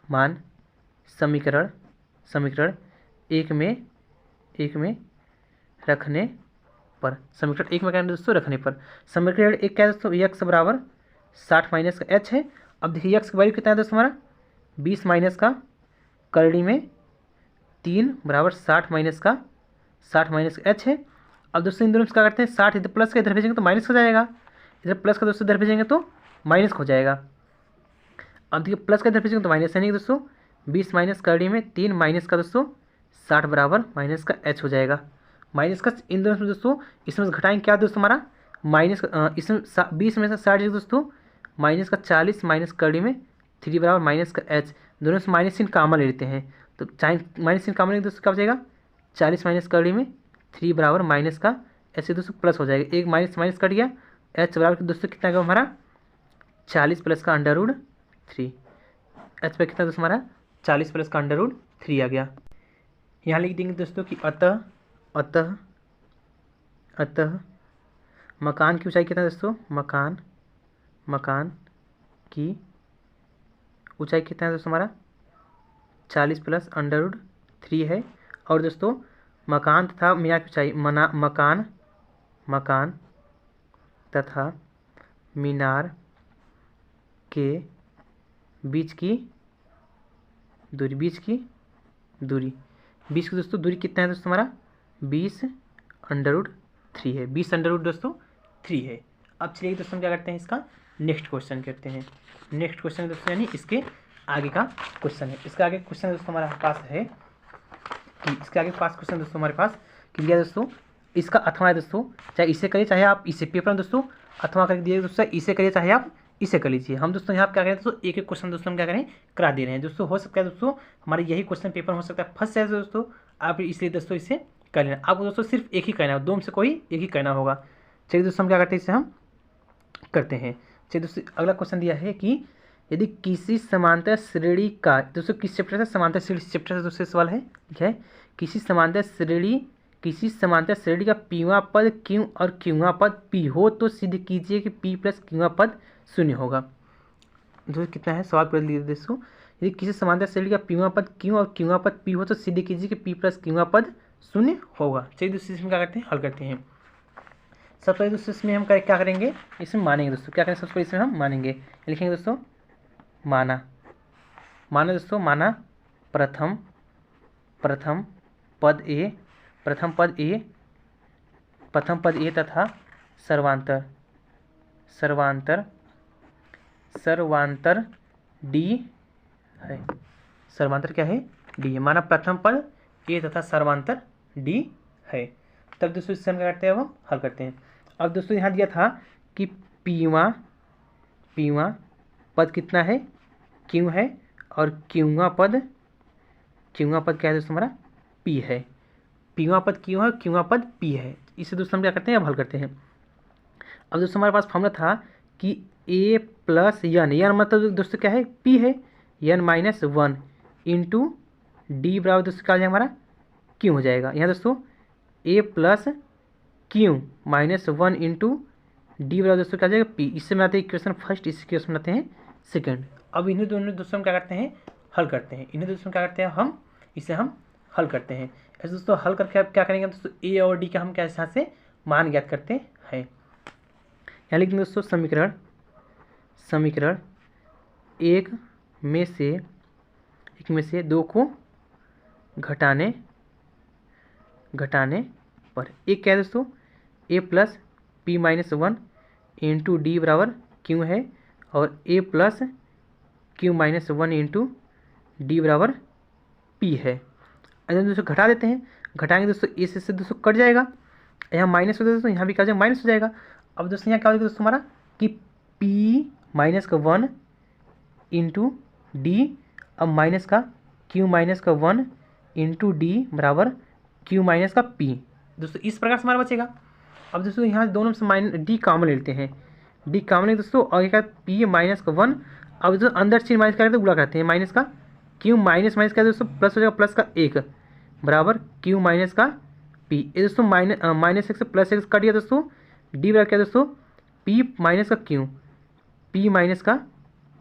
मान समीकरण 1 में रखने पर, समीकरण 1 में क्या है दोस्तों रखने पर, समीकरण 1 क्या है दोस्तों एक्स बराबर 60 माइनस का एच है। अब देखिए एक्स का वैल्यू कितना है दोस्तों हमारा 20 माइनस का करड़ी में 3 बराबर 60 माइनस का एच है। अब दोस्तों इन दोनों से क्या करते हैं 60 इधर प्लस का इधर भेजेंगे तो माइनस हो जाएगा, इधर प्लस का दोस्तों इधर भेजेंगे तो माइनस हो जाएगा। अब देखिए प्लस का इधर भेजेंगे तो माइनस है नहीं दोस्तों, 20 माइनस करड़ी में 3 माइनस का दोस्तों 60 बराबर माइनस का एच हो जाएगा। माइनस का इन दोनों में दोस्तों इसमें घटाएंगे क्या दोस्तों हमारा माइनस इसमें 20 में से 60 दोस्तों माइनस का 40 माइनस करड़ी में 3 बराबर माइनस का एच, दोनों से माइनस चिन्ह कॉमन ले लेते हैं, तो माइनस चिन्ह कॉमन लेंगे दोस्तों क्या हो जाएगा 40 माइनस करड़ी में 3 बराबर माइनस का ऐसे दोस्तों प्लस हो जाएगा, एक माइनस कट गया एच बराबर दोस्तों कितना आएगा हमारा 40 प्लस का √3। एच पर कितना दोस्तों हमारा 40 प्लस का √3 आ गया। यहाँ लिख देंगे दोस्तों कि अतः अतः अतः मकान की ऊंचाई कितना है दोस्तों, मकान की ऊंचाई कितना है दोस्तों हमारा 40 प्लस √3 है। और दोस्तों मकान तथा मीनार की ऊंचाई मकान तथा मीनार के बीच की दूरी बीच की दोस्तों दूरी कितना है दोस्तों हमारा 20 √3 है, 20 दोस्तों 3 है। अब चलिए दोस्तों क्या करते हैं, इसका नेक्स्ट क्वेश्चन करते हैं। नेक्स्ट क्वेश्चन दोस्तों यानी इसके आगे का क्वेश्चन है। इसका आगे क्वेश्चन दोस्तों हमारे पास है कि इसके आगे पास क्वेश्चन दोस्तों हमारे पास क्लियर दोस्तों। इसका अथवा है दोस्तों, चाहे इसे करिए चाहे आप इसे पेपर में दोस्तों अथवा करके दिए दोस्तों, इसे करिए चाहे आप इसे कर लीजिए। हम दोस्तों यहाँ क्या करें दोस्तों, एक एक क्वेश्चन दोस्तों हम क्या करें करा दे रहे हैं दोस्तों। हो सकता है दोस्तों हमारे यही क्वेश्चन पेपर हो सकता है फंस जाए दोस्तों, आप इसलिए दोस्तों इसे कर लेना। आपको दोस्तों सिर्फ एक ही करना है, दो में से कोई एक ही करना होगा। चलिए दोस्तों हम क्या करते हैं, इसे हम करते हैं। चलिए दोस्तों अगला क्वेश्चन दिया है कि यदि किसी समांतर श्रेणी का दोस्तों किस चैप्टर से, समांतर श्रेणी चैप्टर से दोस्तों सवाल है, ठीक है। किसी समांतर श्रेणी का पीवां पद क्यू और क्यूवां पद पी हो तो सिद्ध कीजिए कि पी प्लस क्यूवां पद शून्य होगा। दोस्तों कितना है सवाल पढ़ लीजिए दोस्तों। यदि किसी समांतर श्रेणी का पीवां पद क्यू और क्यूवां पद पी हो तो सिद्ध कीजिए कि पी प्लस क्यूवां पद शून्य होगा। चलिए दोस्तों इसमें क्या करते हैं, हल करते हैं। सबसे पहले दोस्तों इसमें हम क्या करेंगे, इसमें मानेंगे दोस्तों। क्या करेंगे सबसे पहले इसमें हम मानेंगे, लिखेंगे दोस्तों माना दोस्तों, माना प्रथम पद ए तथा सर्वांतर डी है। सर्वांतर क्या है, डी है। माना प्रथम पद ए तथा सर्वांतर डी है। तब दोस्तों इससे हम क्या करते हैं, अब हम हल करते हैं। अब दोस्तों यहाँ दिया था कि पीवां पद कितना है, क्यों है, और क्यूवां पद क्या है दोस्तों हमारा पी है। पीवां पद क्यों है, क्यूवां पद पी है। इसे दोस्तों हम क्या करते हैं, अब हल करते हैं। अब दोस्तों हमारे पास फॉर्मूला था कि ए प्लस यन मतलब दोस्तों क्या है, पी है, n-1 इंटू डी बराबर दोस्तों क्या हो जाएगा हमारा क्यों हो जाएगा। यहाँ दोस्तों ए प्लस क्यू -1 इंटू डी बराबर दोस्तों क्या हो जाएगा पी। इससे बनाते हैं इक्वेशन फर्स्ट, इस इक्वेशन बनाते हैं सेकंड। अब इन्हें दोनों दोस्तों हम क्या करते हैं, हल करते हैं। इन्हें दोस्तों क्या करते हैं, हम इसे हम हल करते हैं। ऐसे दोस्तों हल करके अब क्या करेंगे दोस्तों, ए और डी का हम क्या यहाँ से मान ज्ञात करते हैं। यहाँ लिखेंगे दोस्तों समीकरण एक में से दो को घटाने पर एक क्या है दोस्तों, ए प्लस पी -1 इंटू डी बराबर क्यों है, और ए प्लस क्यू -1 इंटू डी बराबर पी है। दोस्तों घटा देते हैं, घटाएंगे दोस्तों ए से दोस्तों कट जाएगा, यहाँ माइनस हो जाएगा दोस्तों, यहाँ भी क्या हो जाएगा माइनस हो जाएगा। अब दोस्तों यहाँ क्या हो जाएगा दोस्तों हमारा कि पी -1 इंटू डी, अब माइनस का -1 इंटू डी बराबर क्यू माइनस का पी। दोस्तों इस प्रकार से हमारा बचेगा। अब दोस्तों यहाँ दोनों से डी कॉमन लेते हैं, डी कॉमन लेते दोस्तों, और क्या पी -1। अब दोस्तों अंदर चिन्ह माइनस करते गुणा करते हैं, माइनस का क्यू माइनस क्या दोस्तों प्लस हो जाएगा, प्लस का 1 बराबर क्यू माइनस का पी। ये दोस्तों -1 से +1 कट गया दोस्तों, डी बराबर क्या दोस्तों पी माइनस का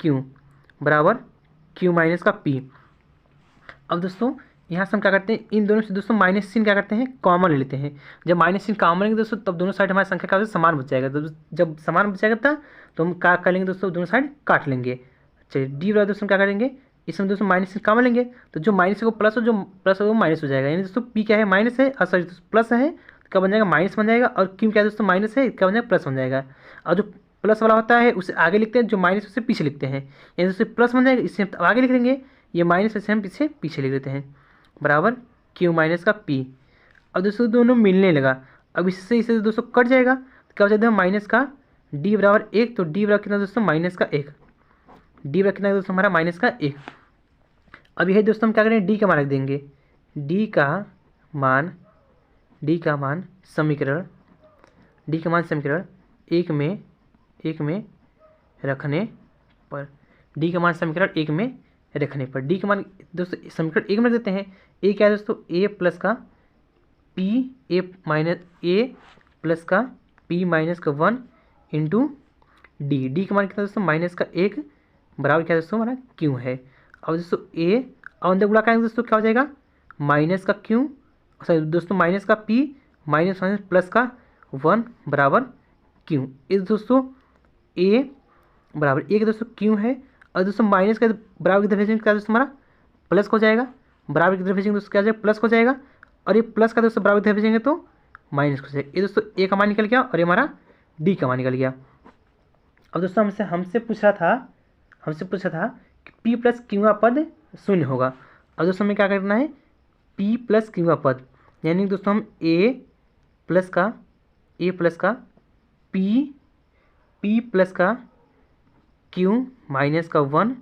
क्यू बराबर क्यू माइनस का पी। अब दोस्तों यहाँ से हम क्या करते हैं, इन दोनों से दोस्तों माइनस चिन्ह क्या करते हैं कॉमन ले लेते हैं। जब माइनस चिन्ह कॉमन लेंगे दोस्तों तब दोनों साइड हमारी संख्या क्या समान बच जाएगा। जब समान बच जाएगा तो हम क्या कर लेंगे दोस्तों, दोनों साइड काट लेंगे। चलिए डी बराबर दोस्तों क्या करेंगे, इसमें दोस्तों माइनस चिन्ह कॉमन लेंगे, तो जो माइनस को प्लस हो, जो प्लस हो वो माइनस हो जाएगा। यानी दोस्तों पी क्या है माइनस है, और सॉरी प्लस है तो क्या बन जाएगा माइनस बन जाएगा, और क्यू क्या है दोस्तों माइनस है क्या बन जाएगा प्लस बन जाएगा। और जो प्लस वाला होता है उसे आगे लिखते हैं, जो माइनस उसे पीछे लिखते हैं। यानी दोस्तों प्लस बन जाएगा, इससे हम आगे लिख लेंगे, ये माइनस इसे हम पीछे लिख लेते हैं बराबर क्यू माइनस का पी। अब दोस्तों दोनों मिलने लगा, अब इससे दोस्तों कट जाएगा, तो क्या हो जाएगा माइनस का डी बराबर 1, तो डी बराबर कितना दोस्तों -1, डी बराबर कितना दोस्तों हमारा -1। अब यही दोस्तों हम क्या करेंगे, डी का मान रख देंगे, डी का मान समीकरण एक में रखने पर, डी का मान समीकरण 1 में रखने पर, डी का मान दोस्तों समीकरण 1 में रख देते हैं। ए क्या है दोस्तों, ए प्लस का पी, ए प्लस का पी माइनस का 1 इंटू डी, डी का मान कितना दोस्तों माइनस का 1 बराबर क्या दोस्तों हमारा क्यों है। अब दोस्तों ए और अंदर गुणा करेंगे दोस्तों क्या हो जाएगा, माइनस का क्यों, सॉरी दोस्तों माइनस का पी माइनस माइनस प्लस का 1 बराबर क्यों। इस दोस्तों ए बराबर एक दोस्तों क्यों है, और दोस्तों माइनस का बराबर की तरफ भेजेंगे क्या दोस्तों हमारा प्लस हो जाएगा, बराबर की तरफ भेजेंगे दोस्तों क्या हो जाएगा प्लस हो जाएगा, और ये प्लस का दोस्तों बराबर की तरफ भेजेंगे तो माइनस हो जाएगा। ये दोस्तों ए का मान निकल गया और ये हमारा डी का मान निकल गया। अब दोस्तों हमसे पूछा था कि पी प्लस क्यूआ पद शून्य होगा। अब दोस्तों हमें क्या करना है, पी प्लस क्यूआ पद, यानी दोस्तों हम ए प्लस का पी प्लस का क्यू माइनस का 1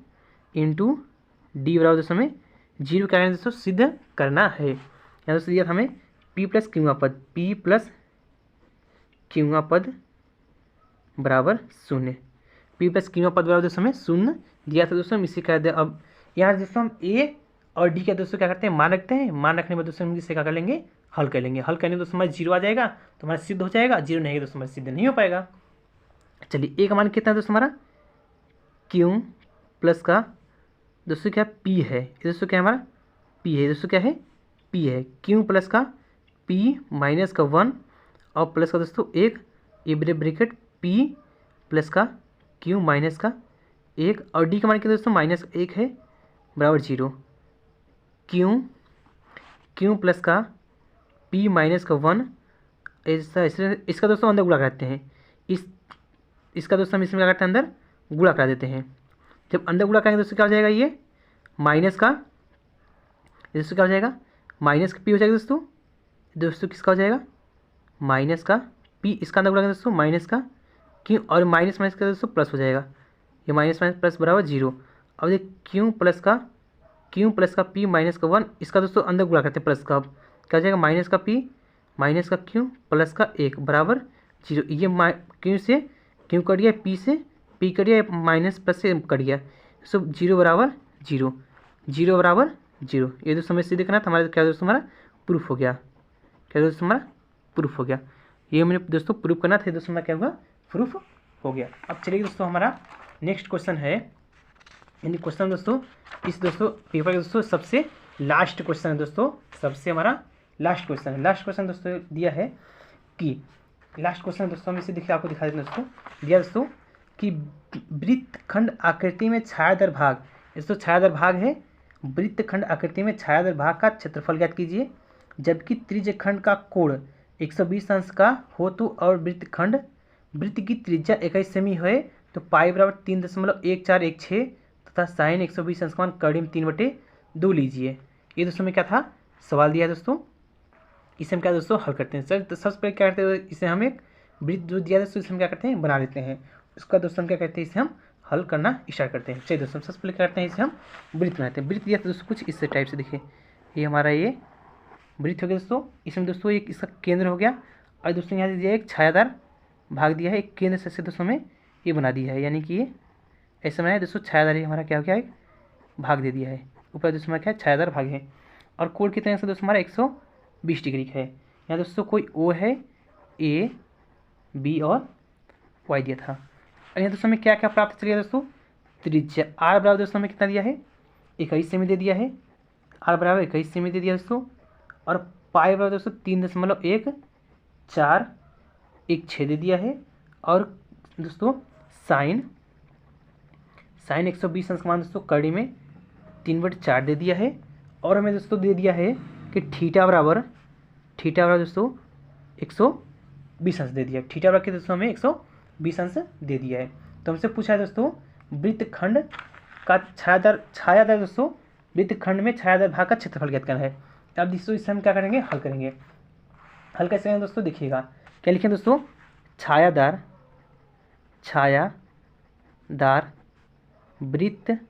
इंटू डी बराबर दोस्तों हमें 0 क्या करना है दोस्तों सिद्ध करना है। यहाँ दोस्तों दिया था हमें पी प्लस क्यूआ पद बराबर शून्य, पी प्लस क्यूआ पद बराबर दोस्तों हमें शून्य दिया था दोस्तों, हम इसे कर दे। अब यहाँ दोस्तों हम ए और डी का दोस्तों क्या करते हैं मान रखते हैं, मान रखने में दोस्तों हम इसे क्या कर लेंगे हल कर लेंगे, हल करने में दोस्तों हमारा 0 आ जाएगा तो हमारा सिद्ध हो जाएगा, 0 नहीं है दोस्तों हमारा सिद्ध नहीं हो पाएगा। चलिए ए का मान कितना है दोस्तों हमारा क्यू प्लस का दोस्तों क्या पी है, ये दोस्तों क्या है हमारा पी है, दोस्तों क्या है पी है, क्यू प्लस का पी माइनस का 1 और प्लस का दोस्तों 1 ए ब्रैकेट पी प्लस का क्यू माइनस का 1 और डी का मान कितना दोस्तों माइनस 1 है बराबर 0, क्यू प्लस का पी माइनस का 1 ऐसा इसका दोस्तों अंदर गुणा करते हैं, इसका दोस्तों हम इसमें क्या करते हैं अंदर गुणा करा देते हैं। जब अंदर गुणा करेंगे दोस्तों क्या हो जाएगा, ये माइनस का दोस्तों क्या हो जाएगा माइनस का पी हो जाएगा दोस्तों किसका हो जाएगा माइनस का पी, इसका अंदर गुणा करेंगे दोस्तों माइनस का क्यू और माइनस माइनस का दोस्तों प्लस हो जाएगा, ये माइनस माइनस प्लस बराबर 0। अब देखिए क्यू प्लस का पी माइनस का 1, इसका दोस्तों अंदर गुणा करते हैं प्लस का, अब क्या हो जाएगा माइनस का पी माइनस का क्यू प्लस का 1 बराबर 0। ये क्यू से क्यू कट गया, पी से पी कट गया, माइनस प्लस से कट गया, सब 0 बराबर 0 बराबर 0। ये दोस्तों हमें सीधे करना था, हमारा क्या दोस्तों हमारा प्रूफ हो गया, क्या दोस्तों हमारा प्रूफ हो गया, ये हमें दोस्तों प्रूफ करना था, दोस्तों हमारा क्या होगा प्रूफ हो गया। अब चलिए दोस्तों हमारा नेक्स्ट क्वेश्चन है, यानी क्वेश्चन दोस्तों इस दोस्तों पेपर का दोस्तों सबसे लास्ट क्वेश्चन है दोस्तों, सबसे हमारा लास्ट क्वेश्चन है। लास्ट क्वेश्चन दोस्तों दिया है कि लास्ट क्वेश्चन दोस्तों हम इसे देखिए आपको दिखा देते हैं दोस्तों, दिया दोस्तों कि वृत्तखंड आकृति में छायादार भाग, दोस्तों छायादार भाग है, वृत्तखंड आकृति में छायादार भाग का क्षेत्रफल ज्ञात कीजिए, जबकि त्रिज्यखंड का कोण 120 अंश का हो तो और वृत्त की त्रिज्या 21 सेमी है तो पाई बराबर 3.1416 तथा साइन 120 अंश का मान करीब 3/2 लीजिए। ये दोस्तों में क्या था सवाल दिया है दोस्तों, इसे हम क्या दोस्तों हल करते हैं। सर तो सबसे पहले क्या करते हैं, इसे हम एक वृत्त जो दिया दोस्तों इसे हम क्या करते हैं बना लेते हैं, उसका दोस्तों हम क्या करते हैं इसे हम हल करना स्टार्ट करते हैं। चलिए दोस्तों सबसे पहले क्या करते हैं, इसे हम वृत्त बनाते हैं। वृत्त दिया था दोस्तों कुछ इस टाइप से, देखिए ये हमारा ये वृत्त हो गया दोस्तों, इसमें दोस्तों एक इसका केंद्र हो गया और दोस्तों यहाँ दिया एक छायादार भाग दिया है, एक केंद्र से दोस्तों में ये बना दिया है, यानी कि ये ऐसे बनाया दोस्तों छायादार हमारा क्या हो गया एक भाग दे दिया है, ऊपर दोस्तों हमारा क्या छायादार भाग है और कोण कितने से दोस्तों हमारा 120 डिग्री है। यहाँ दोस्तों कोई ओ है, ए बी और वाई दिया था। और यहाँ दोस्तों हमें क्या क्या प्राप्त चल गया दोस्तों, त्रिज्या आर बराबर दोस्तों हमें कितना दिया है 21 सेमी दे दिया है, आर बराबर 21 सेमी दे दिया दोस्तों, और पाई बराबर दोस्तों 3.1416 दे दिया है, और दोस्तों साइन 120 अंश का मान दोस्तों कड़ी में 3/4 दे दिया है, और हमें दोस्तों दे दिया है कि थीटा बराबर दोस्तों 120 अंश दे दिया है, थीटा बराबर के दोस्तों हमें 120 अंश दे दिया है। तो हमसे पूछा है दोस्तों वृत्तखंड का छायादार दोस्तों वृत्तखंड में छायादार भाग का क्षेत्रफल ज्ञात करना है। अब दोस्तों इससे हम क्या करेंगे हल करेंगे, हल कैसे करेंगे दोस्तों देखिएगा, क्या लिखें दोस्तों छायादार वृत्तखंड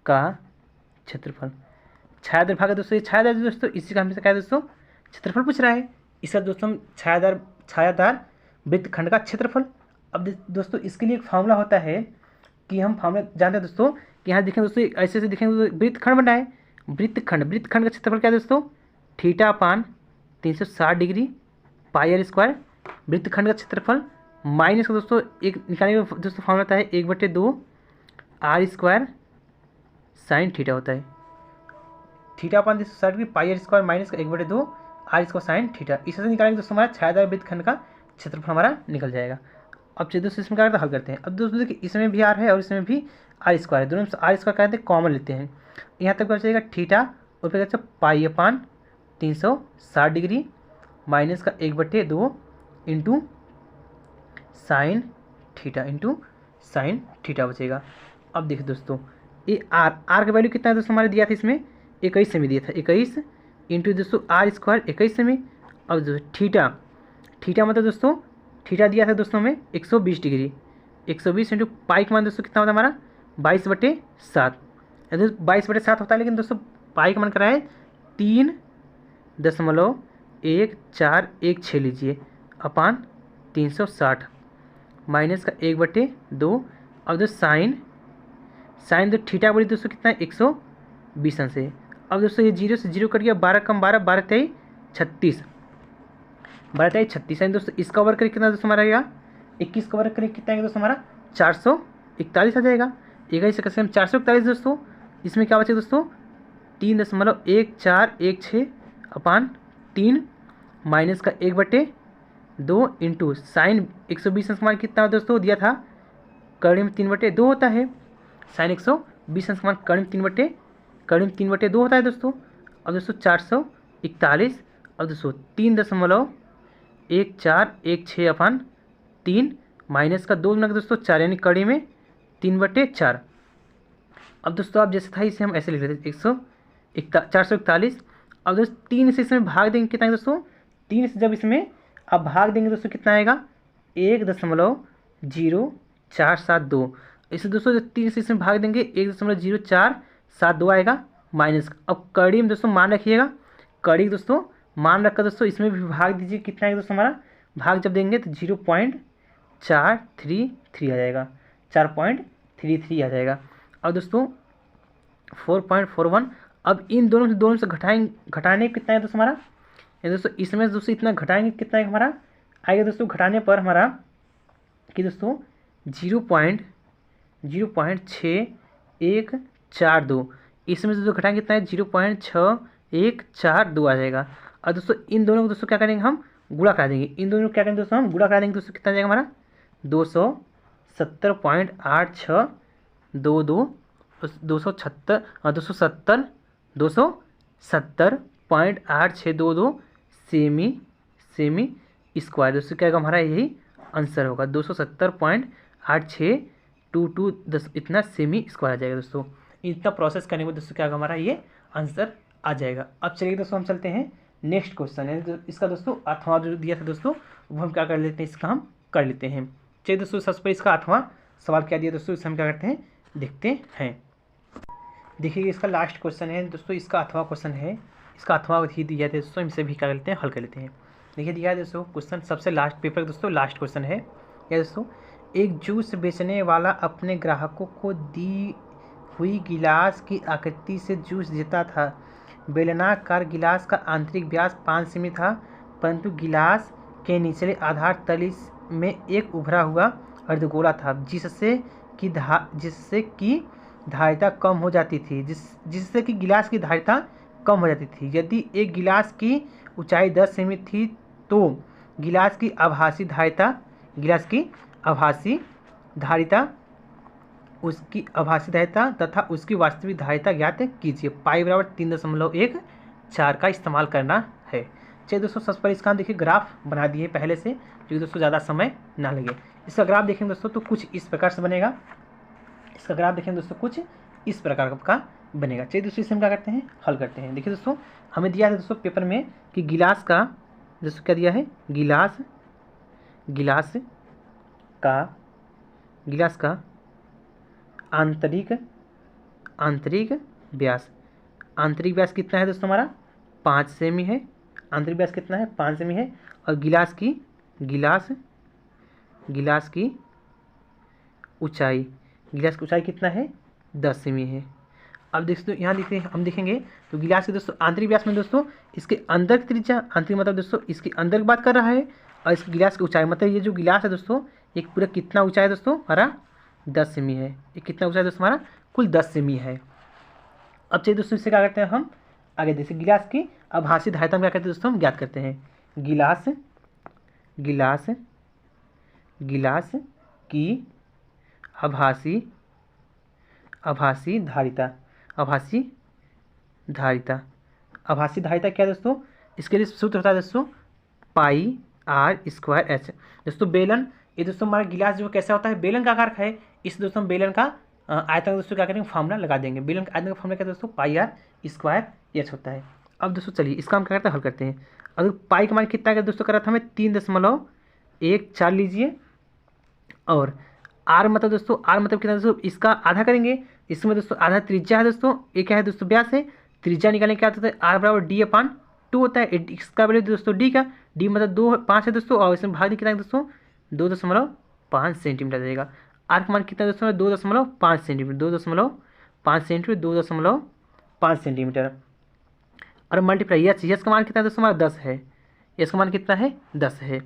का क्षेत्रफल, छायादार भाग है दोस्तों, ये छायादार दोस्तों इसी का हमसे क्या है दोस्तों क्षेत्रफल पूछ रहा है, इसका दोस्तों हम छायादार वृत्तखंड का क्षेत्रफल। अब दोस्तों इसके लिए एक फार्मूला होता है कि हम फार्मूला जानते हैं दोस्तों कि यहाँ देखें दोस्तों ऐसे ऐसे देखेंगे तो वृत्तखंड बना है। वृत्तखंड का क्षेत्रफल क्या है दोस्तों, theta upon 360 degree pi r square वृत्तखंड का क्षेत्रफल माइनस का दोस्तों एक निकालने का दोस्तों फार्मूला होता है 1/2 आर स्क्वायर साइन थीटा होता है। Theta upon 360 degree pi r square minus का 1/2 आर स्क्वायर साइन थीटा। इसे निकालेंगे दोस्तों हमारा छायादार वृत्तखंड का क्षेत्रफल हमारा निकल जाएगा। अब चलिए दोस्तों इसमें क्या करते हैं, हल करते हैं। अब दोस्तों देखिए इसमें भी आर है और इसमें भी आर स्क्वायर है, दोनों में आर स्क्वायर कहते हैं कॉमन लेते हैं। यहाँ तक बचेगा थीटा और फिर अच्छा पाई अपान 360 डिग्री माइनस का 1/2 इंटू साइन थीटा बचेगा। अब देखिए दोस्तों ये आर का वैल्यू कितना है दोस्तों हमारे दिया था, इसमें 21 से में दिया था, 21 इंटू दोस्तों आर स्क्वायर 21 से में। अब दोस्तों थीटा मतलब दोस्तों थीटा दिया था दोस्तों हमें 120 डिग्री, 120 इंटू पाई का मान दोस्तों कितना होता है हमारा 22/7। 22/7 होता है, लेकिन दोस्तों पाई का मान करा है 3.1416 लीजिए अपान 360 माइनस का 1/2। अब दोस्तों साइन तो थीटा बोली दोस्तों कितना है 120 अंश है। अब दोस्तों ये 0 से 0 कट गया, 12 कम 12 12 तेईस 36, 12 तेईस 36 है दोस्तों। इसका वर्ग करें कितना दोस्तों हमारा आएगा 21 का वर्ग करें कितना आएगा दोस्तों हमारा 441 आ जाएगा। 21 से कैसे हम 441 दोस्तों, इसमें क्या बचेगा दोस्तों 3.1416 अपान 3 माइनस का 1/2 इंटू साइन 120 अंश मान कितना दोस्तों दिया था कर्ण में 3/2 होता है, साइन 120 अंश मान कर्ण में 3/2 होता है दोस्तों। अब दोस्तों 441, अब दोस्तों 3.1416 अपान 3 माइनस का 2 गुना दोस्तों 4 यानी कड़ी में 3/4। अब दोस्तों आप जैसे था इसे हम ऐसे लिख लेते 441। अब दोस्तों 3 से इसमें भाग देंगे कितना है दोस्तों, 3 से जब इसमें आप भाग देंगे दोस्तों कितना आएगा 1.0472। इसे दोस्तों जब 3 से इसमें भाग देंगे 1.0472 आएगा माइनस। अब कड़ी में दोस्तों मान रखिएगा, कड़ी दोस्तों मान रखकर दोस्तों इसमें भी भाग दीजिए कितना आएगा दोस्तों हमारा, भाग जब देंगे तो 0.433 आ जाएगा, 4.33 आ जाएगा। अब दोस्तों 4.41। अब इन दोनों से घटाने कितना है दोस्तों हमारा, ये दोस्तों इसमें दोस्तों इतना घटाएंगे कितना है हमारा आएगा दोस्तों, घटाने पर हमारा कि दोस्तों 0.6142, इसमें से जो घटाएंगे कितना है 0.6142 आ जाएगा। और दोस्तों इन दोनों को दोस्तों क्या करेंगे हम गुणा करा देंगे, इन दोनों को क्या करेंगे दोस्तों हम गुणा करा देंगे दोस्तों कितना जाएगा हमारा 270.8622 सेमी स्क्वायर दोस्तों क्या होगा हमारा यही आंसर होगा 270.8622 इतना सेमी स्क्वायर आ जाएगा दोस्तों। इतना प्रोसेस करने में दोस्तों क्या होगा हमारा ये आंसर आ जाएगा। अब चलिए दोस्तों हम चलते हैं नेक्स्ट क्वेश्चन है, इसका दोस्तों आठवां जो दिया था दोस्तों वो हम क्या कर लेते हैं, इसका हम कर लेते हैं। चलिए दोस्तों सबसे पहले इसका आठवां सवाल क्या दिया दोस्तों, इसे हम क्या करते हैं देखते हैं। देखिए इसका लास्ट क्वेश्चन है दोस्तों, इसका आठवां क्वेश्चन है, इसका आठवां ही दिया था दोस्तों, इसे भी क्या करते हैं हल कर लेते हैं। देखिए दिया है दोस्तों क्वेश्चन सबसे लास्ट पेपर दोस्तों लास्ट क्वेश्चन है या दोस्तों, एक जूस बेचने वाला अपने ग्राहकों को दी हुई गिलास की आकृति से जूस देता था। बेलनाकार गिलास का आंतरिक व्यास 5 सेमी था, परंतु गिलास के निचले आधार तली में एक उभरा हुआ अर्धगोला था जिससे कि धारिता कम हो जाती थी, जिससे कि गिलास की धारिता कम हो जाती थी। यदि एक गिलास की ऊंचाई 10 सेमी थी तो गिलास की आभासी धारिता तथा उसकी वास्तविक धारिता ज्ञात कीजिए। पाई बराबर 3.14 का इस्तेमाल करना है। चलिए दोस्तों सबसे पहले इसका देखिए ग्राफ बना दिए पहले से, जो दोस्तों ज़्यादा समय ना लगे। इसका ग्राफ देखेंगे दोस्तों तो कुछ इस प्रकार से बनेगा, इसका ग्राफ देखेंगे दोस्तों कुछ इस प्रकार का बनेगा। चलिए दोस्तों इसे हम क्या करते हैं हल करते हैं। देखिए दोस्तों हमें दिया है दोस्तों पेपर में कि गिलास का दोस्तों क्या दिया है, गिलास का आंतरिक व्यास कितना है दोस्तों हमारा 5 सेमी है। आंतरिक व्यास कितना है 5 सेमी है, और गिलास की ऊंचाई कितना है 10 सेमी है। अब दोस्तों यहाँ देखते हैं, हम देखेंगे तो गिलास के दोस्तों आंतरिक व्यास में दोस्तों इसके अंदर की त्रिज्या, आंतरिक मतलब दोस्तों इसके अंदर की बात कर रहा है, और इसके गिलास की ऊंचाई मतलब ये जो गिलास है दोस्तों ये पूरा कितना ऊंचा है दोस्तों हमारा 10 सेमी है। ये कितना ऊंचा है दोस्तों हमारा कुल 10 सेमी है। अब चलिए दोस्तों इससे क्या करते हैं हम आगे, जैसे गिलास की आभासी धारिता हम क्या करते हैं दोस्तों हम ज्ञात करते हैं। गिलास की आभासी धारिता क्या है दोस्तों, इसके लिए सूत्र होता है दोस्तों पाई आर स्क्वायर एच। दोस्तों बेलन, ये दोस्तों हमारा गिलास जो कैसा होता है बेलन का आकार का है, इस दोस्तों हम बेलन का आयतन दोस्तों क्या करेंगे फार्मूला लगा देंगे। बेलन का आयतन का फार्मूला क्या है दोस्तों पाई आर स्क्वायर एच होता है। अब दोस्तों चलिए इसका हम क्या करते हैं हल करते हैं। अगर पाई का मान कितना है दोस्तों करा था हमें 3.14 लीजिए, और आर मतलब दोस्तों आर मतलब कितना दोस्तों इसका आधा करेंगे, इसमें दोस्तों आधा त्रिज्या है दोस्तों, ये क्या है दोस्तों व्यास है, त्रिज्या निकालने क्या होता है आर बराबर d/2 होता है। इसका वैल्यू दोस्तों डी का डी मतलब 5 है दोस्तों, और इसमें भाग कितना है दोस्तों 2.5 सेंटीमीटर देगा। आर का मान कितना है दोस्तों 2.5 सेंटीमीटर, और मल्टीप्लाई यस का मान कितना है दोस्तों हमारा 10 है, यस का मान कितना है 10 है।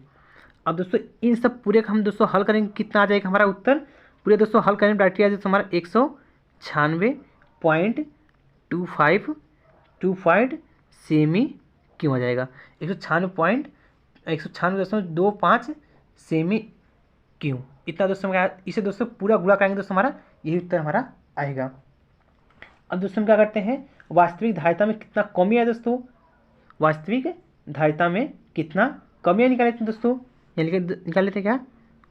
अब दोस्तों इन सब पूरे का हम दोस्तों हल करेंगे, कितना आ जाएगा हमारा उत्तर पूरे दोस्तों हल करेंगे डायरेक्टली आ जाएगा हमारा 196.25 सेमी क्यों आ जाएगा 196.25 सेमी क्यों, इतना दोस्तों इसे दोस्तों पूरा गुणा करेंगे दोस्तों हमारा यही उत्तर हमारा आएगा। अब दोस्तों हम क्या करते हैं वास्तविक धारिता में कितना कमी है दोस्तों, वास्तविक धारिता में कितना कमी निकाल लेते हैं दोस्तों, निकाल लेते हैं क्या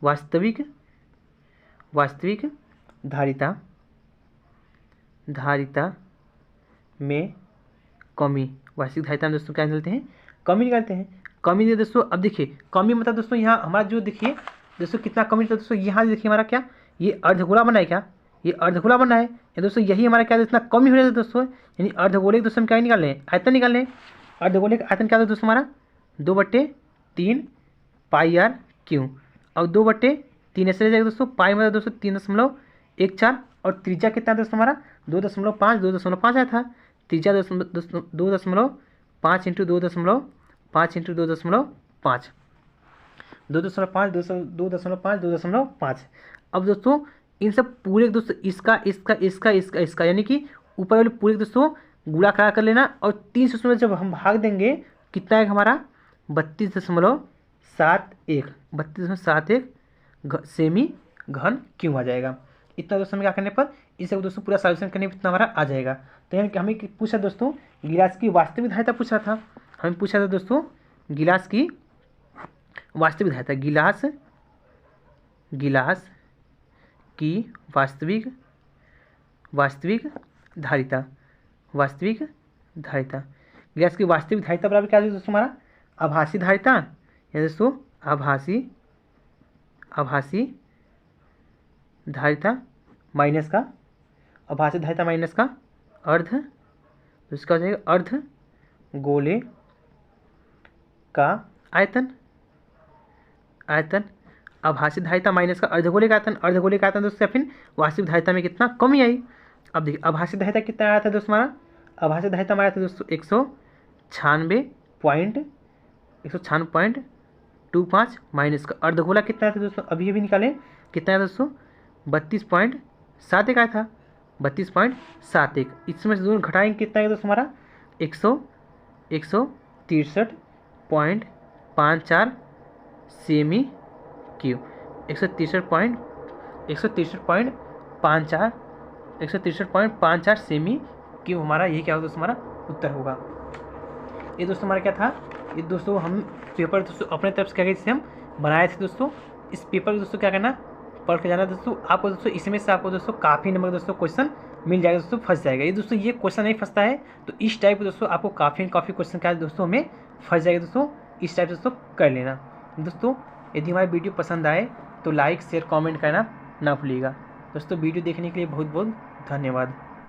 वास्तविक धारिता में कमी, वास्तविक धारिता में दोस्तों क्या निकालते हैं कमी निकालते हैं। कमी दे दोस्तों, अब देखिए कमी मतलब दोस्तों यहाँ हमारा जो देखिए दोस्तों कितना कमी था दोस्तों, यहाँ देखिए हमारा क्या ये अर्धगोला बना है, क्या ये अर्धगोला बना है या दोस्तों यही हमारा क्या इतना कमी हो रहा है दोस्तों, यानी अर्धगोले के दोस्तों हम क्या निकाल लें आयतन निकाल लें। अर्धगोले का आयतन क्या था दोस्तों हमारा 2/3 पाई आर क्यों, अब 2/3 ऐसे रह जाएगा दोस्तों, पाई मतलब दोस्तों 3.14, और त्रिज्या कितना दोस्तों हमारा 2.5 आया था, त्रिज्या 2.5 इंटू 2.5 इंटू 2.5 अब दोस्तों इन सब पूरे दोस्तों इसका यानी कि ऊपर वाले पूरे दोस्तों गुणा कर लेना, और 3 से जब हम भाग देंगे कितना है हमारा 32.71 सेमी घन क्यों आ जाएगा। इतना दोस्तों में क्या करने पर इसे दोस्तों पूरा सॉल्यूशन करने पर इतना हमारा आ जाएगा। तो यानी कि हमें पूछा दोस्तों गिलास की वास्तविक धारिता पूछा था, हमें पूछा था दोस्तों गिलास की वास्तविक धारिता, गिलास की वास्तविक धारिता गिलास की वास्तविक धारिता बराबर क्या है दोस्तों हमारा आभासी धारिता, या दोस्तों आभासी धारिता माइनस का अर्ध, तो इसका हो जाएगा अर्ध गोले का आयतन आभासी धारिता माइनस का अर्धगोले का आयतन दोस्तों, फिर वास्तविक धारिता में कितना कमी आई। अब देखिए आभासी धारिता कितना आया था दोस्तों हमारा, आभासी धारिता में आया था दोस्तों 196.25 माइनस का अर्धगोला कितना आया था दोस्तों, अभी निकालें कितना है दोस्तों 32.71 आया था 32.71, इसमें से दोनों घटाएंगे कितना है दोस्तों हमारा 163.54 सेमी क्यू, 163.54 सेमी क्यू हमारा ये क्या होगा दोस्तों हमारा उत्तर होगा। ये दोस्तों हमारा क्या था, ये दोस्तों हम पेपर दोस्तों अपने तरफ से क्या जिसे हम बनाए थे दोस्तों, इस पेपर को दोस्तों क्या करना पढ़ के जाना दोस्तों, आपको दोस्तों इसमें से आपको दोस्तों काफ़ी नंबर दोस्तों क्वेश्चन मिल जाएगा दोस्तों, फंस जाएगा ये दोस्तों, ये क्वेश्चन नहीं फंसता है तो इस टाइप दोस्तों आपको काफ़ी क्वेश्चन क्या दोस्तों हमें फंस जाएगा दोस्तों, इस टाइप दोस्तों कर लेना दोस्तों। यदि हमारी वीडियो पसंद आए तो लाइक शेयर कमेंट करना ना भूलिएगा दोस्तों। वीडियो देखने के लिए बहुत बहुत धन्यवाद।